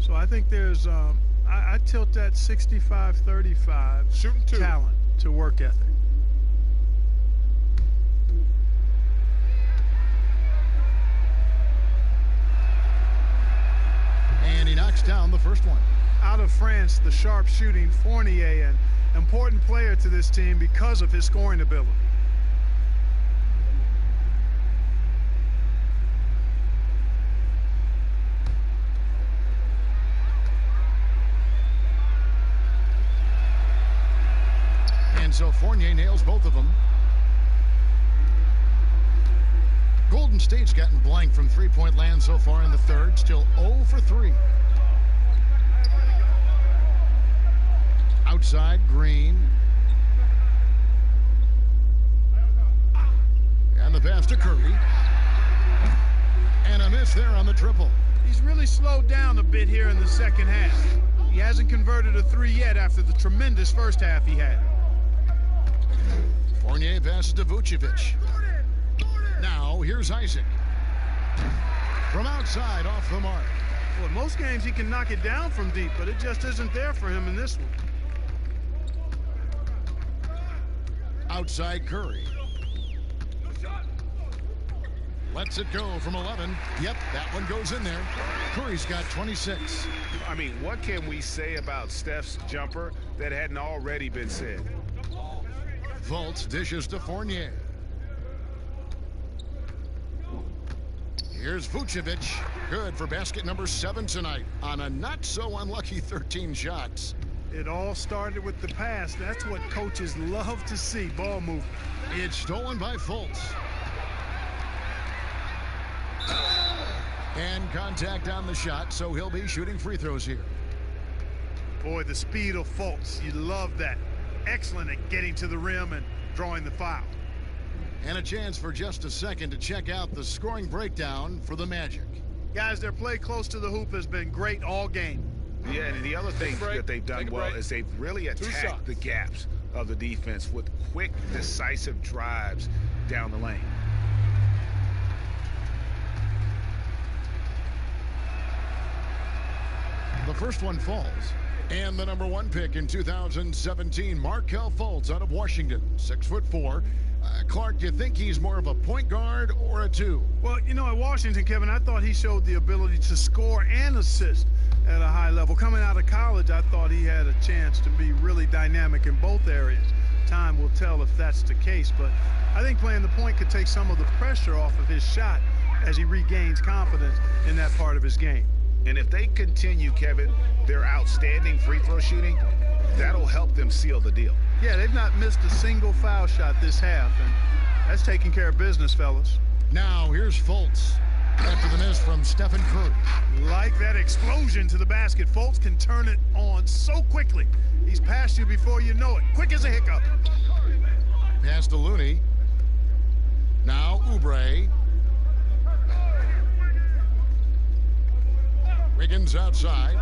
So I think there's, I tilt that 65-35 talent to work ethic. And he knocks down the first one. Out of France, the sharp shooting Fournier, an important player to this team because of his scoring ability. And so Fournier nails both of them. Golden State's gotten blank from three-point land so far in the third. Still 0 for 3. Outside, Green. And the pass to Curry. And a miss there on the triple. He's really slowed down a bit here in the second half. He hasn't converted a three yet after the tremendous first half he had. Fournier passes to Vucevic. Now, here's Isaac. From outside, off the mark. Well, most games he can knock it down from deep, but it just isn't there for him in this one. Outside Curry. Lets it go from 11. Yep, that one goes in there. Curry's got 26. I mean, what can we say about Steph's jumper that hadn't already been said? Fultz dishes to Fournier. Here's Vucevic. Good for basket number 7 tonight on a not-so-unlucky 13 shots. It all started with the pass. That's what coaches love to see, ball movement. It's stolen by Fultz. And contact on the shot, so he'll be shooting free throws here. Boy, the speed of Fultz, you love that. Excellent at getting to the rim and drawing the foul. And a chance for just a second to check out the scoring breakdown for the Magic. Guys, their play close to the hoop has been great all game. Yeah, and the other thing that they've done well is they've really attacked the gaps of the defense with quick, decisive drives down the lane. The first one falls. And the number 1 pick in 2017, Markelle Fultz out of Washington, 6'4". Clark, do you think he's more of a point guard or a 2? Well, you know, at Washington, Kevin, I thought he showed the ability to score and assist at a high level. Coming out of college, I thought he had a chance to be really dynamic in both areas. Time will tell if that's the case, but I think playing the point could take some of the pressure off of his shot as he regains confidence in that part of his game. And if they continue, Kevin, their outstanding free throw shooting, that'll help them seal the deal. Yeah, they've not missed a single foul shot this half, and that's taking care of business, fellas. Now, here's Fultz after the miss from Stephen Curry. Like that explosion to the basket, Fultz can turn it on so quickly. He's past you before you know it. Quick as a hiccup. Pass to Looney. Now, Oubre. Wiggins outside.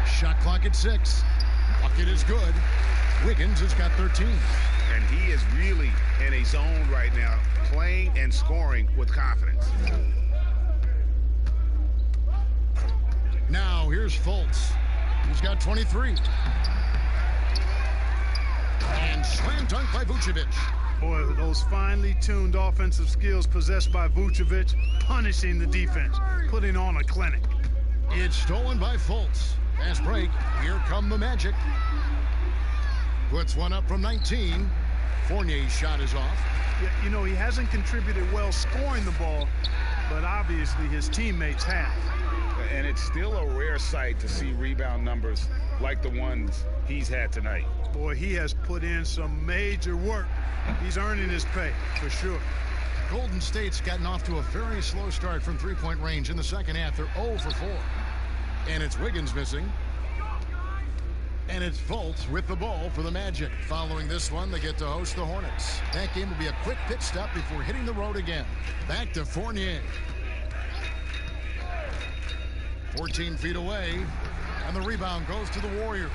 Shot clock at 6. Bucket is good. Wiggins has got 13. And he is really in a zone right now, playing and scoring with confidence. Now here's Fultz. He's got 23. And slam dunk by Vucevic. Boy, those finely tuned offensive skills possessed by Vucevic, punishing the defense, putting on a clinic. It's stolen by Fultz. Fast break. Here come the Magic. Puts one up from 19. Fournier's shot is off. Yeah, you know, he hasn't contributed well scoring the ball, but obviously his teammates have. And it's still a rare sight to see rebound numbers like the ones he's had tonight. Boy, he has put in some major work. He's earning his pay, for sure. Golden State's gotten off to a very slow start from three-point range in the second half. They're 0 for 4. And it's Wiggins missing. And it's Fultz with the ball for the Magic. Following this one, they get to host the Hornets. That game will be a quick pit stop before hitting the road again. Back to Fournier. 14 feet away, and the rebound goes to the Warriors.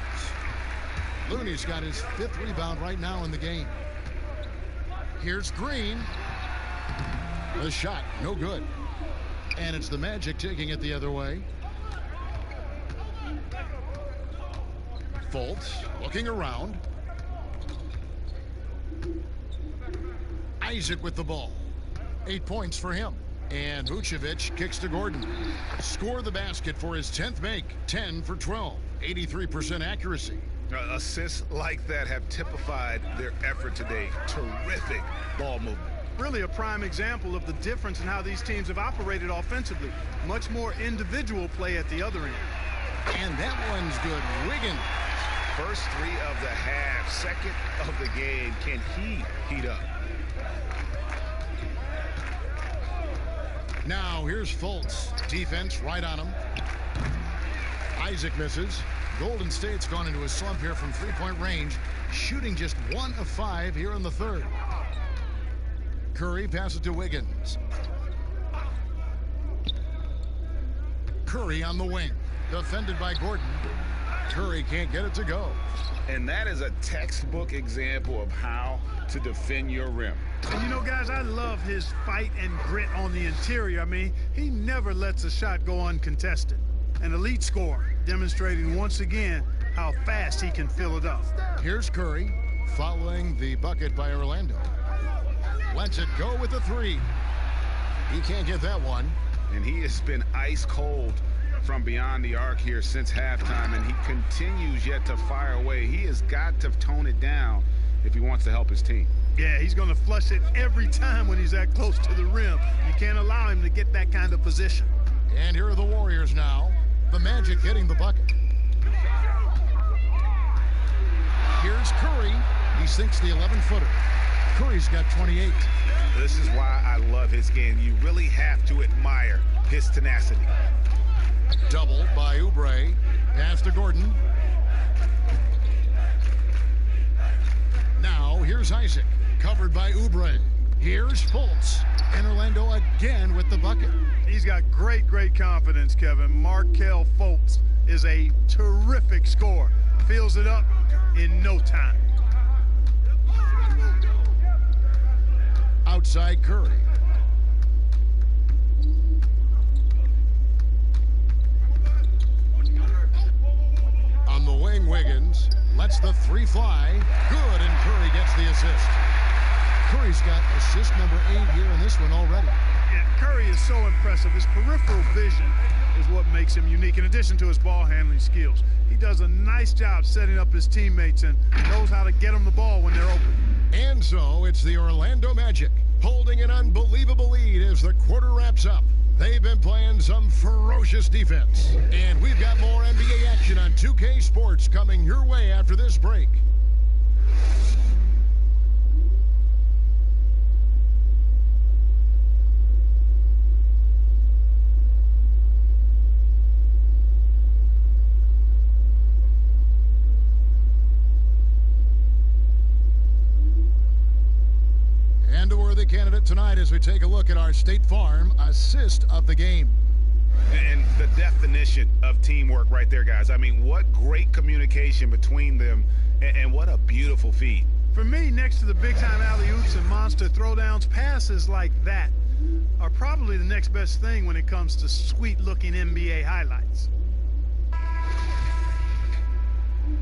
Looney's got his 5th rebound right now in the game. Here's Green. The shot, no good. And it's the Magic taking it the other way. Fultz looking around. Isaac with the ball. 8 points for him. And Vucevic kicks to Gordon. Score the basket for his 10th make. 10 for 12. 83% accuracy. Assists like that have typified their effort today. Terrific ball movement. Really a prime example of the difference in how these teams have operated offensively. Much more individual play at the other end. And that one's good. Wiggins. First 3 of the half, second of the game. Can he heat up? Now here's Fultz. Defense right on him. Isaac misses. Golden State's gone into a slump here from three-point range, shooting just 1 of 5 here in the third. Curry passes to Wiggins. Curry on the wing. Defended by Gordon. Curry can't get it to go. And that is a textbook example of how to defend your rim. And you know, guys, I love his fight and grit on the interior. I mean, he never lets a shot go uncontested. An elite scorer, demonstrating once again how fast he can fill it up. Here's Curry, following the bucket by Orlando. Lets it go with the 3. He can't get that one. And he has been ice cold from beyond the arc here since halftime, and he continues yet to fire away. He has got to tone it down if he wants to help his team. Yeah, he's going to flush it every time when he's that close to the rim. You can't allow him to get that kind of position. And here are the Warriors now. The Magic hitting the bucket. Here's Curry. He sinks the 11-footer. Curry's got 28. This is why I love his game. You really have to admire his tenacity. Doubled by Oubre. Pass to Gordon. Now here's Isaac. Covered by Oubre. Here's Fultz. And Orlando again with the bucket. He's got great confidence, Kevin. Markelle Fultz is a terrific scorer. Fills it up in no time. Outside Curry. On the wing, Wiggins lets the 3 fly. Good, and Curry gets the assist. Curry's got assist number 8 here in this one already. Yeah, Curry is so impressive. His peripheral vision is what makes him unique, in addition to his ball handling skills. He does a nice job setting up his teammates and knows how to get them the ball when they're open. And so it's the Orlando Magic holding an unbelievable lead as the quarter wraps up. They've been playing some ferocious defense. And we've got more NBA action on 2K Sports coming your way after this break. And a worthy candidate tonight as we take a look at our State Farm assist of the game. And the definition of teamwork right there, guys. I mean, what great communication between them, and what a beautiful feed. For me, next to the big-time alley-oops and monster throwdowns, passes like that are probably the next best thing when it comes to sweet-looking NBA highlights.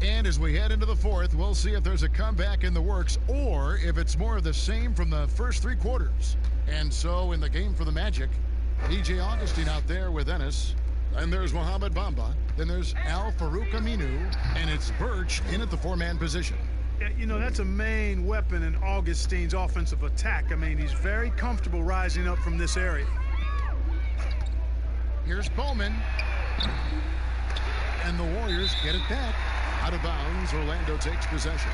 And as we head into the fourth, we'll see if there's a comeback in the works or if it's more of the same from the first 3 quarters. And so in the game for the Magic, DJ Augustine out there with Ennis. And there's Mohamed Bamba. Then there's Al-Farouq Aminu. And it's Birch in at the 4-man position. Yeah, you know, that's a main weapon in Augustine's offensive attack. I mean, he's very comfortable rising up from this area. Here's Bowman. And the Warriors get it back. Out of bounds, Orlando takes possession.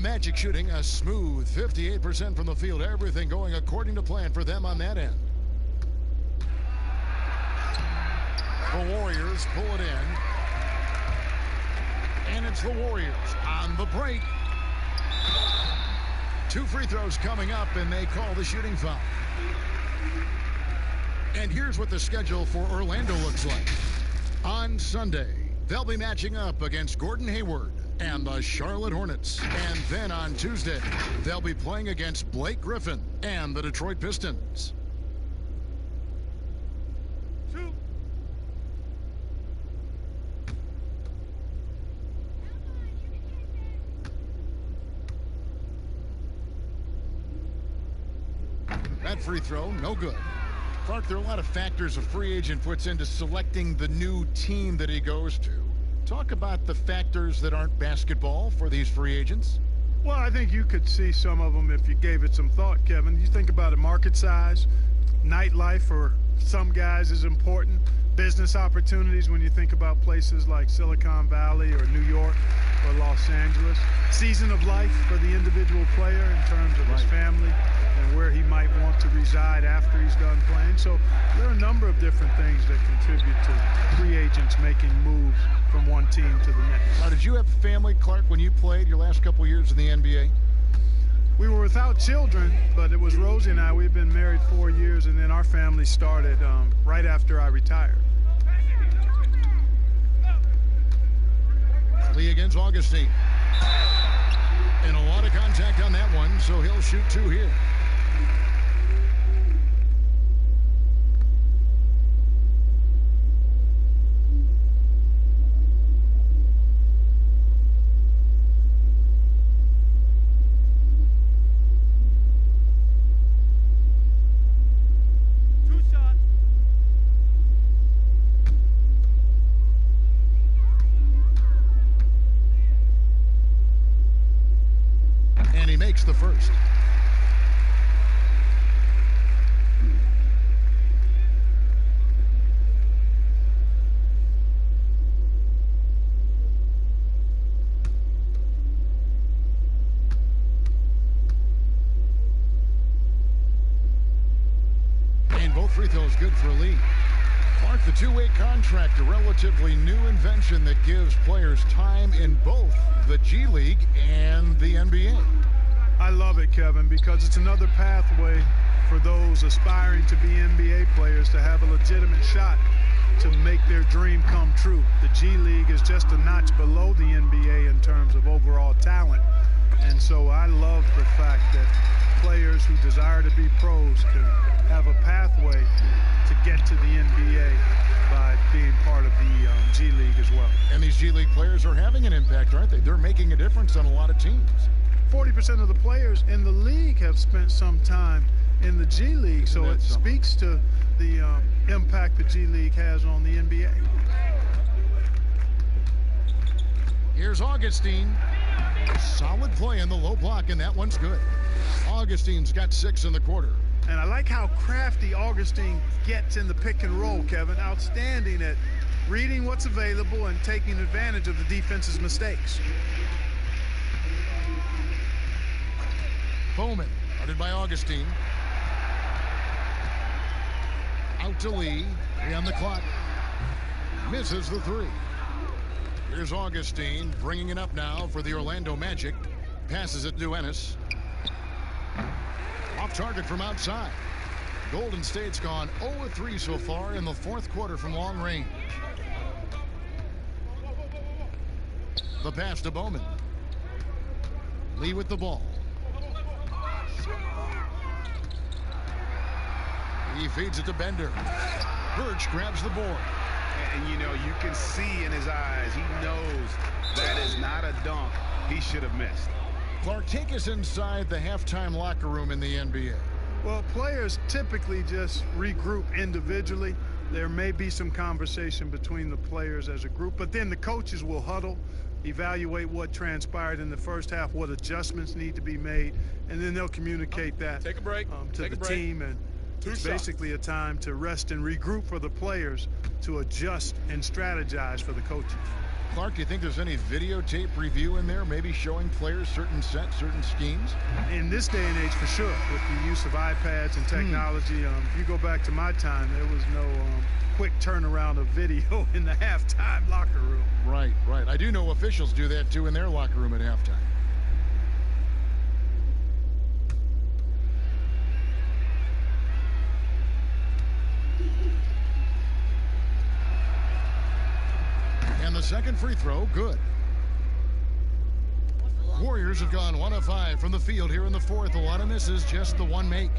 Magic shooting a smooth 58% from the field. Everything going according to plan for them on that end. The Warriors pull it in. And it's the Warriors on the break. 2 free throws coming up, and they call the shooting foul. And here's what the schedule for Orlando looks like. On Sunday, they'll be matching up against Gordon Hayward and the Charlotte Hornets. And then on Tuesday, they'll be playing against Blake Griffin and the Detroit Pistons. That free throw, no good. Clark, there are a lot of factors a free agent puts into selecting the new team that he goes to. Talk about the factors that aren't basketball for these free agents. Well, I think you could see some of them if you gave it some thought, Kevin. You think about it, market size, nightlife for some guys is important, business opportunities when you think about places like Silicon Valley or New York or Los Angeles, season of life for the individual player in terms of his family and where he might want to reside after he's done playing. So there are a number of different things that contribute to free agents making moves from one team to the next. Now, did you have a family, Clark, when you played your last couple years in the NBA? We were without children, but it was Rosie and I. We've been married 4 years, and then our family started right after I retired. Lee against Augustine. And a lot of contact on that one, so he'll shoot 2 here. And he makes the first. And both free throws good for Lee. Clark, the two-way contract, a relatively new invention that gives players time in both the G League and the NBA. I love it, Kevin, because it's another pathway for those aspiring to be NBA players to have a legitimate shot to make their dream come true. The G League is just a notch below the NBA in terms of overall talent. And so I love the fact that players who desire to be pros can have a pathway to get to the NBA by being part of the G League as well. And these G League players are having an impact, aren't they? They're making a difference on a lot of teams. 40% of the players in the league have spent some time in the G League, so it speaks to the impact the G League has on the NBA. Here's Augustine. Solid play in the low block, and that one's good. Augustine's got 6 in the quarter. And I like how crafty Augustine gets in the pick and roll, Kevin. Outstanding at reading what's available and taking advantage of the defense's mistakes. Bowman, guarded by Augustine. Out to Lee. 3 on the clock. Misses the 3. Here's Augustine bringing it up now for the Orlando Magic. Passes it to Ennis. Off target from outside. Golden State's gone 0-3 so far in the 4th quarter from long range. The pass to Bowman. Lee with the ball. He feeds it to Bender. Birch grabs the board. And you know, you can see in his eyes, he knows that is not a dunk he should have missed. Clark, take us inside the halftime locker room in the NBA. Well, players typically just regroup individually. There may be some conversation between the players as a group, but then the coaches will huddle, evaluate what transpired in the first half, what adjustments need to be made, and then they'll communicate that Take a break. To the team. And it's basically a time to rest and regroup for the players to adjust and strategize for the coaches. Clark, do you think there's any videotape review in there, maybe showing players certain sets, certain schemes? In this day and age, for sure, with the use of iPads and technology. If you go back to my time, there was no quick turnaround of video in the halftime locker room. Right, right. I do know officials do that, too, in their locker room at halftime. And the second free throw, good. Warriors have gone 1 of 5 from the field here in the fourth. A lot of misses, just the one make.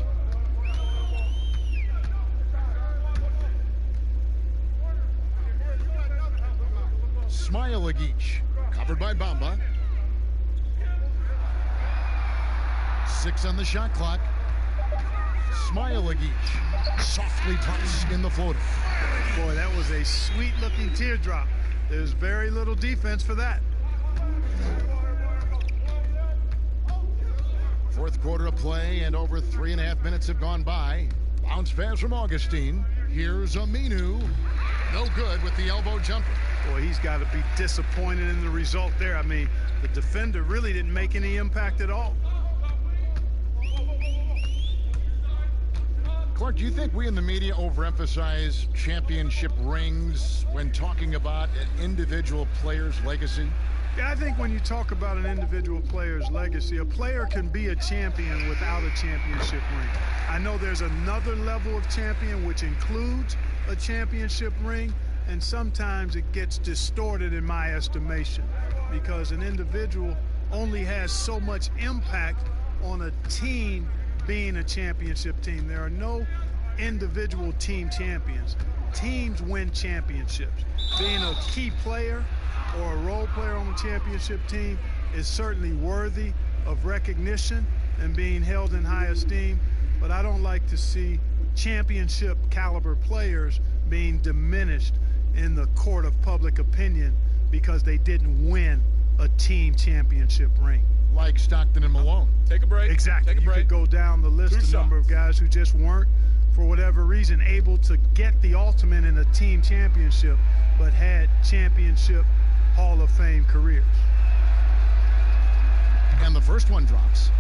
Smailagic, covered by Bamba. 6 on the shot clock. Smailagic softly drops in the floater. Boy, that was a sweet-looking teardrop. There's very little defense for that. Fourth quarter of play, and over 3.5 minutes have gone by. Bounce pass from Augustine. Here's Aminu. No good with the elbow jumper. Boy, he's got to be disappointed in the result there. I mean, the defender really didn't make any impact at all. Clark, do you think we in the media overemphasize championship rings when talking about an individual player's legacy? Yeah, I think when you talk about an individual player's legacy, a player can be a champion without a championship ring. I know there's another level of champion which includes a championship ring, and sometimes it gets distorted in my estimation because an individual only has so much impact on a team being a championship team. There are no individual team champions. Teams win championships. Being a key player or a role player on the championship team is certainly worthy of recognition and being held in high esteem, but I don't like to see championship caliber players being diminished in the court of public opinion because they didn't win a team championship ring. Like Stockton and Malone. Take a break. Exactly. Take a break. You could go down the list of number of guys who just weren't, for whatever reason, able to get the ultimate in a team championship, but had championship Hall of Fame careers. And the first one drops.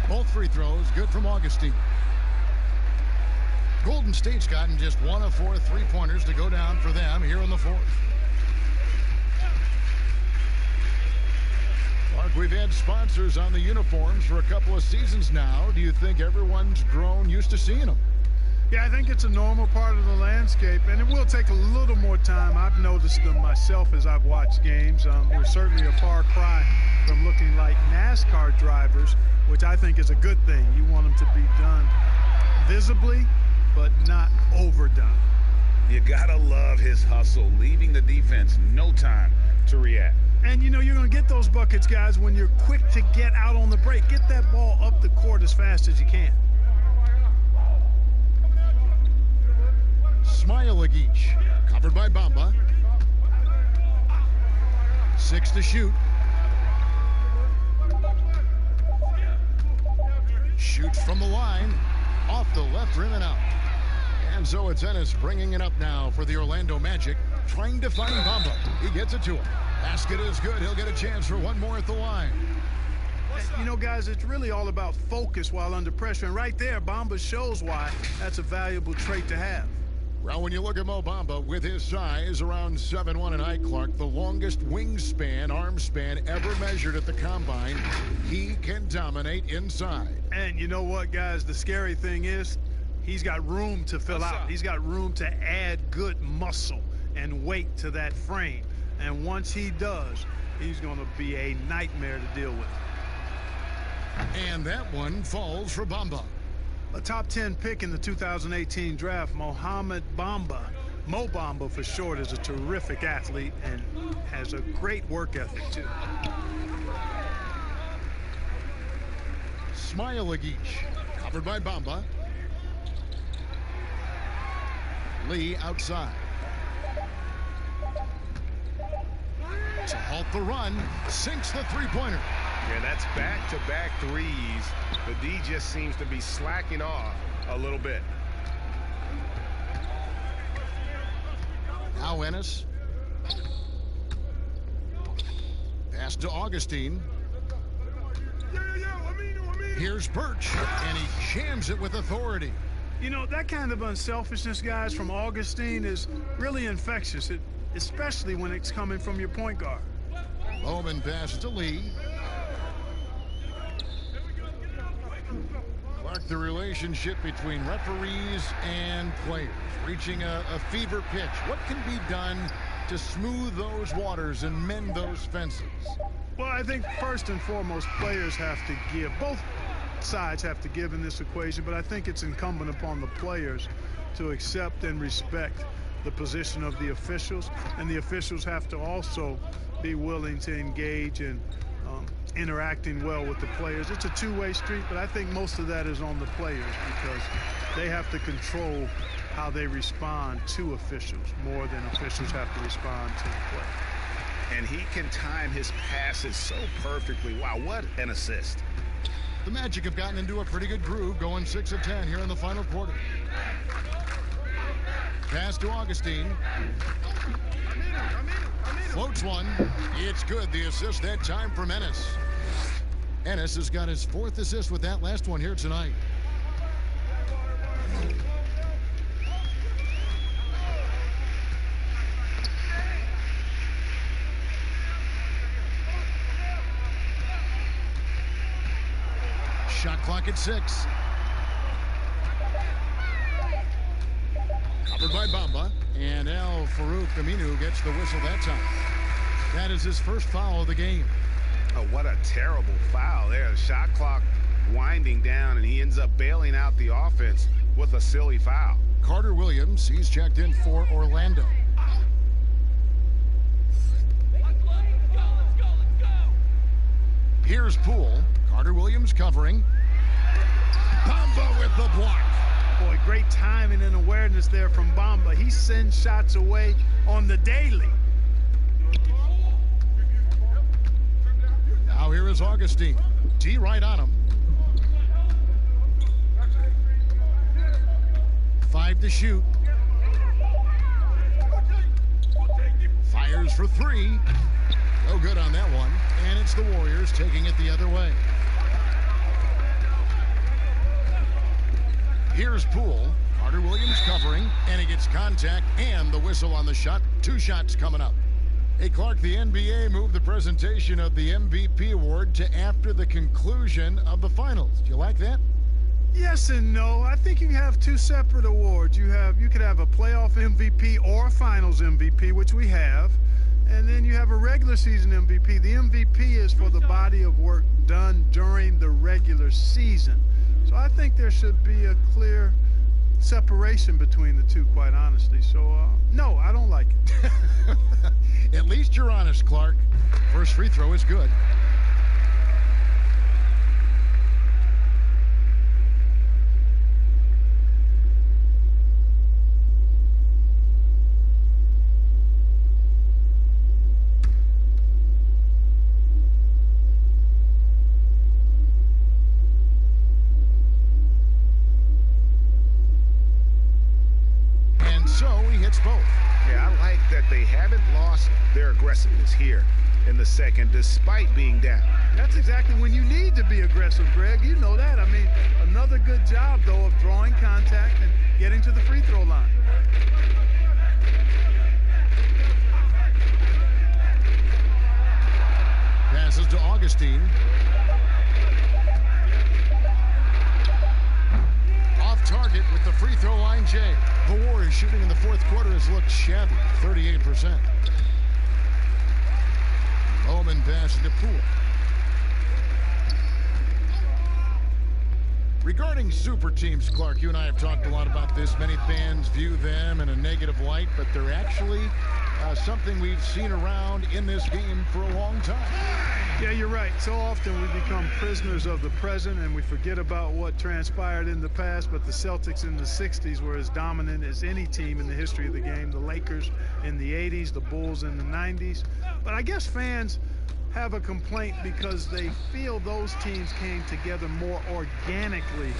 Both free throws good from Augustine. Golden State's gotten just 1 of 4 3-pointers to go down for them here in the fourth. Mark, we've had sponsors on the uniforms for a couple of seasons now. Do you think everyone's grown used to seeing them? Yeah, I think it's a normal part of the landscape, and it will take a little more time. I've noticed them myself as I've watched games. We're certainly a far cry from looking like NASCAR drivers, which I think is a good thing. You want them to be done visibly, but not overdone. You gotta love his hustle, leaving the defense no time to react. And you know you're going to get those buckets, guys, when you're quick to get out on the break. Get that ball up the court as fast as you can. Smailagic, covered by Bamba. 6 to shoot. Shoots from the line, off the left rim and out. And so it's Ennis bringing it up now for the Orlando Magic, trying to find Bamba. He gets it to him. Basket is good. He'll get a chance for one more at the line. You know, guys, it's really all about focus while under pressure. And right there, Bamba shows why that's a valuable trait to have. Well, when you look at Mo Bamba, with his size, around 7'1" in height, Clark, the longest wingspan, arm span ever measured at the Combine, he can dominate inside. And you know what, guys? The scary thing is he's got room to fill out. He's got room to add good muscle and weight to that frame. And once he does, he's going to be a nightmare to deal with. And that one falls for Bamba. A top 10 pick in the 2018 draft, Mohamed Bamba, Mo Bamba for short, is a terrific athlete and has a great work ethic too. Smailagic, covered by Bamba. Lee outside. To halt the run, sinks the three-pointer. Yeah, that's back-to-back threes. The D just seems to be slacking off a little bit. Now Ennis. Pass to Augustine. Here's Birch, and he jams it with authority. You know, that kind of unselfishness, guys, from Augustine is really infectious, especially when it's coming from your point guard. Bowman passes to Lee. Clark, the relationship between referees and players reaching a fever pitch. What can be done to smooth those waters and mend those fences? Well, I think first and foremost, players have to give. Both sides have to give in this equation, but I think it's incumbent upon the players to accept and respect the position of the officials, and the officials have to also be willing to engage in interacting well with the players. It's a two-way street, but I think most of that is on the players because they have to control how they respond to officials more than officials have to respond to the play. And he can time his passes so perfectly. Wow, what an assist. The Magic have gotten into a pretty good groove, going 6 of 10 here in the final quarter. Pass to Augustine. Floats one. It's good. The assist that time from Ennis. Ennis has got his 4th assist with that last one here tonight. Shot clock at 6. Covered by Bamba, and Al-Farouq Aminu gets the whistle that time. That is his first foul of the game. Oh, what a terrible foul there. The shot clock winding down, and he ends up bailing out the offense with a silly foul. Carter Williams, he's checked in for Orlando. Here's Poole. Carter Williams covering. Bamba with the block. Boy, great timing and awareness there from Bamba. He sends shots away on the daily. Now here is Augustine. D right on him. 5 to shoot. Fires for 3. No good on that one. And it's the Warriors taking it the other way. Here's Poole. Carter Williams covering, and he gets contact and the whistle on the shot. 2 shots coming up. Hey, Clark, the NBA moved the presentation of the MVP award to after the conclusion of the finals. Do you like that? Yes and no. I think you have 2 separate awards. You could have a playoff MVP or a finals MVP, which we have. And then you have a regular season MVP. The MVP is for the body of work done during the regular season. So I think there should be a clear separation between the two, quite honestly. So, no, I don't like it. At least you're honest, Clark. First free throw is good. Both. Yeah, I like that they haven't lost their aggressiveness here in the second, despite being down. That's exactly when you need to be aggressive, Greg. You know that. I mean, another good job, though, of drawing contact and getting to the free throw line. Passes to Augustine. Off target with the free throw line, Jay. The Warriors shooting in the 4th quarter has looked shabby, 38%. Bowman passes to Poole. Regarding super teams, Clark, you and I have talked a lot about this. Many fans view them in a negative light, but they're actually something we've seen around in this game for a long time. Yeah, you're right. So often we become prisoners of the present and we forget about what transpired in the past. But the Celtics in the 60s were as dominant as any team in the history of the game. The Lakers in the 80s, the Bulls in the 90s. But I guess fans have a complaint because they feel those teams came together more organically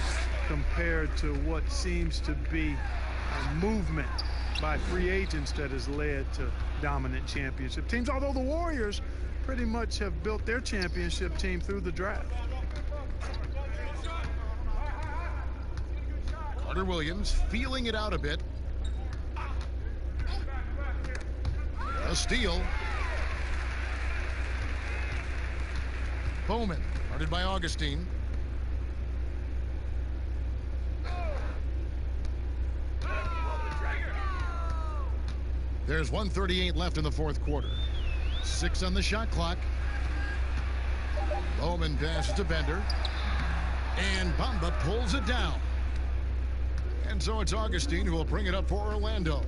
compared to what seems to be a movement by free agents that has led to dominant championship teams. Although the Warriors pretty much have built their championship team through the draft. Carter Williams feeling it out a bit. A steal. Bowman, guarded by Augustine. There's 1:38 left in the fourth quarter. 6 on the shot clock. Bowman passes to Bender. And Bamba pulls it down. And so it's Augustine who will bring it up for Orlando.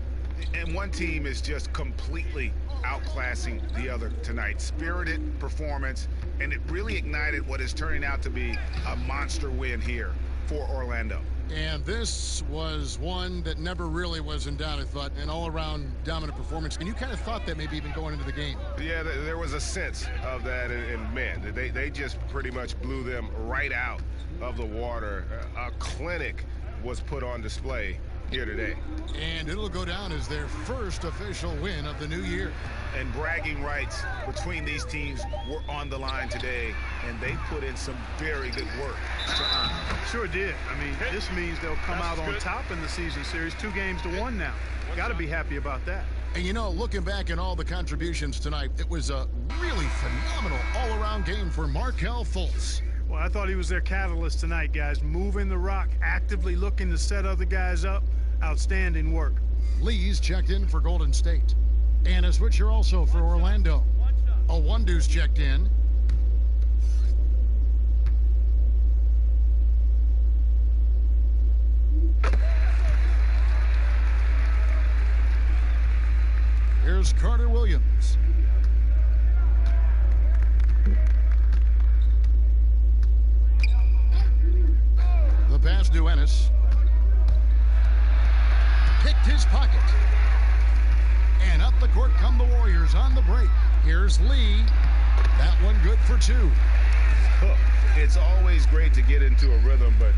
And one team is just completely outclassing the other tonight. Spirited performance, and it really ignited what is turning out to be a monster win here for Orlando. And this was one that never really was in doubt, I thought, an all-around dominant performance. And you kind of thought that maybe even going into the game. Yeah, there was a sense of that, and man, they just pretty much blew them right out of the water. A clinic was put on display here today. And it'll go down as their first official win of the new year. And bragging rights between these teams were on the line today, and they put in some very good work to earn. Sure did. I mean, this means they'll come out on top in the season series, 2-1 now. Got to be happy about that. And you know, looking back at all the contributions tonight, it was a really phenomenal all-around game for Markelle Fultz. Well, I thought he was their catalyst tonight, guys. Moving the rock, actively looking to set other guys up. Outstanding work. Lee's checked in for Golden State. And a switcher also for Orlando. Awundu's checked in. Here's Carter Williams. The pass to Ennis. Picked his pocket. And up the court come the Warriors on the break. Here's Lee. That one good for 2. It's always great to get into a rhythm, but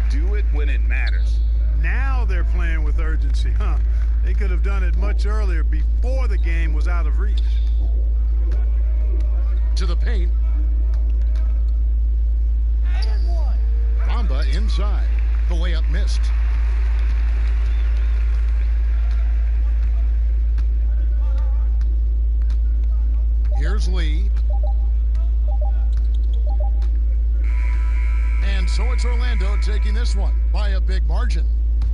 do it when it matters. Now they're playing with urgency, huh? They could have done it much earlier, before the game was out of reach. To the paint. Bamba inside. The layup missed. Here's Lee. And so it's Orlando taking this one by a big margin.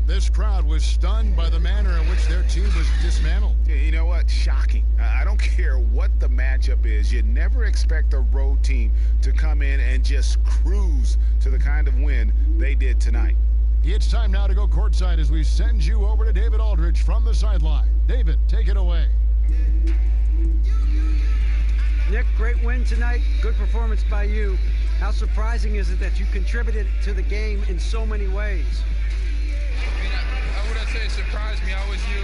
This crowd was stunned by the manner in which their team was dismantled. You know what? Shocking. I don't care what the matchup is. You never expect a road team to come in and just cruise to the kind of win they did tonight. It's time now to go courtside as we send you over to David Aldridge from the sideline. David, take it away. Nick, great win tonight. Good performance by you. How surprising is it that you contributed to the game in so many ways? I mean, I wouldn't say it surprised me. I always knew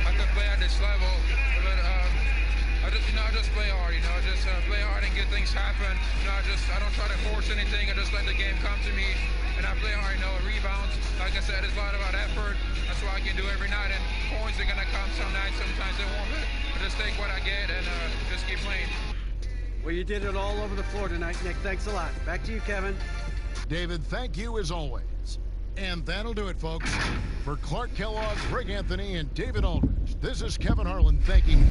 I could play at this level, but I just play hard. Just play hard and get things happen. I don't try to force anything. I just let the game come to me, and I play hard. Rebounds. Like I said, it's a lot about effort. That's what I can do every night. And points are gonna come some nights. Sometimes they won't. But I just take what I get and just keep playing. Well, you did it all over the floor tonight, Nick. Thanks a lot. Back to you, Kevin. David, thank you as always. And that'll do it, folks. For Clark Kellogg, Greg Anthony, and David Aldridge, this is Kevin Harlan thanking